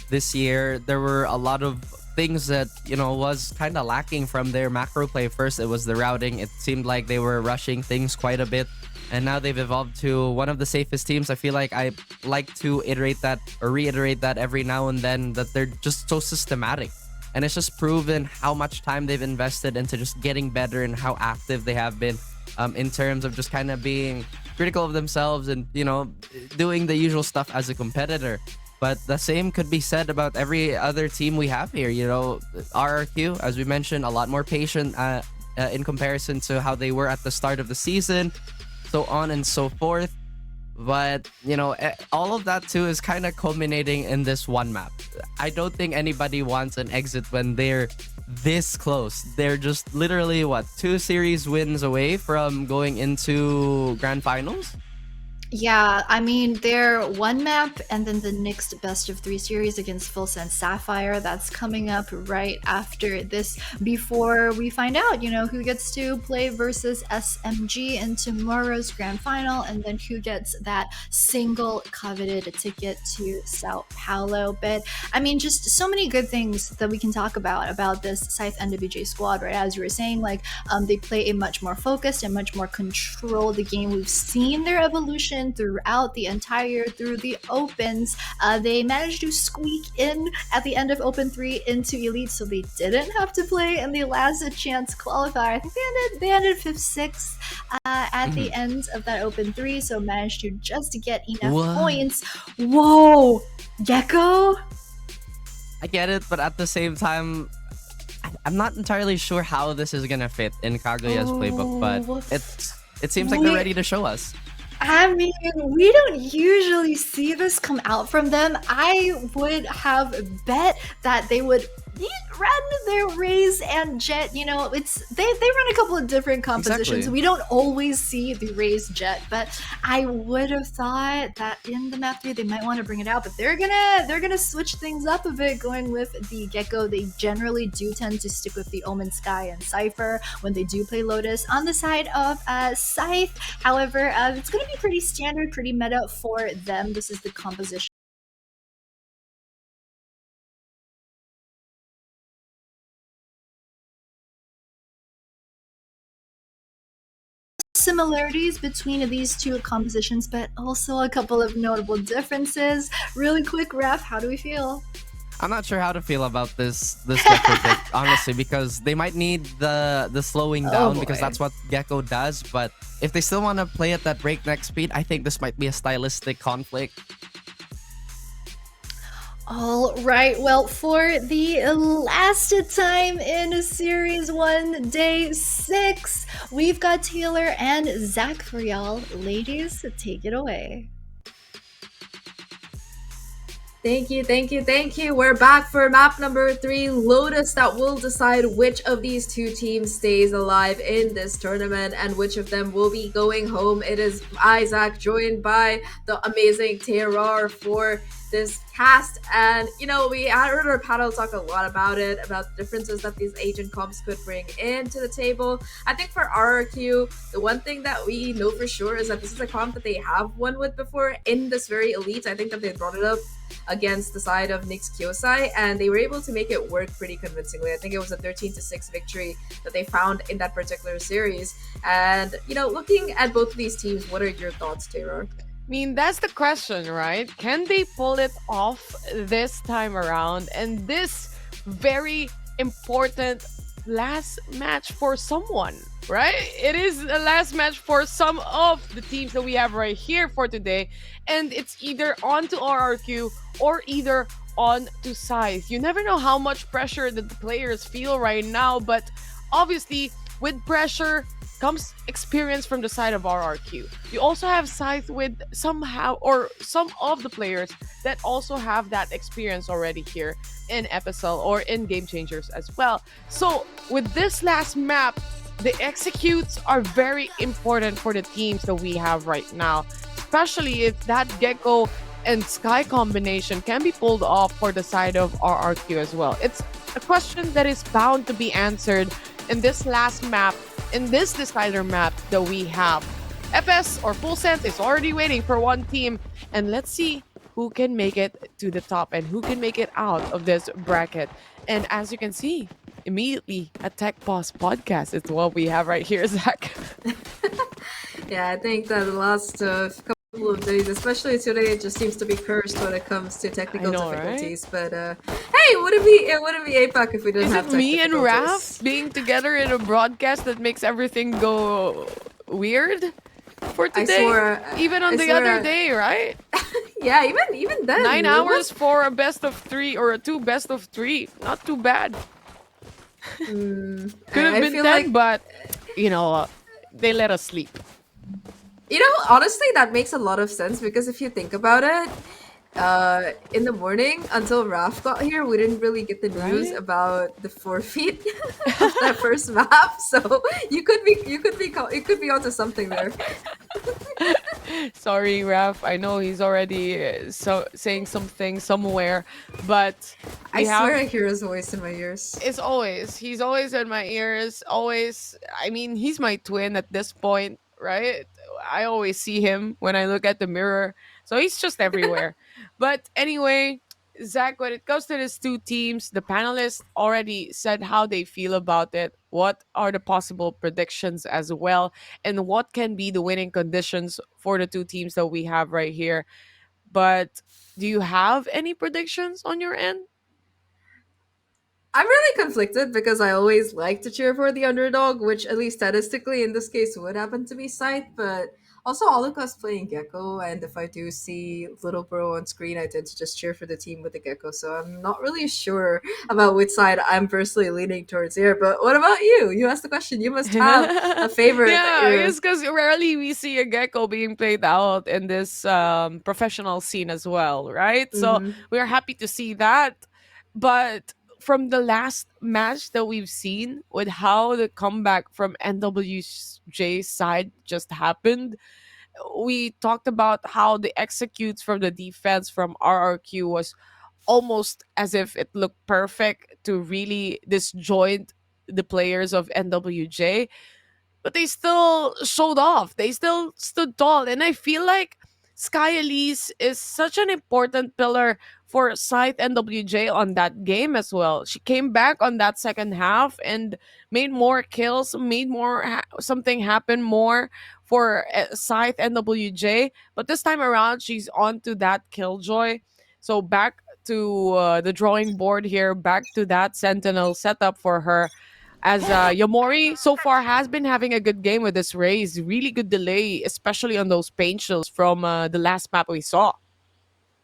[SPEAKER 5] this year, there were a lot of things that, was kind of lacking from their macro play. First, it was the routing. It seemed like they were rushing things quite a bit. And now they've evolved to one of the safest teams. I feel like I like to reiterate that every now and then, that they're just so systematic. And it's just proven how much time they've invested into just getting better and how active they have been. In terms of just kind of being critical of themselves and, doing the usual stuff as a competitor. But the same could be said about every other team we have here. RRQ, as we mentioned, a lot more patient in comparison to how they were at the start of the season, so on and so forth. But, all of that too is kind of culminating in this one map. I don't think anybody wants an exit when they're this close. They're just literally 2 series wins away from going into grand finals.
[SPEAKER 1] Yeah, I mean, they're one map and then the next best of three series against Full Sense Sapphire. That's coming up right after this before we find out, who gets to play versus SMG in tomorrow's grand final and then who gets that single coveted ticket to Sao Paulo. But I mean, just so many good things that we can talk about this Scythe NWJ squad, right? As you were saying, like they play a much more focused and much more controlled game. We've seen their evolution throughout through the opens. They managed to squeak in at the end of Open 3 into Elite, so they didn't have to play in the last chance qualifier. I think they ended 5th, 6th at the end of that Open 3, so managed to just get enough
[SPEAKER 5] What?
[SPEAKER 1] points. Whoa! Gecko?
[SPEAKER 5] I get it, but at the same time, I'm not entirely sure how this is gonna fit in Kaguya's playbook,
[SPEAKER 1] Oh,
[SPEAKER 5] but it seems like they're ready to show us.
[SPEAKER 1] I mean, we don't usually see this come out from them. I would have bet that they would run their Raze and Jet. They run a couple of different compositions.
[SPEAKER 5] Exactly.
[SPEAKER 1] We don't always see the Raze Jet, but I would have thought that in the map 3 they might want to bring it out. But they're gonna switch things up a bit, going with the Gecko. They generally do tend to stick with the Omen Sky and Cypher when they do play Lotus on the side of Scythe. However, it's gonna be pretty standard, pretty meta for them. This is the composition. Similarities between these two compositions, but also a couple of notable differences. Really quick, Ref, how do we feel?
[SPEAKER 5] I'm not sure how to feel about this Gecko pick, honestly, because they might need the slowing down because
[SPEAKER 1] boy.
[SPEAKER 5] that's what Gecko does. But if they still want to play at that breakneck speed, I think this might be a stylistic conflict.
[SPEAKER 1] All right, well, for the last time in Series 1, Day 6, we've got Taylor and Zach for y'all. Ladies, take it away.
[SPEAKER 2] Thank you, thank you, thank you. We're back for map number 3, Lotus, that will decide which of these two teams stays alive in this tournament and which of them will be going home. It is Isaac joined by the amazing Terrar for this cast, and we heard our panel talk a lot about it, about the differences that these agent comps could bring into the table. I think for RRQ, the one thing that we know for sure is that this is a comp that they have won with before in this very elite. I think that they brought it up against the side of Nyx Kyosai, and they were able to make it work pretty convincingly. I think it was a 13-6 victory that they found in that particular series. And looking at both of these teams, what are your thoughts, Terrar?
[SPEAKER 6] I mean, that's the question, right? Can they pull it off this time around? And this very important last match for someone, right? It is the last match for some of the teams that we have right here for today. And it's either on to RRQ or either on to Scythe. You never know how much pressure that the players feel right now, but obviously with pressure comes experience from the side of RRQ. You also have Scythe with somehow or some of the players that also have that experience already here in FSL or in Game Changers as well. So with this last map, the executes are very important for the teams that we have right now, especially if that Gecko and Sky combination can be pulled off for the side of RRQ as well. It's a question that is bound to be answered in this last map, in this decider map that we have. FS or Full Sense is already waiting for one team, and let's see who can make it to the top and who can make it out of this bracket. And as you can see, immediately a Tech Boss podcast is what we have right here, Zach.
[SPEAKER 2] Yeah, I think that the last couple of days, especially today, it just seems to be cursed when it comes to technical difficulties. Right? But hey, it wouldn't be APAC if we didn't have
[SPEAKER 6] Is
[SPEAKER 2] tech
[SPEAKER 6] it me and
[SPEAKER 2] difficulties.
[SPEAKER 6] Raph being together in a broadcast that makes everything go weird for today? Even on the other day, right?
[SPEAKER 2] Yeah, even then.
[SPEAKER 6] 9 hours for a best of 3 or a 2 best of 3. Not too bad. Could have been 10, but they let us sleep.
[SPEAKER 2] Honestly, that makes a lot of sense because if you think about it, in the morning until Raf got here, we didn't really get the news
[SPEAKER 6] Right?
[SPEAKER 2] about the forfeit of that first map. So you could be onto something there.
[SPEAKER 6] Sorry, Raf. I know he's already saying something somewhere, but
[SPEAKER 2] I
[SPEAKER 6] we
[SPEAKER 2] swear
[SPEAKER 6] have.
[SPEAKER 2] I hear his voice in my ears.
[SPEAKER 6] He's always in my ears. Always. I mean, he's my twin at this point, right? I always see him when I look at the mirror, so he's just everywhere. But anyway, Zach, when it comes to these two teams, the panelists already said how they feel about it. What are the possible predictions as well? And what can be the winning conditions for the two teams that we have right here? But do you have any predictions on your end?
[SPEAKER 2] I'm really conflicted because I always like to cheer for the underdog, which at least statistically in this case would happen to be Scythe, but also Alucard's playing Gecko, and if I do see Little Bro on screen, I tend to just cheer for the team with the Gecko, so I'm not really sure about which side I'm personally leaning towards here. But what about you? You asked the question. You must have a favorite that
[SPEAKER 6] Yeah,
[SPEAKER 2] you're.
[SPEAKER 6] it's because rarely we see a gecko being played out in this professional scene as well, right? So
[SPEAKER 2] Mhm.
[SPEAKER 6] we're happy to see that. But from the last match that we've seen, with how the comeback from NWJ's side just happened, we talked about how the executes from the defense from RRQ was almost as if it looked perfect to really disjoint the players of NWJ, but they still showed off. They still stood tall. And I feel like Sky Elise is such an important pillar for Scythe NWJ on that game as well. She came back on that second half and made more kills, made more something happen more for Scythe NWJ. But this time around, she's on to that killjoy. So back to the drawing board here, back to that Sentinel setup for her, as Yamori so far has been having a good game with this raise. Really good delay, especially on those paint chills from the last map we saw.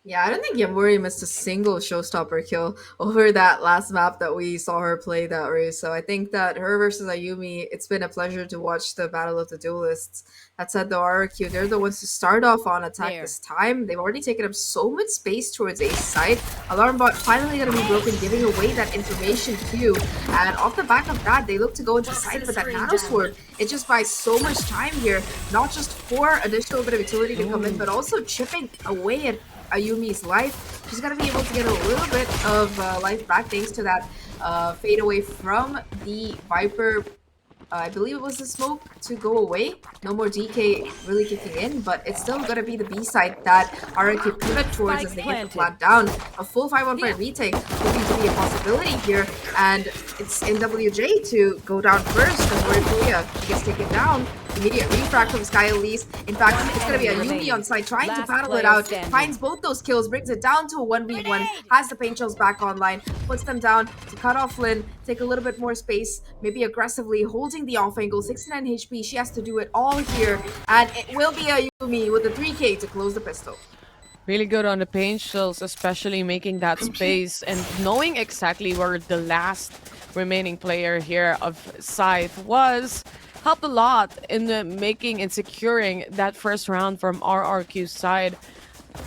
[SPEAKER 2] Yeah, I don't think Yamori missed a single showstopper kill over that last map that we saw her play that race. So I think that her versus Ayumi, it's been a pleasure to watch the battle of the duelists. That said, the RRQ, they're the ones to start off on attack
[SPEAKER 7] There.
[SPEAKER 2] this time. They've already taken up so much space towards Ace side. Alarm bot finally going to be broken, giving away that information queue. And off the back of that, they look to go into side, but that nano sword, it just buys so much time here, not just for additional bit of utility to come in, but also chipping away at Ayumi's life. She's gonna be able to get a little bit of life back thanks to that fade away from the Viper. I believe it was the smoke to go away. No more DK really kicking in, but it's still gonna be the B side that RRQ pivot towards as they get the plant down. A full 5-on-5 retake looking to be a possibility here, and it's NWJ to go down first as Kaguya gets taken down. Immediate refract from Sky Elise. In fact, it's going to be a Yumi on side trying to
[SPEAKER 7] Last
[SPEAKER 2] battle it
[SPEAKER 7] player
[SPEAKER 2] out.
[SPEAKER 7] standing.
[SPEAKER 2] Finds both those kills, brings it down to a 1v1, has the paint chills back online, puts them down to cut off Lynn, take a little bit more space, maybe aggressively holding the off angle. 69 HP, she has to do it all here, and it will be a Yumi with a 3k to close the pistol.
[SPEAKER 6] Really good on the paint chills, especially making that space and knowing exactly where the last remaining player here of Scythe was. Helped a lot in making and securing that first round from RRQ's side.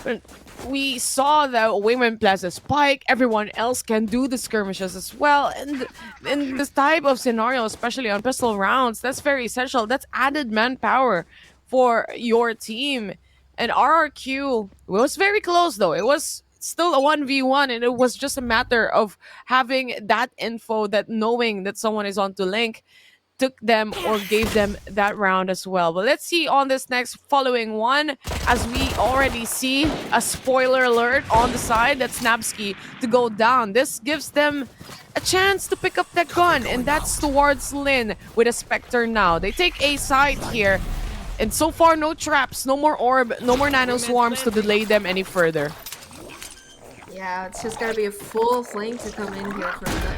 [SPEAKER 6] But we saw that Wayman Plaza spike, everyone else can do the skirmishes as well. And in this type of scenario, especially on pistol rounds, that's very essential. That's added manpower for your team. And RRQ was very close though. It was still a 1v1, and it was just a matter of having that info, that knowing that someone is on to link, took them or gave them that round as well. But let's see on this next following one, as we already see a spoiler alert on the side. That's Snapsky to go down. This gives them a chance to pick up that gun, and that's towards Lin with a Spectre now. They take a side here, and so far no traps, no more orb, no more nano swarms to delay them any further.
[SPEAKER 2] Yeah, it's just gonna be a full flame to come in here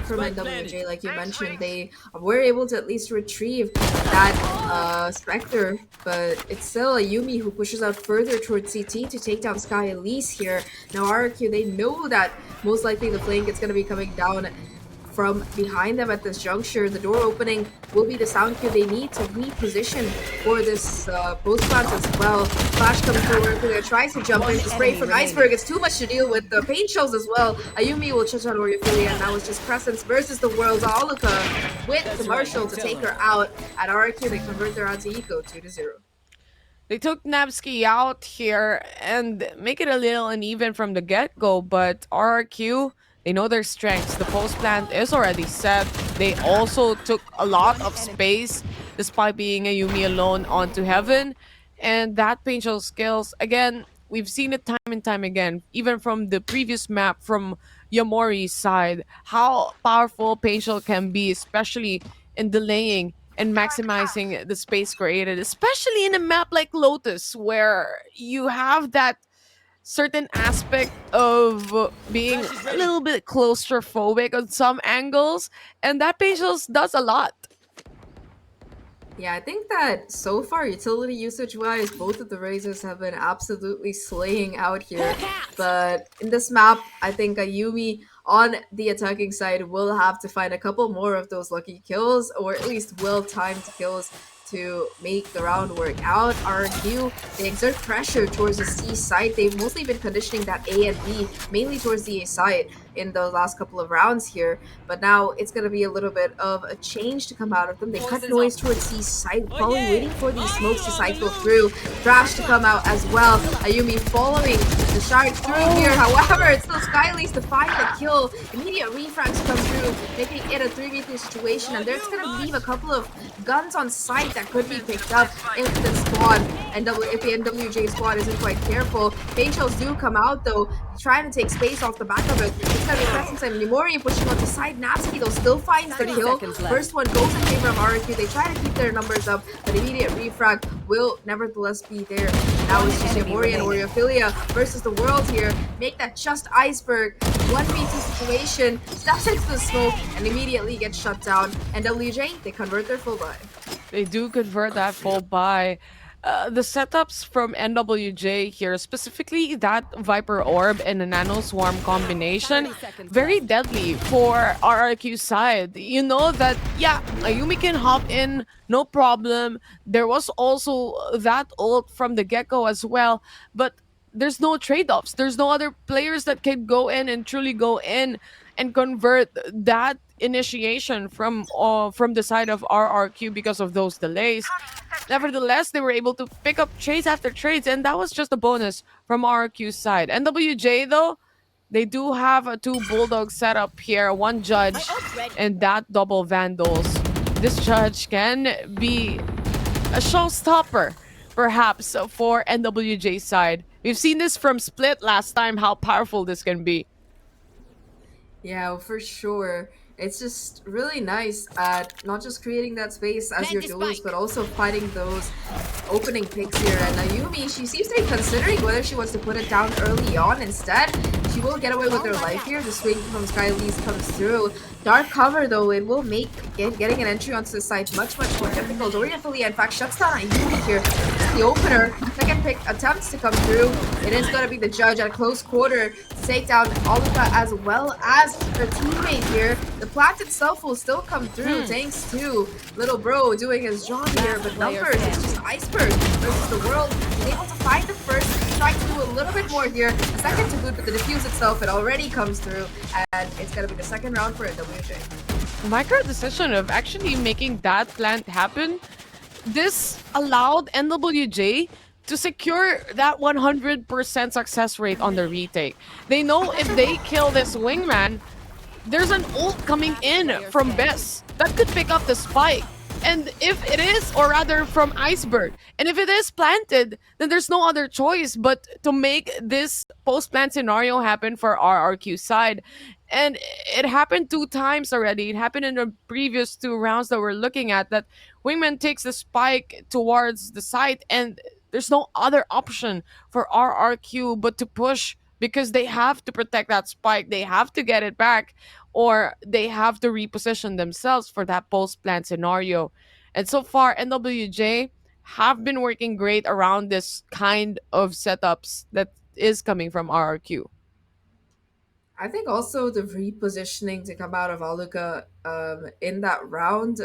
[SPEAKER 2] from NWJ, like you mentioned. They were able to at least retrieve that Spectre, but it's still a Yumi who pushes out further towards CT to take down Sky Elise here. Now RRQ, they know that most likely the flank is gonna be coming down from behind them at this juncture. The door opening will be the sound cue they need to reposition for this post plant as well. Flash comes forward, Kaguya tries to jump in to spray from Iceberg. It's too much to deal with. The paint shells as well. Ayumi will touch on Oriofilia, and now it's just Crescents versus the world's Aluka with the Marshall to take her out. At RRQ, they convert their anti eco 2-0.
[SPEAKER 6] They took Nevsky out here and make it a little uneven from the get-go, but RRQ, they know their strengths. The post plant is already set. They also took a lot of space despite being a Yumi alone onto Heaven. And that Painful skills, again, we've seen it time and time again, even from the previous map from Yamori's side, how powerful Painful can be, especially in delaying and maximizing the space created, especially in a map like Lotus, where you have that certain aspect of being a little bit claustrophobic on some angles, and that Patience does a lot.
[SPEAKER 2] Yeah, I think that so far, utility usage wise, both of the Razors have been absolutely slaying out here. But in this map, I think Ayumi on the attacking side will have to find a couple more of those lucky kills, or at least well timed kills to make the round work out. RQ, they exert pressure towards the C side. They've mostly been conditioning that A and B, mainly towards the A side in the last couple of rounds here. But now it's going to be a little bit of a change to come out of them. They cut noise towards C side, probably waiting for these smokes to cycle through. Thrash to come out as well. Ayumi following the shark through here. However, it's still Skylace to find the kill. Immediate refrags come through, making it a 3v3 situation. And there's going to leave a couple of guns on site that could be picked up if the squad and if the NWJ squad isn't quite careful. Pain shells do come out though, trying to take space off the back of it. It's gonna be Crescent and Nimori pushing on the side. Natsuki though still finds the kill. First one goes in favor of RRQ. They try to keep their numbers up, but immediate refrag will nevertheless be there. Now it's just Nimori and Oriophilia versus the world here. Make that just Iceberg 1v2 situation. Steps into the smoke and immediately gets shut down. NWJ, they convert their full buy.
[SPEAKER 6] They do convert that full buy. The setups from NWJ here, specifically that Viper Orb and the Nano Swarm combination, very deadly for RRQ side. You know that, yeah, Ayumi can hop in, no problem. There was also that ult from the get-go as well, but there's no trade-offs. There's no other players that can go in and truly go in and convert that initiation from the side of RRQ because of those delays. Nevertheless, they were able to pick up trades after trades, and that was just a bonus from RRQ's side. NWJ, though, they do have a two Bulldog setup here, one Judge, and that double Vandals. This Judge can be a showstopper, perhaps, for NWJ side. We've seen this from Split last time, how powerful this can be.
[SPEAKER 2] Yeah, well, for sure. It's just really nice at not just creating that space as your duels, but also finding those opening picks here. And Ayumi, she seems to be considering whether she wants to put it down early on instead. She will get away with her life here. The swing from Skylace comes through. Dark cover, though, it will make getting an entry onto the site much more difficult. Oriafilia, in fact, shuts down Ayumi here. It's the opener. Second pick attempts to come through. It is going to be the Judge at close quarter to take down Aluka as well as her teammate here. The plant itself will still come through thanks to Little Bro doing his job here. But numbers, it's just Iceberg versus the world. He's able to find the first, trying to do a little bit more here. The second to boot, but the defuse itself, it already comes through. And it's going to be the second round for NWJ.
[SPEAKER 6] Micro decision of actually making that plant happen. This allowed NWJ to secure that 100% success rate on the retake. They know if they kill this wingman, there's an ult coming in from Bess that could pick up the spike. And if it is, or rather from Iceberg, and if it is planted, then there's no other choice but to make this post-plant scenario happen for RRQ side. And it happened 2 times already. It happened in the previous 2 rounds that we're looking at, that Wingman takes the spike towards the site, and there's no other option for RRQ but to push, because they have to protect that spike. They have to get it back, or they have to reposition themselves for that post-plant scenario. And so far, NWJ have been working great around this kind of setups that is coming from RRQ.
[SPEAKER 2] I think also the repositioning to come out of Aluka in that round,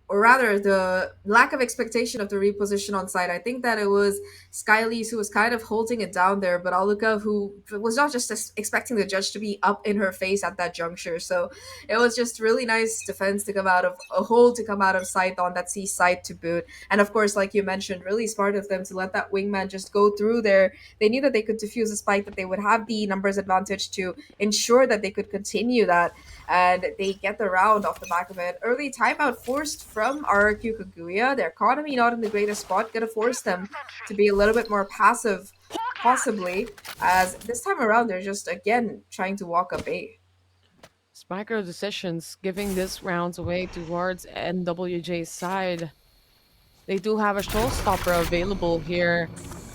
[SPEAKER 2] or rather the lack of expectation of the reposition on side. I think that it was Skylise who was kind of holding it down there, but Aluka who was not just expecting the judge to be up in her face at that juncture. So it was just really nice defense to come out of a hold to come out of Scythe on that C side to boot. And of course, like you mentioned, really smart of them to let that wingman just go through there. They knew that they could defuse a spike, that they would have the numbers advantage to ensure that they could continue that, and they get the round off the back of it. Early timeout forced from RRQ Kaguya. Their economy not in the greatest spot, gonna force them to be a little bit more passive, possibly, as this time around they're just again trying to walk up A.
[SPEAKER 6] Micro decisions giving this rounds away towards NWJ's side. They do have a showstopper available here.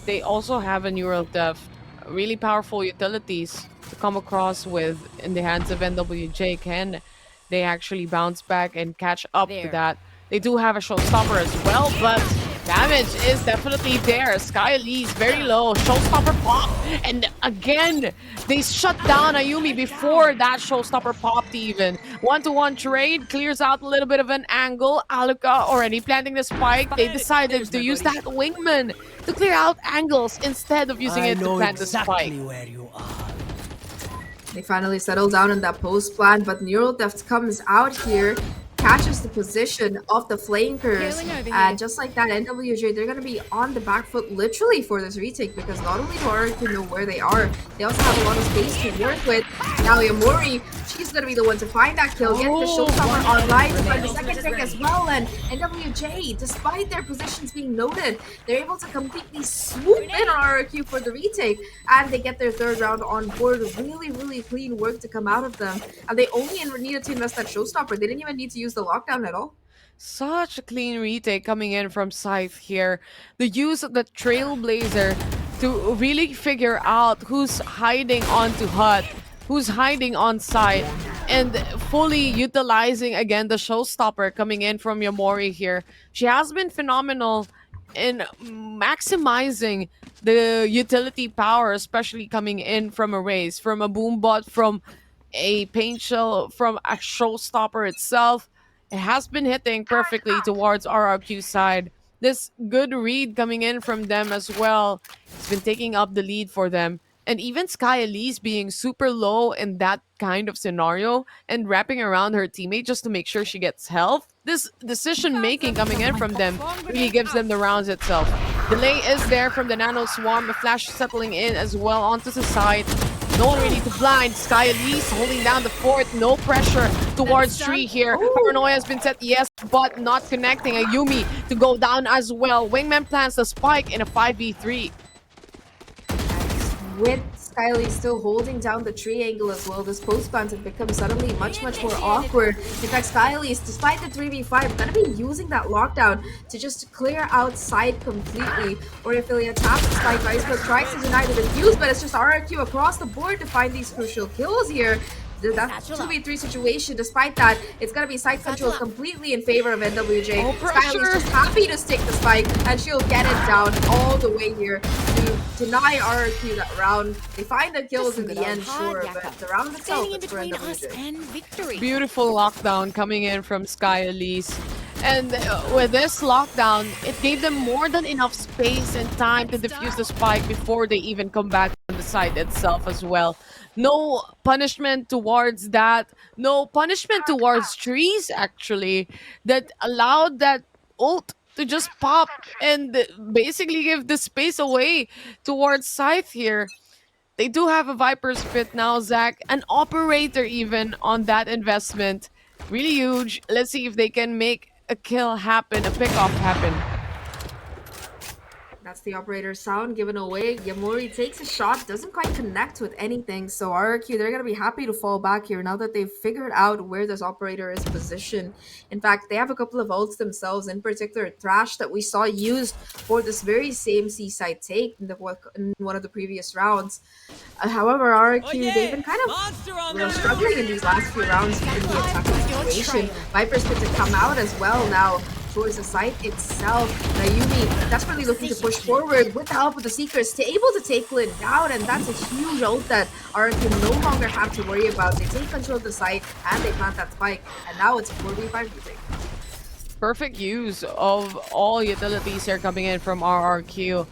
[SPEAKER 6] They also have a neural depth, really powerful utilities to come across with in the hands of NWJ. Can they actually bounce back and catch up to
[SPEAKER 7] There.
[SPEAKER 6] that? They do have a showstopper as well, but damage is definitely there. Skylise very low, showstopper pop, and again they shut down Ayumi before that showstopper popped even. 1-to-1 trade clears out a little bit of an angle. Aluka already planting the spike. They decided to use that wingman to clear out angles instead of using it to plant the spike.
[SPEAKER 8] where you are.
[SPEAKER 2] They finally settle down in that post plan, but Neural Deft comes out here, catches the position of the flankers,
[SPEAKER 7] Healing over
[SPEAKER 2] and
[SPEAKER 7] here.
[SPEAKER 2] just like that, NWJ, they're going to be on the back foot literally for this retake, because not only do RRQ know where they are, they also have a lot of space to work with. Now Yamori, she's going to be the one to find that kill, get the showstopper online, find the second pick as well, and NWJ, despite their positions being noted, they're able to completely swoop in on RRQ for the retake, and they get their third round on board. Really, really clean work to come out of them, and they only needed to invest that showstopper. They didn't even need to use the lockdown at all.
[SPEAKER 6] Such a clean retake coming in from Scythe here. The use of the Trailblazer to really figure out who's hiding onto Hut, who's hiding on site, and fully utilizing again the showstopper coming in from Yamori here. She has been phenomenal in maximizing the utility power, especially coming in from a race, from a boombot, from a paint shell, from a showstopper itself. It has been hitting perfectly towards RRQ side. This good read coming in from them as well. It's been taking up the lead for them. And even Sky Elise being super low in that kind of scenario and wrapping around her teammate just to make sure she gets health. This decision making coming in from them really gives them the rounds itself. Delay is there from the Nano Swarm. A flash settling in as well onto the side. No one really to blind. Sky Elise holding down the fort. No pressure towards Tree here. Paranoia has been set, yes, but not connecting. Ayumi to go down as well. Wingman plants the spike in a 5v3.
[SPEAKER 2] With Skyly still holding down the tree angle as well, this post plant has become suddenly much more awkward. In fact, Skyly is, despite the 3v5, gonna be using that lockdown to just clear outside completely. Or if Ilya taps the spike, Iceberg tries to deny the defuse, but it's just RRQ across the board to find these crucial kills here. That 2v3 situation, despite that, it's gonna be side control completely in favor of NWJ.
[SPEAKER 6] Oh,
[SPEAKER 2] Skyly's just happy to stick the spike, and she'll get it down all the way here to deny RRQ that round. They find the kills in the end, sure, but the round itself
[SPEAKER 7] Standing in
[SPEAKER 2] is for
[SPEAKER 7] between us
[SPEAKER 2] NWJ.
[SPEAKER 7] and victory.
[SPEAKER 6] Beautiful lockdown coming in from Sky Elise. And with this lockdown, it gave them more than enough space and time to defuse the spike before they even come back on the site itself as well. No punishment towards that. No punishment towards trees, actually, that allowed that ult to just pop and basically give the space away towards Scythe here. They do have a Viper's Pit now, Zach. An operator even on that investment. Really huge. Let's see if they can make a kill happen, a pickoff happen.
[SPEAKER 2] That's the operator's sound given away. Yamori takes a shot, doesn't quite connect with anything. So RRQ, they're going to be happy to fall back here now that they've figured out where this operator is positioned. In fact, they have a couple of ults themselves, in particular Thrash that we saw used for this very same seaside take in one of the previous rounds. However, RRQ, they've been kind of struggling in these last few rounds in the attacking situation. Viper's going to come out as well now towards the site itself. Ayumi desperately looking to push forward with the help of the Seekers to able to take Lin down, and that's a huge ult that RRQ no longer have to worry about. They take control of the site and they plant that spike, and now it's a 4v5 retake.
[SPEAKER 6] Perfect use of all utilities here coming in from RRQ.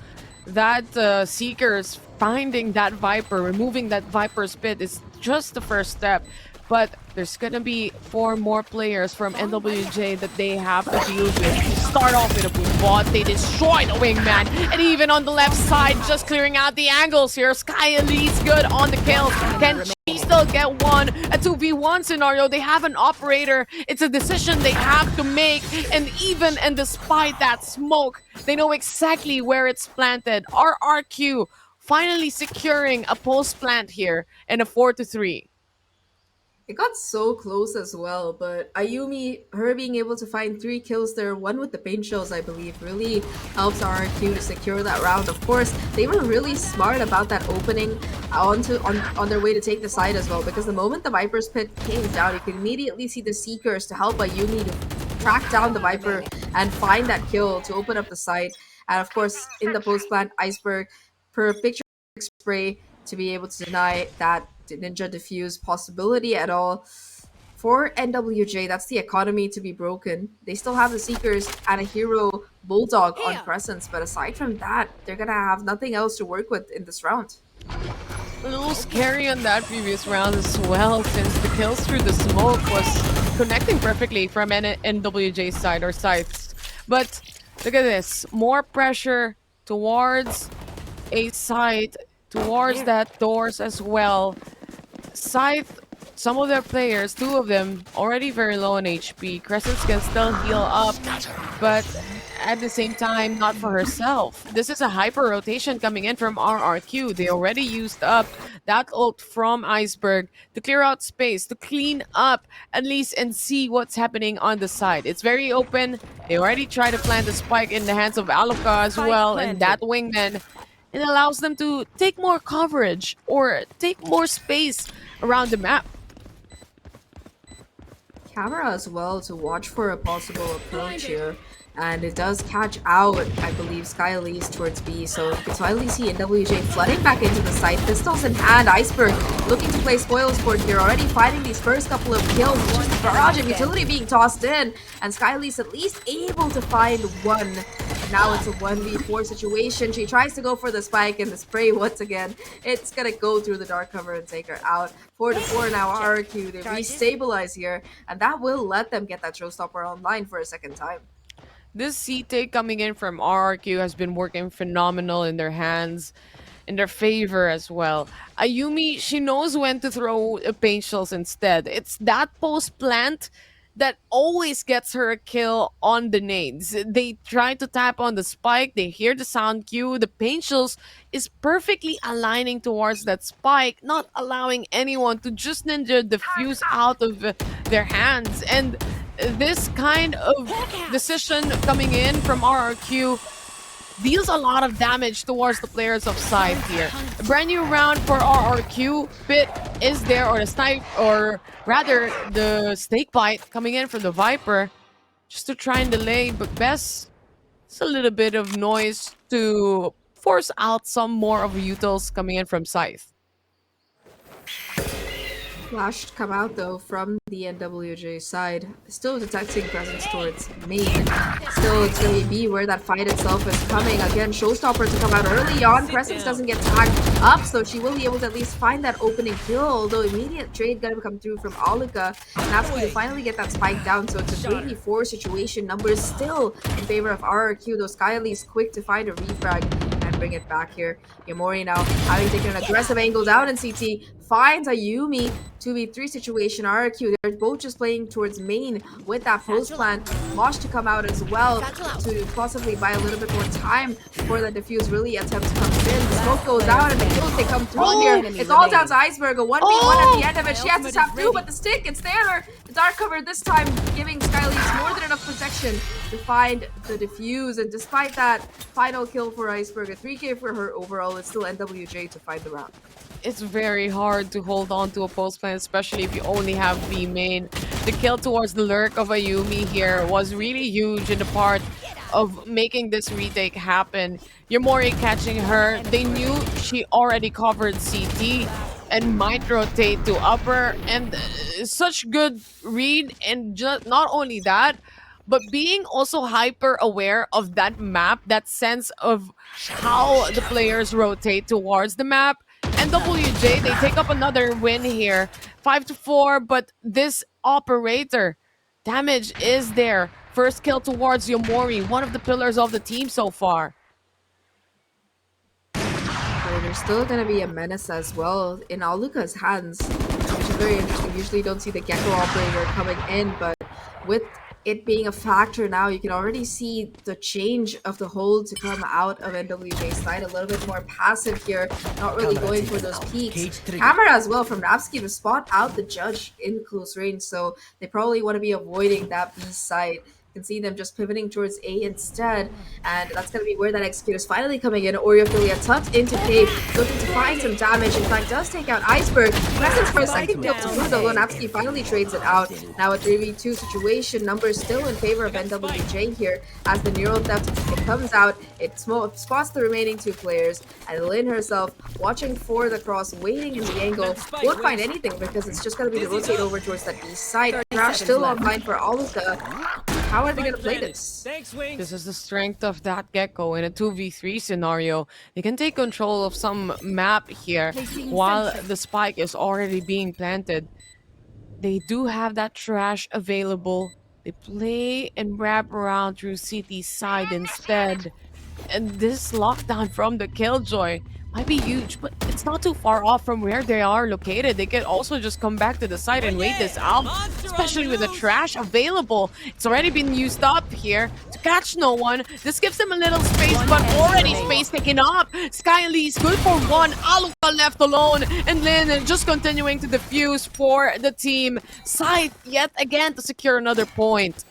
[SPEAKER 6] That Seekers finding that Viper, removing that Viper's pit is just the first step. But there's gonna be 4 more players from NWJ that they have to deal with. Start off with a boom bot, they destroy the wingman, and even on the left side, just clearing out the angles here. Sky Elite's good on the kills. Can she still get one? A 2v1 scenario, they have an operator. It's a decision they have to make, and even and despite that smoke, they know exactly where it's planted. RRQ finally securing a post plant here in a 4-3.
[SPEAKER 2] It got so close as well, but Ayumi, her being able to find 3 kills there, one with the paint shells, I believe, really helps RRQ to secure that round. Of course, they were really smart about that opening on their way to take the side as well, because the moment the Viper's pit came down, you could immediately see the Seekers to help Ayumi to track down the Viper and find that kill to open up the site. And of course, in the post plant, Iceberg, per picture spray to be able to deny that ninja diffuse possibility at all. For NWJ, that's the economy to be broken. They still have the Seekers and a hero Bulldog on presence, but aside from that, they're gonna have nothing else to work with in this round.
[SPEAKER 6] A little scary on that previous round as well, since the kills through the smoke was connecting perfectly from NWJ side or sides. But look at this, more pressure towards a side, towards that doors as well. Scythe, some of their players, 2 of them, already very low on HP. Crescents can still heal up, but at the same time, not for herself. This is a hyper rotation coming in from RRQ. They already used up that ult from Iceberg to clear out space, to clean up at least and see what's happening on the side. It's very open. They already tried to plant the spike in the hands of Aluka as well, and that wingman. It allows them to take more coverage or take more space around the map.
[SPEAKER 2] Camera as well to watch for a possible approach here. And it does catch out, I believe, Sky Elise towards B. So you can finally see NWJ flooding back into the site. Pistols in hand. Iceberg looking to play spoil sport here. Already finding these first couple of kills. Just a barrage of utility being tossed in. And Sky Elise at least able to find one. Now it's a 1v4 situation. She tries to go for the spike and the spray once again. It's gonna go through the dark cover and take her out. 4-4 now, RRQ. They restabilize here. And that will let them get that showstopper online for a second time.
[SPEAKER 6] This CT coming in from RRQ has been working phenomenal in their hands, in their favor as well. Ayumi, she knows when to throw paint shells instead. It's that post plant that always gets her a kill on the nades. They try to tap on the spike, they hear the sound cue, the paint shells is perfectly aligning towards that spike, not allowing anyone to just ninja diffuse out of their hands. And this kind of decision coming in from RRQ deals a lot of damage towards the players of side here. A brand new round for RRQ. Pit is there, or the snipe, or rather the snake bite coming in from the Viper just to try and delay, but best it's a little bit of noise to force out some more of utils coming in from Scythe.
[SPEAKER 2] Flash come out though from the NWJ side. Still detecting presence towards main. Still, it's going to be where that fight itself is coming. Again, Showstopper to come out early on. Presence doesn't get tagged up, so she will be able to at least find that opening kill. Although immediate trade going to come through from Aluka. And that's when you finally get that spike down. So it's a 3v4 situation. Numbers still in favor of RRQ. Though Sky Elise quick to find a refrag and bring it back here. Yamori now having taken an aggressive angle down in CT. Finds Ayumi 2v3 situation. RRQ, they're both just playing towards main with that post plan. Mosh to come out as well to possibly buy a little bit more time before the defuse really attempts comes in. The smoke goes out and the kills they come through here. It's all down to Iceberg. A 1v1 at the end of it. She has to tap through, but the stick, it's there. The dark cover this time giving Skylise more than enough protection to find the defuse. And despite that final kill for Iceberg, a 3k for her overall, it's still NWJ to find the round.
[SPEAKER 6] It's very hard to hold on to a post plan, especially if you only have B main. The kill towards the lurk of Ayumi here was really huge in the part of making this retake happen. Yamori catching her, they knew she already covered CT and might rotate to upper, and such good read, and just not only that, but being also hyper aware of that map, that sense of how the players rotate towards the map. NWJ, they take up another win here, 5-4, but this operator damage is there. First kill towards Yomori, one of the pillars of the team so far.
[SPEAKER 2] But there's still gonna be a menace as well in Aluka's hands, which is very interesting. Usually you don't see the Gecko operator coming in, but with it being a factor now, you can already see the change of the hold to come out of NWJ's side. A little bit more passive here, not really going for those peaks. Camera as well from Napsky to spot out the judge in close range, so they probably want to be avoiding that B side. You can see them just pivoting towards A instead, and that's going to be where that execute is finally coming in. Oreophilia tucked into Cave, looking to find some damage. In fact, does take out Iceberg. Presence for a second kill to Rudo. Lonapsky finally trades it out. Now a 3v2 situation. Numbers still in favor of NWJ here as the Neural Theft it comes out. It spots the remaining two players, and Lynn herself watching for the cross, waiting in the angle. Won't find anything because it's just going to be the rotate over towards that east side. Crash still online for Aluka. How are they going to play this?
[SPEAKER 6] This is the strength of that Gecko in a 2v3 scenario. They can take control of some map here while the spike is already being planted. They do have that trash available. They play and wrap around through City side instead. And this lockdown from the Killjoy might be huge, but it's not too far off from where they are located. They can also just come back to the site and wait this out, especially with the trash available. It's already been used up here to catch no one. This gives them a little space, but already space taken up. Skylee's good for one. Aluka left alone, and Lynn just continuing to defuse for the team. Scythe yet again to secure another point.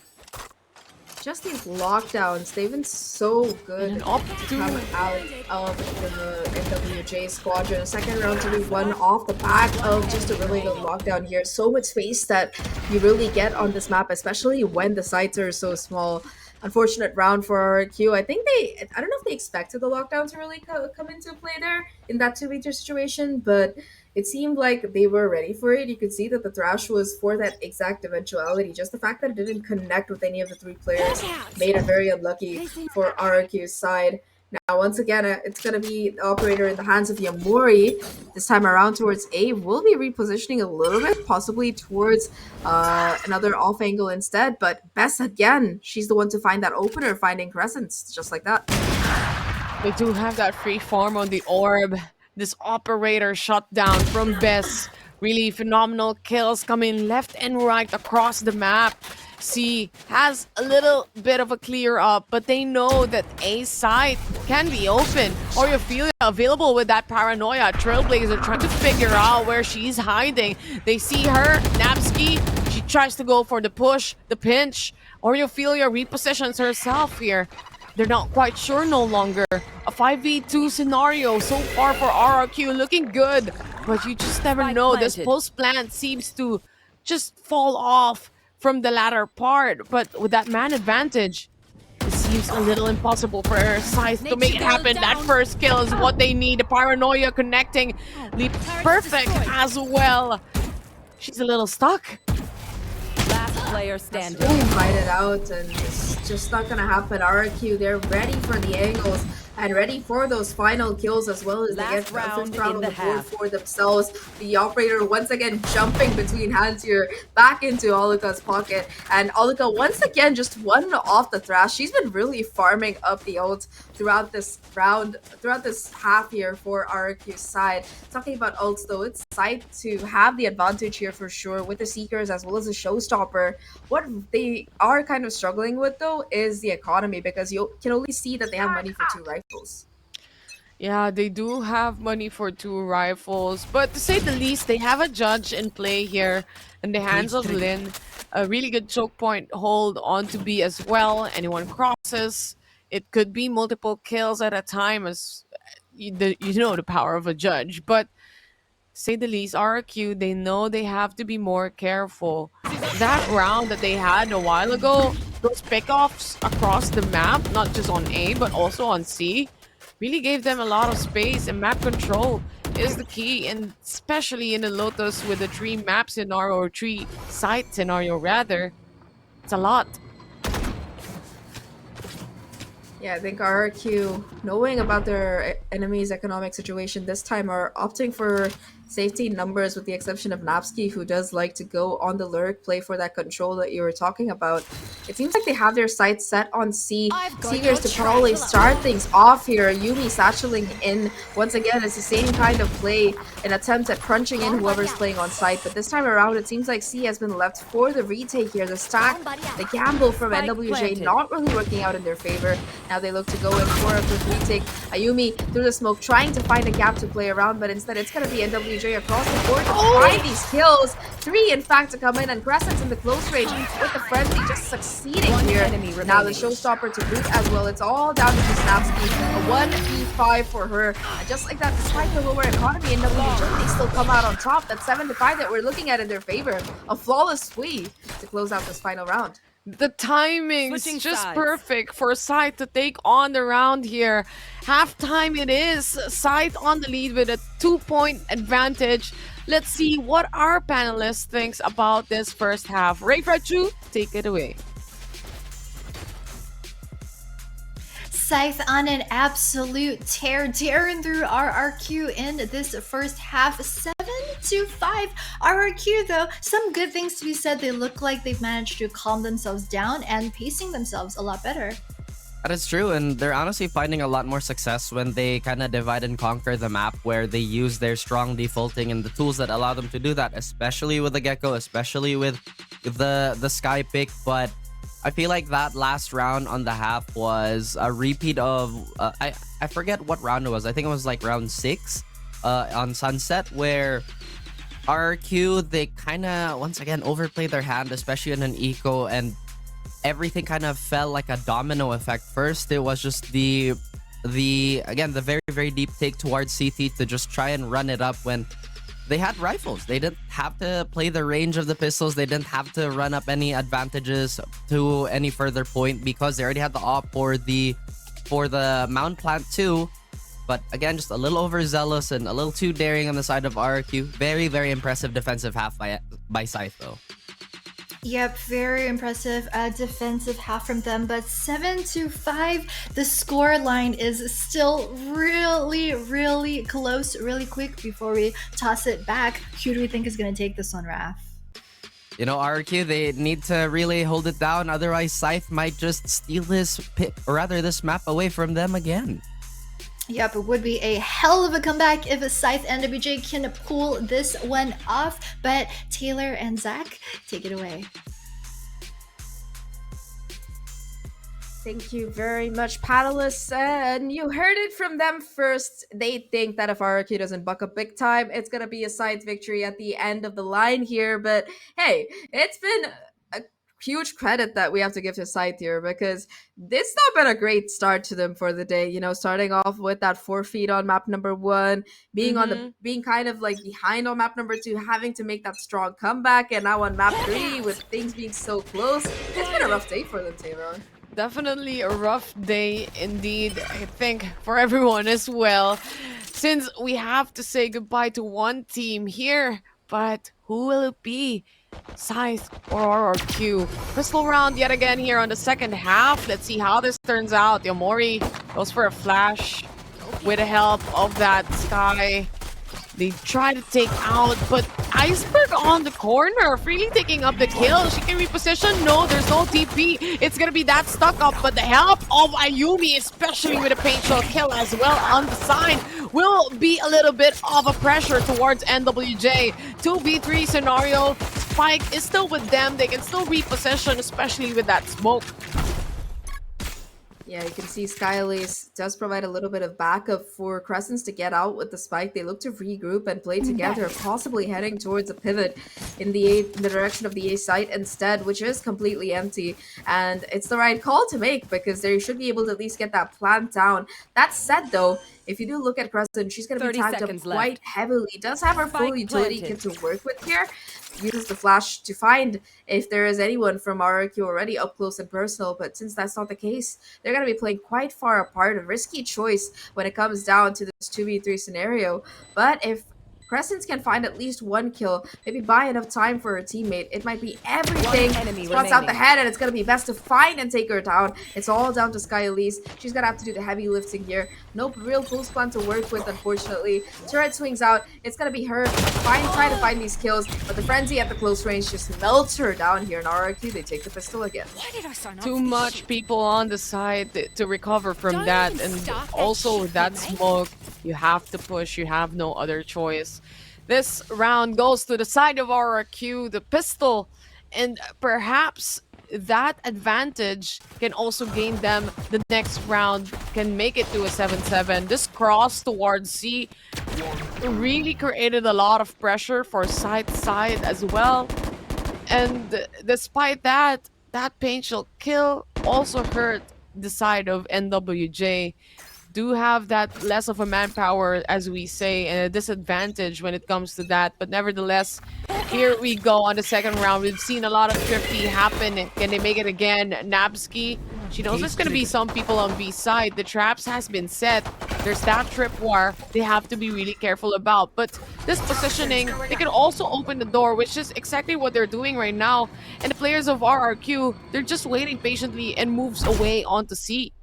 [SPEAKER 2] Just these lockdowns, they've been so good
[SPEAKER 6] And
[SPEAKER 2] to
[SPEAKER 6] up
[SPEAKER 2] come out of the NWJ squadron. A second round to be won off the back of just a really good lockdown here. So much space that you really get on this map, especially when the sites are so small. Unfortunate round for RRQ. I don't know if they expected the lockdown to really come into play there in that 2v2 situation, but it seemed like they were ready for it. You could see that the thrash was for that exact eventuality. Just the fact that it didn't connect with any of the three players made it very unlucky for RRQ's side. Now, once again, it's going to be the operator in the hands of Yamori. This time around towards A. Will be repositioning a little bit, possibly towards another off angle instead. But Bess, again, she's the one to find that opener, finding Crescents, just like that.
[SPEAKER 6] They do have that free farm on the orb. This operator shutdown from Bess. Really phenomenal kills coming left and right across the map. C has a little bit of a clear up, but they know that A side can be open. Oreophilia available with that paranoia. Trailblazer trying to figure out where she's hiding. They see her, Napsky. She tries to go for the push, the pinch. Oreophilia repositions herself here. They're not quite sure no longer. A 5v2 scenario so far for RRQ, looking good. But you just never
[SPEAKER 7] Spike
[SPEAKER 6] know. This
[SPEAKER 7] planted.
[SPEAKER 6] post plant seems to just fall off from the latter part. But with that man advantage, it seems a little impossible for Scythe to make it happen. That first kill is what they need. The paranoia connecting. Leap perfect as well. She's a little stuck.
[SPEAKER 7] Last player standing.
[SPEAKER 2] Really invited out, and it's just not gonna happen. RRQ, they're ready for the angles and ready for those final kills as well as they
[SPEAKER 7] Last
[SPEAKER 2] get the
[SPEAKER 7] round
[SPEAKER 2] fifth round
[SPEAKER 7] in
[SPEAKER 2] on
[SPEAKER 7] the
[SPEAKER 2] the board
[SPEAKER 7] half.
[SPEAKER 2] for themselves. The operator once again jumping between hands here back into Aluka's pocket, and Aluka once again just one off the thrash. She's been really farming up the ult throughout this round, throughout this half here for RRQ's side. Talking about ults though, it's Scythe to have the advantage here for sure with the Seekers as well as the Showstopper. What they are kind of struggling with though is the economy, because you can only see that they have money for 2 rifles.
[SPEAKER 6] Yeah, they do have money for 2 rifles, but to say the least, they have a judge in play here in the hands of Lynn. A really good choke point hold on to B as well. Anyone crosses, it could be multiple kills at a time, as you know the power of a judge. But say the least. RRQ, they know they have to be more careful. That round that they had a while ago, those pickoffs across the map, not just on A, but also on C, really gave them a lot of space, and map control is the key, and especially in the Lotus with the 3-map scenario, or 3-site scenario rather, it's a lot.
[SPEAKER 2] Yeah, I think RRQ, knowing about their enemy's economic situation this time, are opting for safety numbers, with the exception of Napsky, who does like to go on the lurk, play for that control that you were talking about. It seems like they have their sights set on C. Seegers to probably start things off here. Yumi satcheling in. Once again, it's the same kind of play, an attempt at crunching in whoever's playing on site. But this time around, it seems like C has been left for the retake here. The stack, the gamble from NWJ not really working out in their favor. Now they look to go in for a quick retake. Ayumi through the smoke, trying to find a gap to play around, but instead it's going to be NWJ across the board to find these kills. 3, in fact, to come in, and Crescent's in the close range with the frenzy just succeeding here. Now the showstopper to boot as well. It's all down to Snapsky. A 1v5 for her. And just like that, despite the lower economy, NWJ, they still come out on top. That 7-5 that we're looking at in their favor. A flawless sweep to close out this final round.
[SPEAKER 6] The timing's
[SPEAKER 7] Switching
[SPEAKER 6] just
[SPEAKER 7] sides.
[SPEAKER 6] perfect for Scythe to take on the round here. Halftime it is. Scythe on the lead with a 2-point advantage. Let's see what our panelist thinks about this first half. RRQ, take it away.
[SPEAKER 1] Scythe on an absolute tear, tearing through RRQ in this first half, 7-5. RRQ though, some good things to be said. They look like they've managed to calm themselves down and pacing themselves a lot better.
[SPEAKER 5] That is true, and they're honestly finding a lot more success when they kind of divide and conquer the map, where they use their strong defaulting and the tools that allow them to do that, especially with the Gecko, especially with the Sky pick. But I feel like that last round on the half was a repeat of I forget what round it was. I think it was like round 6 on Sunset, where RRQ, they kind of once again overplayed their hand, especially in an eco, and everything kind of fell like a domino effect. First it was just the very, very deep take towards CT to just try and run it up when they had rifles. They didn't have to play the range of the pistols. They didn't have to run up any advantages to any further point, because they already had the op for the mount plant too. But again, just a little overzealous and a little too daring on the side of RRQ. Very, very impressive defensive half by Scythe though.
[SPEAKER 1] Yep, very impressive defensive half from them, but 7-5, the score line is still really, really close. Really quick before we toss it back, who do we think is going to take this one, Raph?
[SPEAKER 5] You know, RRQ, they need to really hold it down, otherwise Scythe might just steal this this map away from them again.
[SPEAKER 1] Yep, it would be a hell of a comeback if a Scythe NWJ can pull this one off. But Taylor and Zach, take it away.
[SPEAKER 2] Thank you very much, panelists. And you heard it from them first. They think that if RRQ doesn't buck up big time, it's going to be a side victory at the end of the line here. But hey, it's been a huge credit that we have to give to Scythe here, because this not been a great start to them for the day. You know, starting off with that 4 feet on map number 1, being kind of like behind on map number 2, having to make that strong comeback, and now on map 3 with things being so close. It's been a rough day for them, Taylor.
[SPEAKER 6] Definitely a rough day indeed, I think, for everyone as well, since we have to say goodbye to one team here. But who will it be? Scythe or RRQ? Crystal round yet again here on the second half. Let's see how this turns out. Yomori goes for a flash with the help of that Sky. They try to take out, but Iceberg on the corner, freely taking up the kill. She can reposition. No, there's no TP. It's gonna be that stuck up, but the help of Ayumi, especially with a paint shot kill as well on the side, will be a little bit of a pressure towards NWJ. 2v3 scenario. Spike is still with them. They can still reposition, especially with that smoke.
[SPEAKER 2] Yeah, you can see Skylace does provide a little bit of backup for Crescents to get out with the spike. They look to regroup and play together, possibly heading towards a pivot in the direction of the A site instead, which is completely empty. And it's the right call to make, because they should be able to at least get that plant down. That said, though, if you do look at Crescent, she's going to be
[SPEAKER 7] 30
[SPEAKER 2] tagged up
[SPEAKER 7] seconds
[SPEAKER 2] quite
[SPEAKER 7] left.
[SPEAKER 2] heavily. Does have her full
[SPEAKER 7] Spike
[SPEAKER 2] utility
[SPEAKER 7] planted.
[SPEAKER 2] kit to work with here. Uses the flash to find if there is anyone from RRQ already up close and personal, but since that's not the case, they're going to be playing quite far apart. A risky choice when it comes down to this 2v3 scenario. But if Crescents can find at least one kill, maybe buy enough time for her teammate, it might be everything.
[SPEAKER 7] One enemy
[SPEAKER 2] Spots out the
[SPEAKER 7] remaining.
[SPEAKER 2] head, and it's going to be best to find and take her down. It's all down to SCYTHE. She's going to have to do the heavy lifting here. No real boost plan to work with, unfortunately. Turret swings out. It's going to be her trying to find these kills, but the Frenzy at the close range just melts her down here in RRQ. They take the pistol again.
[SPEAKER 8] Why did I sign up
[SPEAKER 6] Too
[SPEAKER 8] for this
[SPEAKER 6] much
[SPEAKER 8] shit?
[SPEAKER 6] people on the side to recover from
[SPEAKER 8] Don't
[SPEAKER 6] that,
[SPEAKER 8] even
[SPEAKER 6] and
[SPEAKER 8] start that
[SPEAKER 6] also
[SPEAKER 8] shit,
[SPEAKER 6] that
[SPEAKER 8] mate.
[SPEAKER 6] smoke. You have to push. You have no other choice. This round goes to the side of RRQ, the pistol, and perhaps that advantage can also gain them the next round, can make it to a 7-7. This cross towards C really created a lot of pressure for side as well. And despite that, that painful kill also hurt the side of NWJ. Do have that less of a manpower, as we say, and a disadvantage when it comes to that. But nevertheless, here we go on the second round. We've seen a lot of thrifty happen. Can they make it again? Nabsky, she knows there's going to be some people on B side. The traps has been set. There's that tripwire they have to be really careful about. But this positioning, they can also open the door, which is exactly what they're doing right now. And the players of RRQ, they're just waiting patiently and moves away onto C.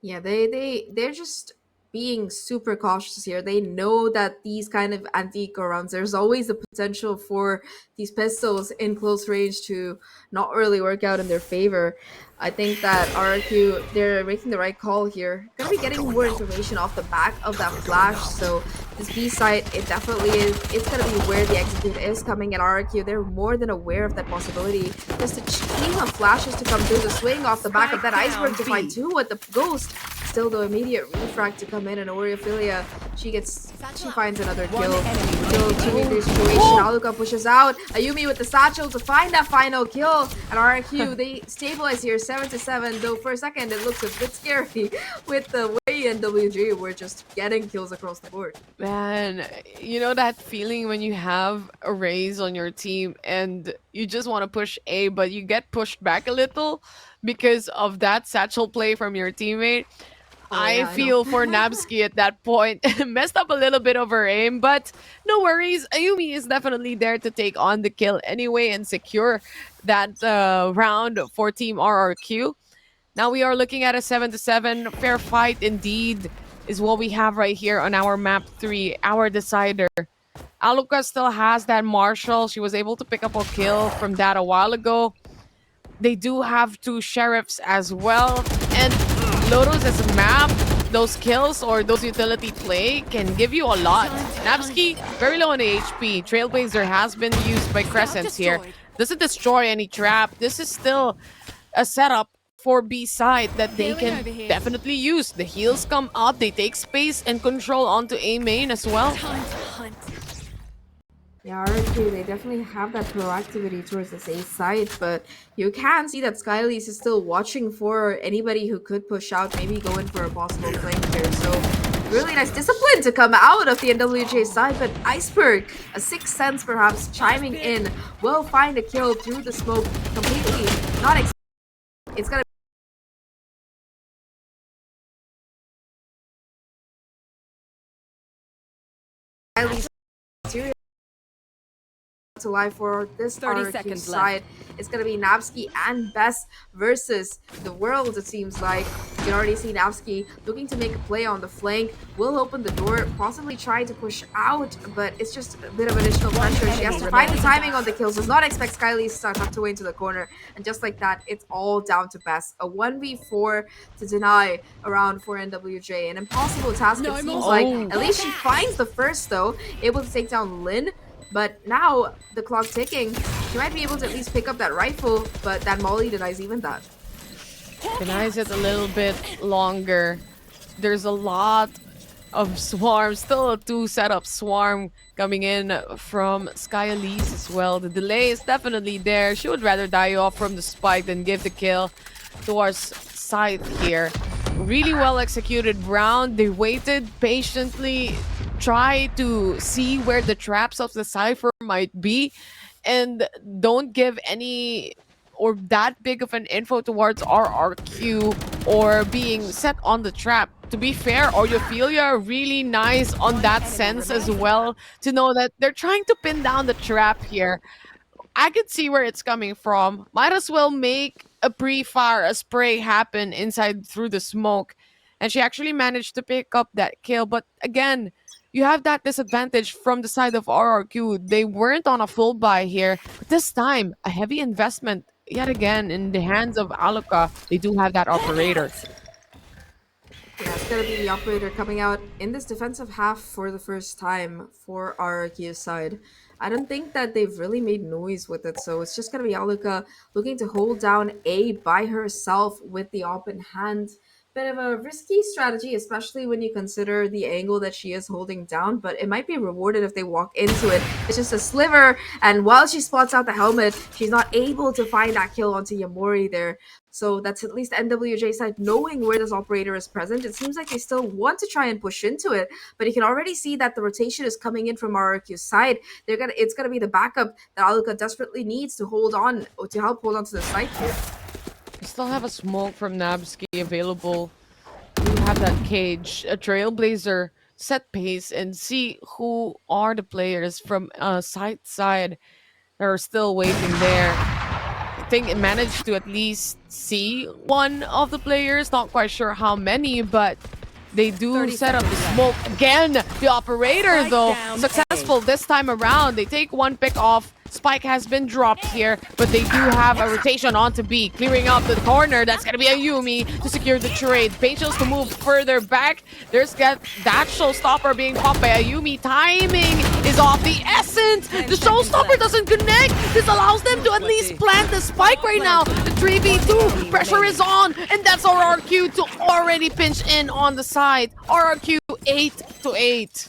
[SPEAKER 2] Yeah, they're just being super cautious here. They know that these kind of anti-eco rounds, there's always the potential for these pistols in close range to not really work out in their favor. I think that RRQ, they're making the right call here. Gonna be getting more information off the back of that flash, so this B site, it definitely is, it's gonna be where the execute is coming at RRQ. They're more than aware of that possibility. Just a team of flashes to come through, the swing off the back of that iceberg to find two with the ghost. Still the immediate refrag to come in, and Oriophilia, she finds another kill. Still 2v3 situation. Aluka pushes out. Ayumi with the satchel to find that final kill. And RRQ, they stabilize here 7-7, though for a second it looks a bit scary with the way NWJ were just getting kills across the board.
[SPEAKER 6] Man, you know that feeling when you have a raise on your team and you just want to push A, but you get pushed back a little because of that satchel play from your teammate? I
[SPEAKER 2] yeah, I
[SPEAKER 6] feel for Nabsky at that point. Messed up a little bit of her aim, but no worries. Ayumi is definitely there to take on the kill anyway and secure that round for Team RRQ. Now we are looking at a 7-7. Fair fight indeed is what we have right here on our map 3, our decider. Aluka still has that Marshall. She was able to pick up a kill from that a while ago. They do have 2 sheriffs as well. And Lotus as a map, those kills or those utility play can give you a lot. Nabsky, very low on the HP. Trailblazer has been used by Crescents here. Doesn't destroy any trap. This is still a setup for B side that they can definitely use. The heals come up, they take space and control onto A main as well.
[SPEAKER 8] Time to hunt.
[SPEAKER 2] Yeah, RRQ, they definitely have that proactivity towards this A side, but you can see that SCYTHE is still watching for anybody who could push out, maybe go in for a possible flank here. So really nice discipline to come out of the NWJ side, but Iceberg, a 6th sense perhaps, chiming in, will find a kill through the smoke, completely not it's gonna SCYTHE to live for this
[SPEAKER 7] 30
[SPEAKER 2] RRQ
[SPEAKER 7] seconds
[SPEAKER 2] side. It's gonna be Nabsky and Bess versus the world, it seems like. You can already see Nabsky looking to make a play on the flank, will open the door, possibly try to push out, but it's just a bit of additional pressure. She has to find the timing on the kills, does not expect SCYTHE to tucked away into the corner, and just like that, it's all down to Bess. A 1v4 to deny around for NWJ. An impossible task, it seems like. At least she finds the first though, able to take down Lynn. But now, the clock ticking, she might be able to at least pick up that rifle, but that Molly denies even that.
[SPEAKER 6] Denies it a little bit longer. There's a lot of swarm, still a 2 setup swarm coming in from SCYTHE as well. The delay is definitely there. She would rather die off from the spike than give the kill towards Scythe here. really well executed round. They waited patiently, try to see where the traps of the Cypher might be, and don't give any or that big of an info towards RRQ or being set on the trap. To be fair, Ophelia really nice on that sense as well, to know that they're trying to pin down the trap here. I could see where it's coming from. Might as well make a pre-fire, a spray happen inside through the smoke. And she actually managed to pick up that kill. But again, you have that disadvantage from the side of RRQ. They weren't on a full buy here. But this time, a heavy investment yet again in the hands of Aluka. They do have that operator.
[SPEAKER 2] Yeah, it's gonna be the operator coming out in this defensive half for the first time for RRQ's side. I don't think that they've really made noise with it, so it's just gonna be Aluka looking to hold down A by herself with the open hand. Bit of a risky strategy, especially when you consider the angle that she is holding down, but it might be rewarded if they walk into it. It's just a sliver, and while she spots out the helmet, she's not able to find that kill onto Yamori there. So that's at least NWJ side knowing where this operator is present. It seems like they still want to try and push into it, but you can already see that the rotation is coming in from RRQ's side. It's gonna be the backup that Aluka desperately needs to hold on, or to help hold on to the site here.
[SPEAKER 6] We still have a smoke from Nabsky available. You have that cage, a trailblazer, set pace, and see who are the players from side that are still waiting there. I think it managed to at least see one of the players, not quite sure how many, but they do set up the smoke again. The operator, though, successful this time around. They take one pick off. Spike has been dropped here, but they do have a rotation onto B, clearing out the corner. That's going to be a Yumi to secure the trade. Patience to move further back. There's that showstopper being popped by a Yumi. Timing is off the essence. The showstopper doesn't connect. This allows them to at least plant the spike right now. The 3v2 pressure is on, and that's RRQ to already pinch in on the side. RRQ 8-8.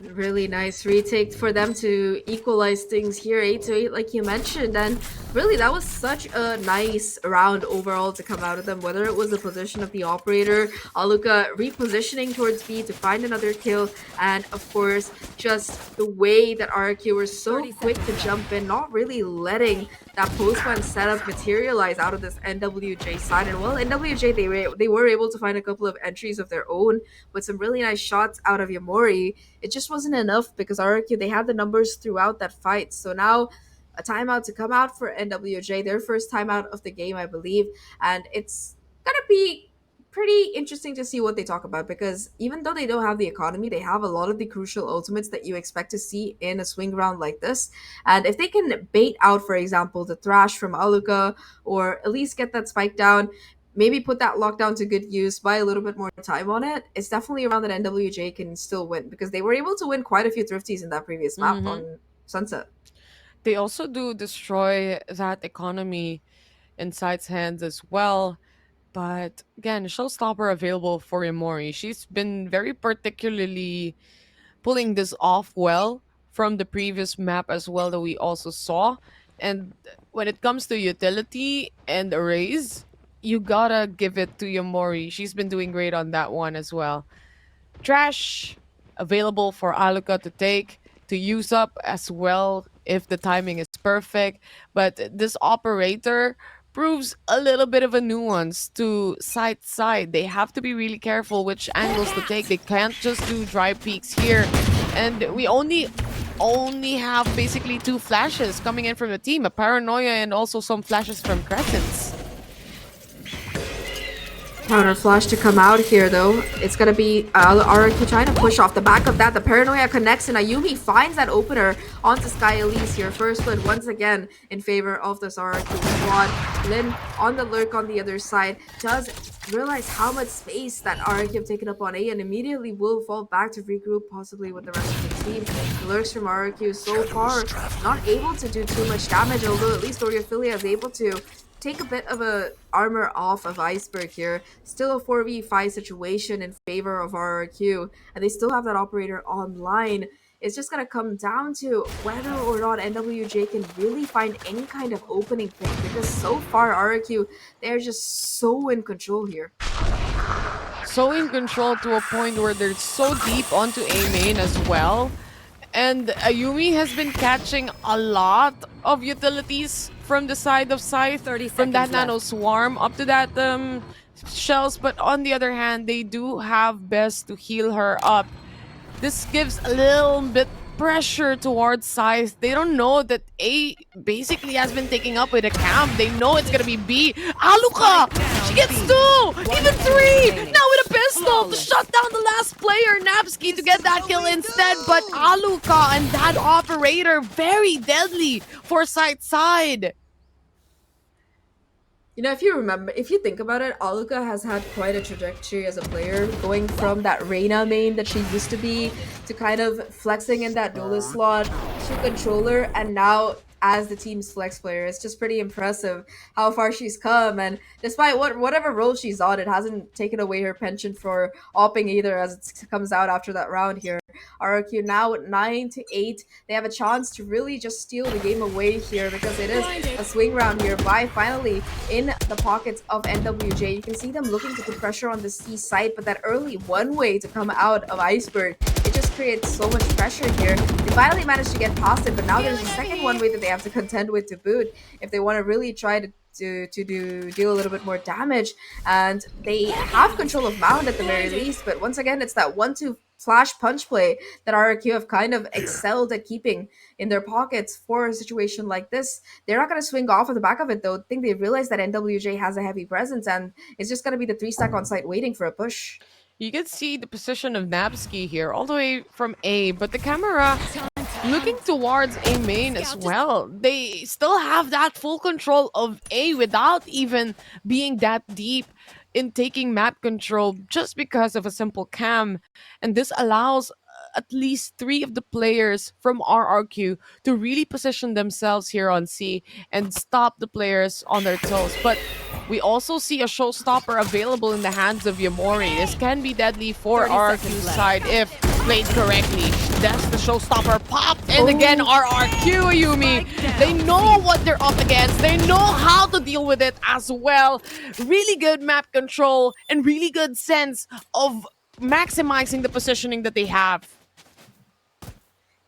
[SPEAKER 2] Really nice retake for them to equalize things here, 8-8, like you mentioned. And really, that was such a nice round overall to come out of them, whether it was the position of the operator, Aluka repositioning towards B to find another kill, and of course, just the way that RRQ were so quick to jump in, not really letting that post-one setup materialize out of this NWJ side. And well, NWJ, they were able to find a couple of entries of their own with some really nice shots out of Yamori. It just wasn't enough because RRQ, they had the numbers throughout that fight. So now a timeout to come out for NWJ, their first timeout of the game, I believe. And it's gonna be pretty interesting to see what they talk about, because even though they don't have the economy, they have a lot of the crucial ultimates that you expect to see in a swing round like this. And if they can bait out, for example, the thrash from Aluka, or at least get that spike down, maybe put that lockdown to good use, buy a little bit more time on it, it's definitely around that NWJ can still win, because they were able to win quite a few thrifties in that previous map on Sunset.
[SPEAKER 6] They also do destroy that economy in Side's hands as well. But again, showstopper available for Imori. She's been very particularly pulling this off well from the previous map as well that we also saw. And when it comes to utility and arrays, you gotta give it to Yamori. She's been doing great on that one as well. Trash available for Aluka to take, to use up as well if the timing is perfect. But this operator proves a little bit of a nuance to side. They have to be really careful which angles to take. They can't just do dry peaks here. And we only have basically 2 flashes coming in from the team, a paranoia and also some flashes from Crescents.
[SPEAKER 2] Counter flash to come out here, though. It's gonna be RRQ trying to push off the back of that. The paranoia connects, and Ayumi finds that opener onto Sky Elise here. First blood once again in favor of this RRQ squad. Lin on the lurk on the other side does realize how much space that RRQ have taken up on A, and immediately will fall back to regroup, possibly with the rest of the team. The lurks from RRQ so far not able to do too much damage, although at least Ophelia is able to take a bit of a armor off of Iceberg here. Still a 4v5 situation in favor of RRQ, and they still have that operator online. it's just gonna come down to whether or not NWJ can really find any kind of opening pick, because so far RRQ, they're just so in control here.
[SPEAKER 6] So in control to a point where they're so deep onto A main as well. And Ayumi has been catching a lot of utilities from the side of Scythe,
[SPEAKER 7] 30
[SPEAKER 6] from that
[SPEAKER 7] seconds
[SPEAKER 6] nano
[SPEAKER 7] left.
[SPEAKER 6] swarm up to that shells. But on the other hand, they do have Best to heal her up. This gives a little bit pressure towards Scythe. They don't know that A basically has been taken up with a camp. They know it's gonna be B. Aluka! She gets 2! Even 3! Now with a pistol to shut down the last player, Napski, to get that kill instead. But Aluka and that operator, very deadly for side.
[SPEAKER 2] You know, if you think about it, Aluka has had quite a trajectory as a player, going from that Reyna main that she used to be, to kind of flexing in that duelist slot, to controller, and now as the team's flex player. It's just pretty impressive how far she's come, and despite whatever role she's on, it hasn't taken away her penchant for opping either, as it comes out after that round here. RRQ now at 9-8. They have a chance to really just steal the game away here, because it is a swing round here. Vi finally in the pockets of NWJ. You can see them looking to put pressure on the C site, but that early one way to come out of Iceberg, it just creates so much pressure here. They finally managed to get past it, but now there's a second one way that they have to contend with to boot if they want to really try to deal a little bit more damage. And they have control of Mound at the very least, but once again, it's that 1-2 flash punch play that RRQ have kind of excelled at keeping in their pockets for a situation like this. They're not going to swing off of the back of it, though. I think they realize that NWJ has a heavy presence, and it's just going to be the 3-stack on site waiting for a push.
[SPEAKER 6] You can see the position of Napski here, all the way from A, but the camera looking towards A main as well. They still have that full control of A without even being that deep in taking map control, just because of a simple cam. And this allows at least 3 of the players from RRQ to really position themselves here on C and stop the players on their toes. But we also see a showstopper available in the hands of Yamori. This can be deadly for
[SPEAKER 7] 30
[SPEAKER 6] RRQ's
[SPEAKER 7] seconds left.
[SPEAKER 6] side if played correctly. That's the showstopper pop, and again RRQ, Ayumi. They know what they're up against. They know how to deal with it as well. Really good map control and really good sense of maximizing the positioning that they have.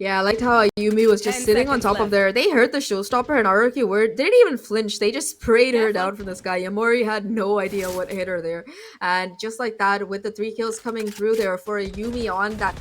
[SPEAKER 2] Yeah, I liked how Ayumi was just
[SPEAKER 7] 10
[SPEAKER 2] sitting on
[SPEAKER 7] seconds
[SPEAKER 2] top of
[SPEAKER 7] left.
[SPEAKER 2] there. They heard the showstopper, and RRQ they didn't even flinch. They just sprayed her down from the sky. Yamori had no idea what hit her there. And just like that, with the 3 kills coming through there for Ayumi on that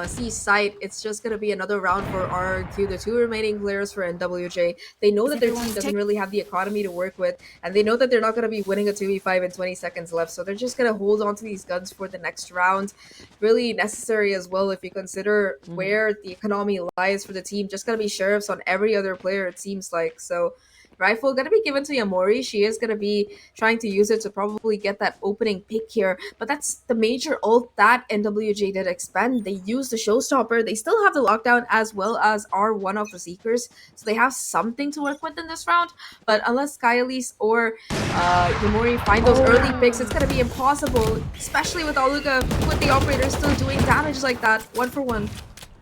[SPEAKER 2] C site, it's just going to be another round for RRQ, the 2 remaining players for NWJ. They know that their team doesn't really have the economy to work with, and they know that they're not going to be winning a 2v5 in 20 seconds left, so they're just going to hold on to these guns for the next round. Really necessary as well if you consider where the economy lies for the team. Just gonna be sheriffs on every other player, it seems like. So rifle gonna be given to Yamori. She is gonna be trying to use it to probably get that opening pick here, but that's the major ult that NWJ did expend. They used the showstopper. They still have the lockdown as well as are one of the seekers, so they have something to work with in this round. But unless Skylise or Yamori find those early picks, it's gonna be impossible, especially with Aluka, with the operator still doing damage like that, 1-for-1.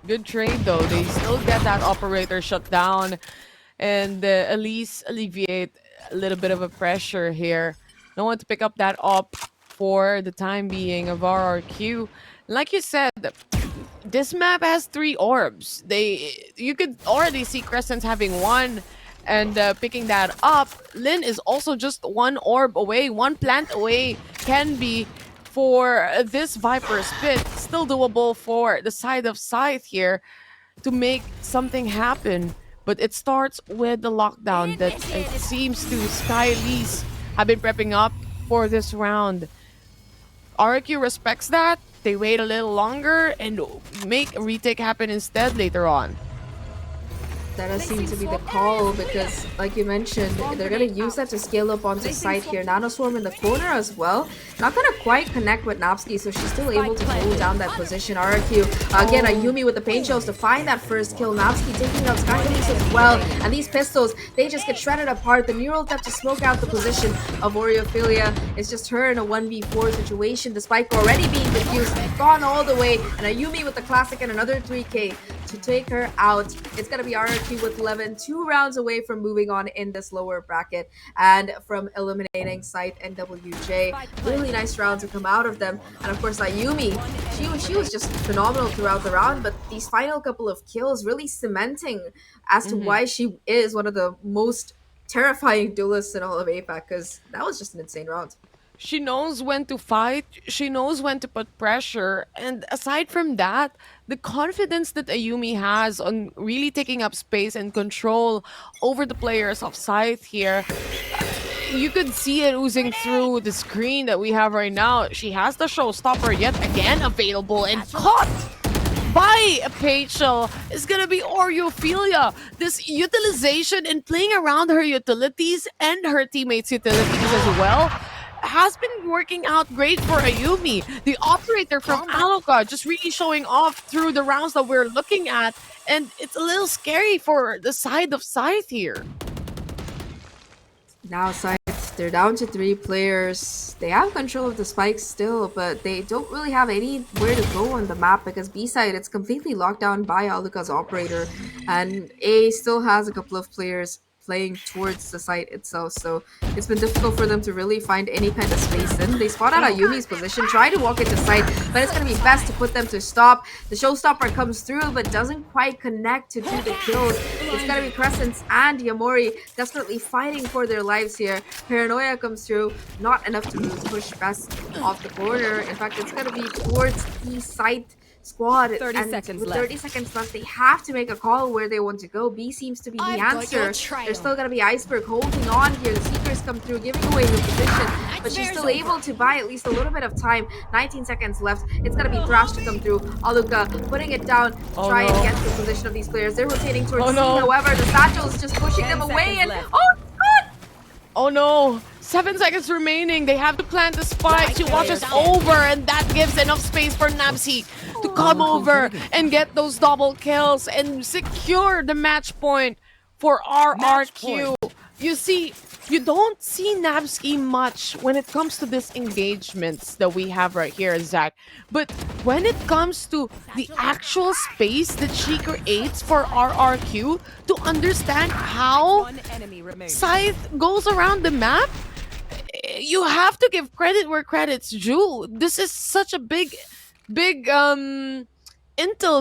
[SPEAKER 6] Good trade though. They still get that operator shut down and at least alleviate a little bit of a pressure here. No one to pick up that op for the time being of RRQ. Like you said, this map has 3 orbs. You could already see Crescent's having 1 and picking that up. Lin is also just 1 orb away, 1 plant away can be for this Viper's Pit. Still doable for the side of Scythe here to make something happen. But it starts with the lockdown that it seems to Skylise have been prepping up for this round. RRQ respects that. They wait a little longer and make a retake happen instead later on.
[SPEAKER 2] That does seem to be the call, because like you mentioned, they're going to use that to scale up onto site here. Nanoswarm in the corner as well. Not going to quite connect with Napski, so she's still able to hold down that position. RRQ, again, Ayumi with the pain shells to find that first kill. Napski taking out Skylise as well. And these pistols, they just get shredded apart. The neural depth to smoke out the position of Oreophilia. It's just her in a 1v4 situation. The spike already being diffused, gone all the way. And Ayumi with the classic and another 3k to take her out. It's gonna be RRQ with 11, 2 rounds away from moving on in this lower bracket and from eliminating SCYTHE and NWJ. Really nice round to come out of them. And of course, Ayumi, she was just phenomenal throughout the round, but these final couple of kills really cementing as to why she is one of the most terrifying duelists in all of APAC, because that was just an insane round.
[SPEAKER 6] She knows when to fight, she knows when to put pressure, and aside from that, the confidence that Ayumi has on really taking up space and control over the players of SCYTHE here, you could see it oozing through the screen that we have right now. She has the showstopper yet again available and caught by Pachel is gonna be Oreophilia. This utilization and playing around her utilities and her teammates' utilities as well has been working out great for Ayumi. The operator from Aluka just really showing off through the rounds that we're looking at, and it's a little scary for the side of SCYTHE here.
[SPEAKER 2] Now SCYTHE, they're down to 3 players. They have control of the spikes still, but they don't really have anywhere to go on the map because B side, it's completely locked down by Aluka's operator, and A still has a couple of players playing towards the site itself, so it's been difficult for them to really find any kind of space in. They spot out Ayumi's position, try to walk into site, but it's going to be best to put them to stop. The showstopper comes through, but doesn't quite connect to do the kills. It's going to be Crescents and Yamori desperately fighting for their lives here. Paranoia comes through, not enough to push best off the corner. In fact, it's going to be towards the site squad,
[SPEAKER 7] 30
[SPEAKER 2] and
[SPEAKER 7] seconds
[SPEAKER 2] with
[SPEAKER 7] left.
[SPEAKER 2] 30 seconds left, they have to make a call where they want to go. B seems to be the answer. There's still gonna be Iceberg holding on here. The Seekers come through, giving away the position, but she's still able to buy at least a little bit of time. 19 seconds left. It's gonna be Thrash to come through. Aluka putting it down, try and get the position of these players. They're rotating towards C. However, the Satchel is just pushing them away, and
[SPEAKER 6] Oh no! 7 seconds remaining. They have to plant the spike. She watches over, and that gives enough space for Nabsi to come over and get those double kills and secure the match point for RRQ. You see, you don't see Nabsky much when it comes to these engagements that we have right here, Zach. But when it comes to the actual space that she creates for RRQ to understand how SCYTHE goes around the map, you have to give credit where credit's due. This is such a big intel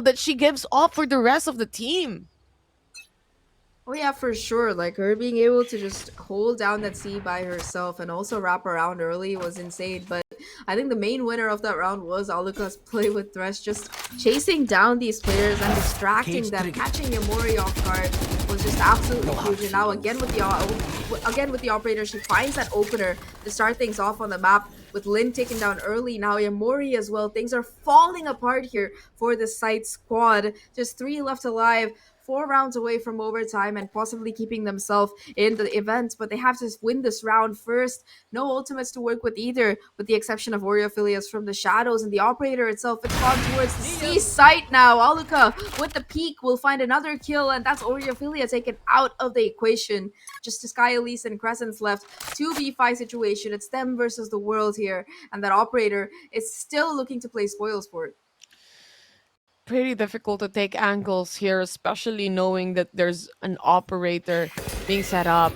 [SPEAKER 6] that she gives off for the rest of the team.
[SPEAKER 2] oh yeah, for sure. Like, her being able to just hold down that C by herself and also wrap around early was insane. But I think the main winner of that round was Aluka's play with Thresh, just chasing down these players and distracting them. Catching Yamori off guard was just absolutely huge. And now again with the operator, she finds that opener to start things off on the map. With Lin taken down early, now Yamori as well. Things are falling apart here for the SCYTHE squad. Just 3 left alive. 4 rounds away from overtime and possibly keeping themselves in the event, but they have to win this round first. No ultimates to work with either, with the exception of Oreophilias from the shadows, and the operator itself, it's gone towards the C site now. Aluka with the peak will find another kill, and that's Oreophilia taken out of the equation. Just to Sky Elise and Crescents left. 2v5 situation. It's them versus the world here, and that operator is still looking to play spoils for it.
[SPEAKER 6] Pretty difficult to take angles here, especially knowing that there's an operator being set up.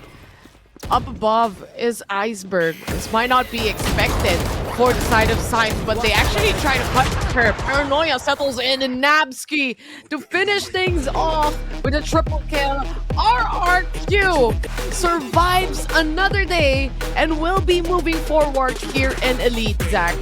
[SPEAKER 6] Up above is Iceberg. This might not be expected for the side of SCYTHE, but they actually try to cut her. Paranoia settles in, and Nabsky to finish things off with a triple kill. RRQ survives another day and will be moving forward here in Elite, Zach.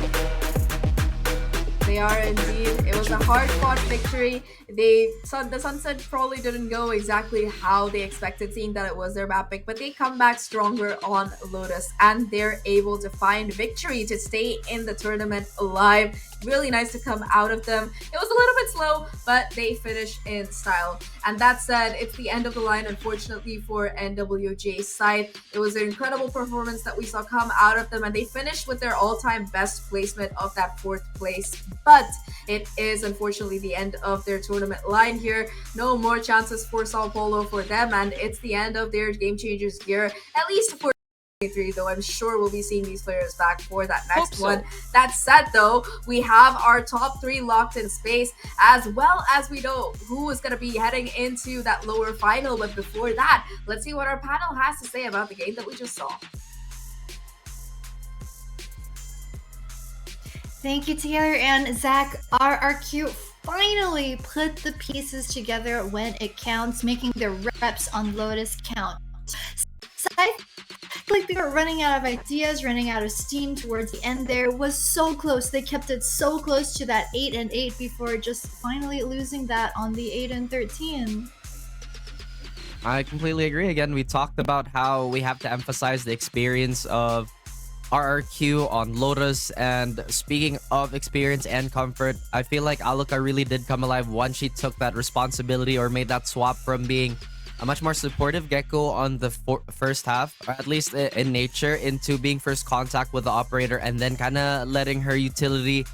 [SPEAKER 2] They are indeed. It was a hard-fought victory. The sunset probably didn't go exactly how they expected, seeing that it was their map pick, but they come back stronger on Lotus, and they're able to find victory to stay in the tournament alive. Really nice to come out of them. It was a little bit slow, but they finished in style. And that said, it's the end of the line, unfortunately, for NWJ's side. It was an incredible performance that we saw come out of them, and they finished with their all-time best placement of that 4th place. But it is unfortunately the end of their tournament line here. No more chances for Sao Paulo for them, and it's the end of their Game Changers gear, at least for 2023, though I'm sure we'll be seeing these players back for that
[SPEAKER 6] Hope
[SPEAKER 2] next
[SPEAKER 6] so.
[SPEAKER 2] one. That said, though, we have our top 3 locked in space, as well as we know who is going to be heading into that lower final. But before that, let's see what our panel has to say about the game that we just saw.
[SPEAKER 1] Thank you, Taylor and Zach. RRQ finally put the pieces together when it counts, making their reps on Lotus count. So I feel like they were running out of ideas, running out of steam towards the end there. It was so close. They kept it so close to that 8-8 before just finally losing that on the 8-13.
[SPEAKER 5] I completely agree. Again, we talked about how we have to emphasize the experience of RRQ on Lotus, and speaking of experience and comfort, I feel like Aluka really did come alive once she took that responsibility or made that swap from being a much more supportive Gecko on the first half, or at least in nature, into being first contact with the operator and then kind of letting her utility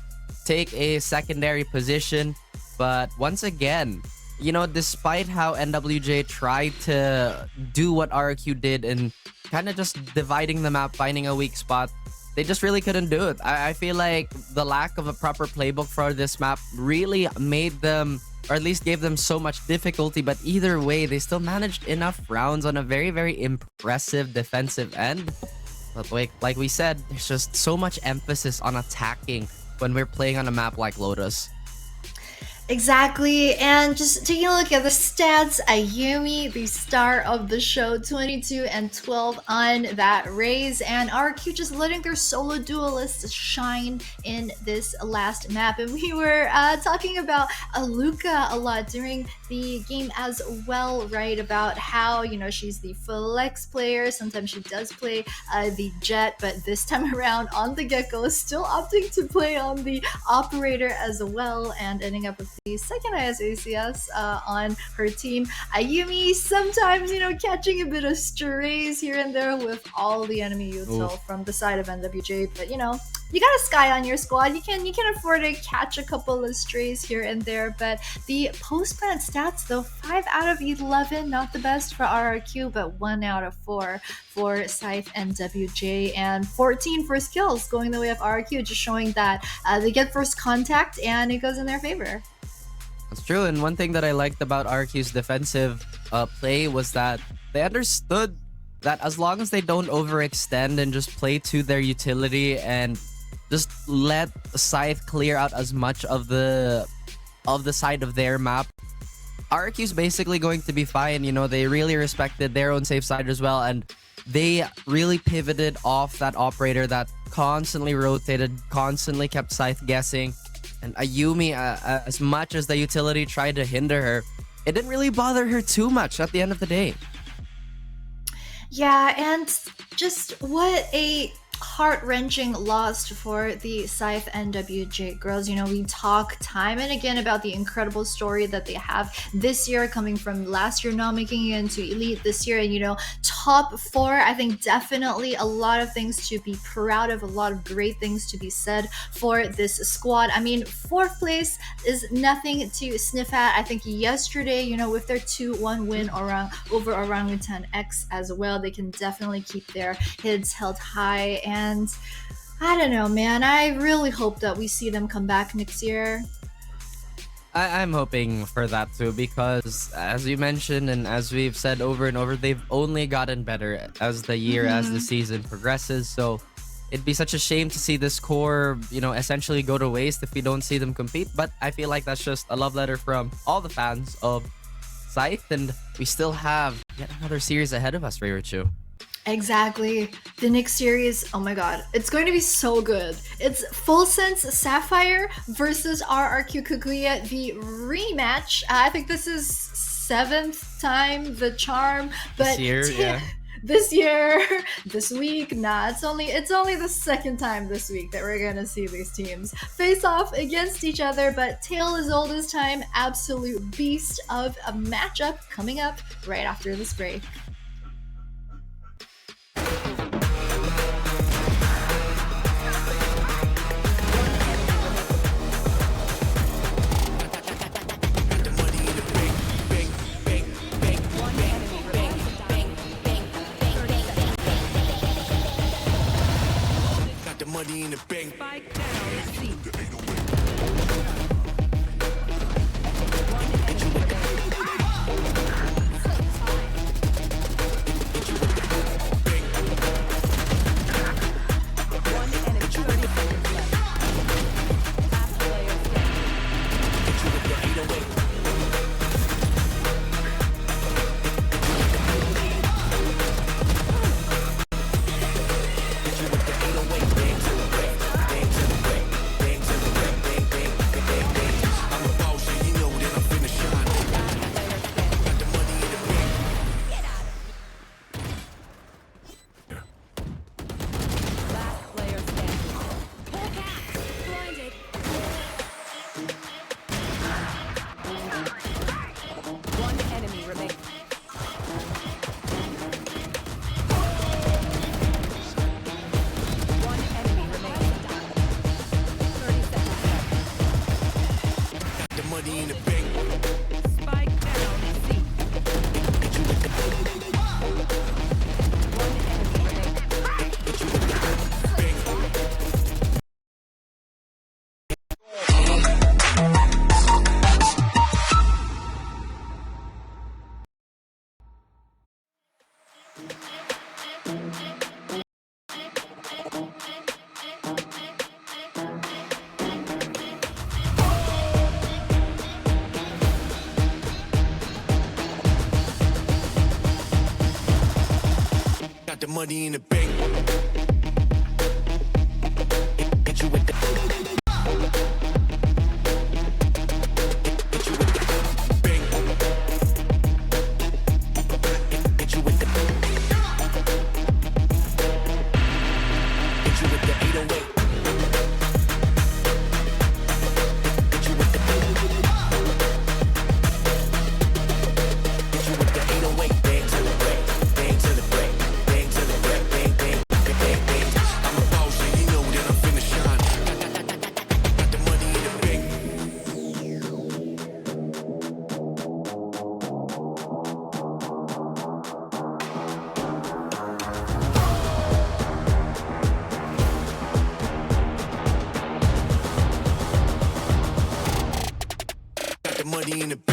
[SPEAKER 5] take a secondary position. But once again, you know, despite how NWJ tried to do what RRQ did and kind of just dividing the map, finding a weak spot, they just really couldn't do it. I feel like the lack of a proper playbook for this map really made them, or at least gave them, so much difficulty. But either way, they still managed enough rounds on a very, very impressive defensive end. But like we said, there's just so much emphasis on attacking when we're playing on a map like Lotus.
[SPEAKER 1] Exactly, and just taking a look at the stats, Ayumi, the star of the show, 22 and 12 on that raise, and RQ just letting their solo duelists shine in this last map. And we were talking about Aluka a lot during the game as well, right? About how, you know, she's the flex player. Sometimes she does play the Jet, but this time around on the Gecko, still opting to play on the operator as well, and ending up with the second highest ACS on her team. Ayumi sometimes, you know, catching a bit of strays here and there with all the enemy util from the side of NWJ, but you know, you got a Sky on your squad. You can afford to catch a couple of strays here and there. But the post-plant stats, though, 5 out of 11, not the best for RRQ, but 1 out of 4 for SCYTHE and NWJ, and 14 first kills going the way of RRQ, just showing that they get first contact and it goes in their favor.
[SPEAKER 5] That's true, and one thing that I liked about RQ's defensive play was that they understood that as long as they don't overextend and just play to their utility and just let SCYTHE clear out as much of the side of their map, RQ's basically going to be fine. You know, they really respected their own safe side as well, and they really pivoted off that operator that constantly rotated, constantly kept SCYTHE guessing. And Ayumi, as much as the utility tried to hinder her, it didn't really bother her too much at the end of the day.
[SPEAKER 1] Yeah, and just what a heart-wrenching loss for the SCYTHE NWJ girls. You know, we talk time and again about the incredible story that they have this year, coming from last year not making it into Elite this year, and you know, top 4. I think definitely a lot of things to be proud of, a lot of great things to be said for this squad. I mean, 4th place is nothing to sniff at. I think yesterday, you know, with their 2-1 win over Orangutan X as well, they can definitely keep their heads held high. And I don't know, man, I really hope that we see them come back next year.
[SPEAKER 5] I'm hoping for that too, because as you mentioned and as we've said over and over, they've only gotten better as the year, as the season progresses. So it'd be such a shame to see this core, you know, essentially go to waste if we don't see them compete. But I feel like that's just a love letter from all the fans of SCYTHE, and we still have yet another series ahead of us, Reirichu.
[SPEAKER 1] Exactly. The next series, oh my god, it's going to be so good. It's Full Sense Sapphire versus RRQ Kaguya, the rematch. I think this is 7th time the charm, but this year, this week, nah, it's only the 2nd time this week that we're gonna see these teams face off against each other. But tale as old as time, absolute beast of a matchup coming up right after this break.
[SPEAKER 4] money in the bank.
[SPEAKER 7] Spike down. C.
[SPEAKER 4] Money in the bank.
[SPEAKER 7] Spike down. C. One enemy remaining.
[SPEAKER 4] Got the money in the bank. Hit you with the hit you with the bank. Hit you with the hit you with the 808. Hit you with the hit you with the 808. Bang to the break, bang to the break. Money in the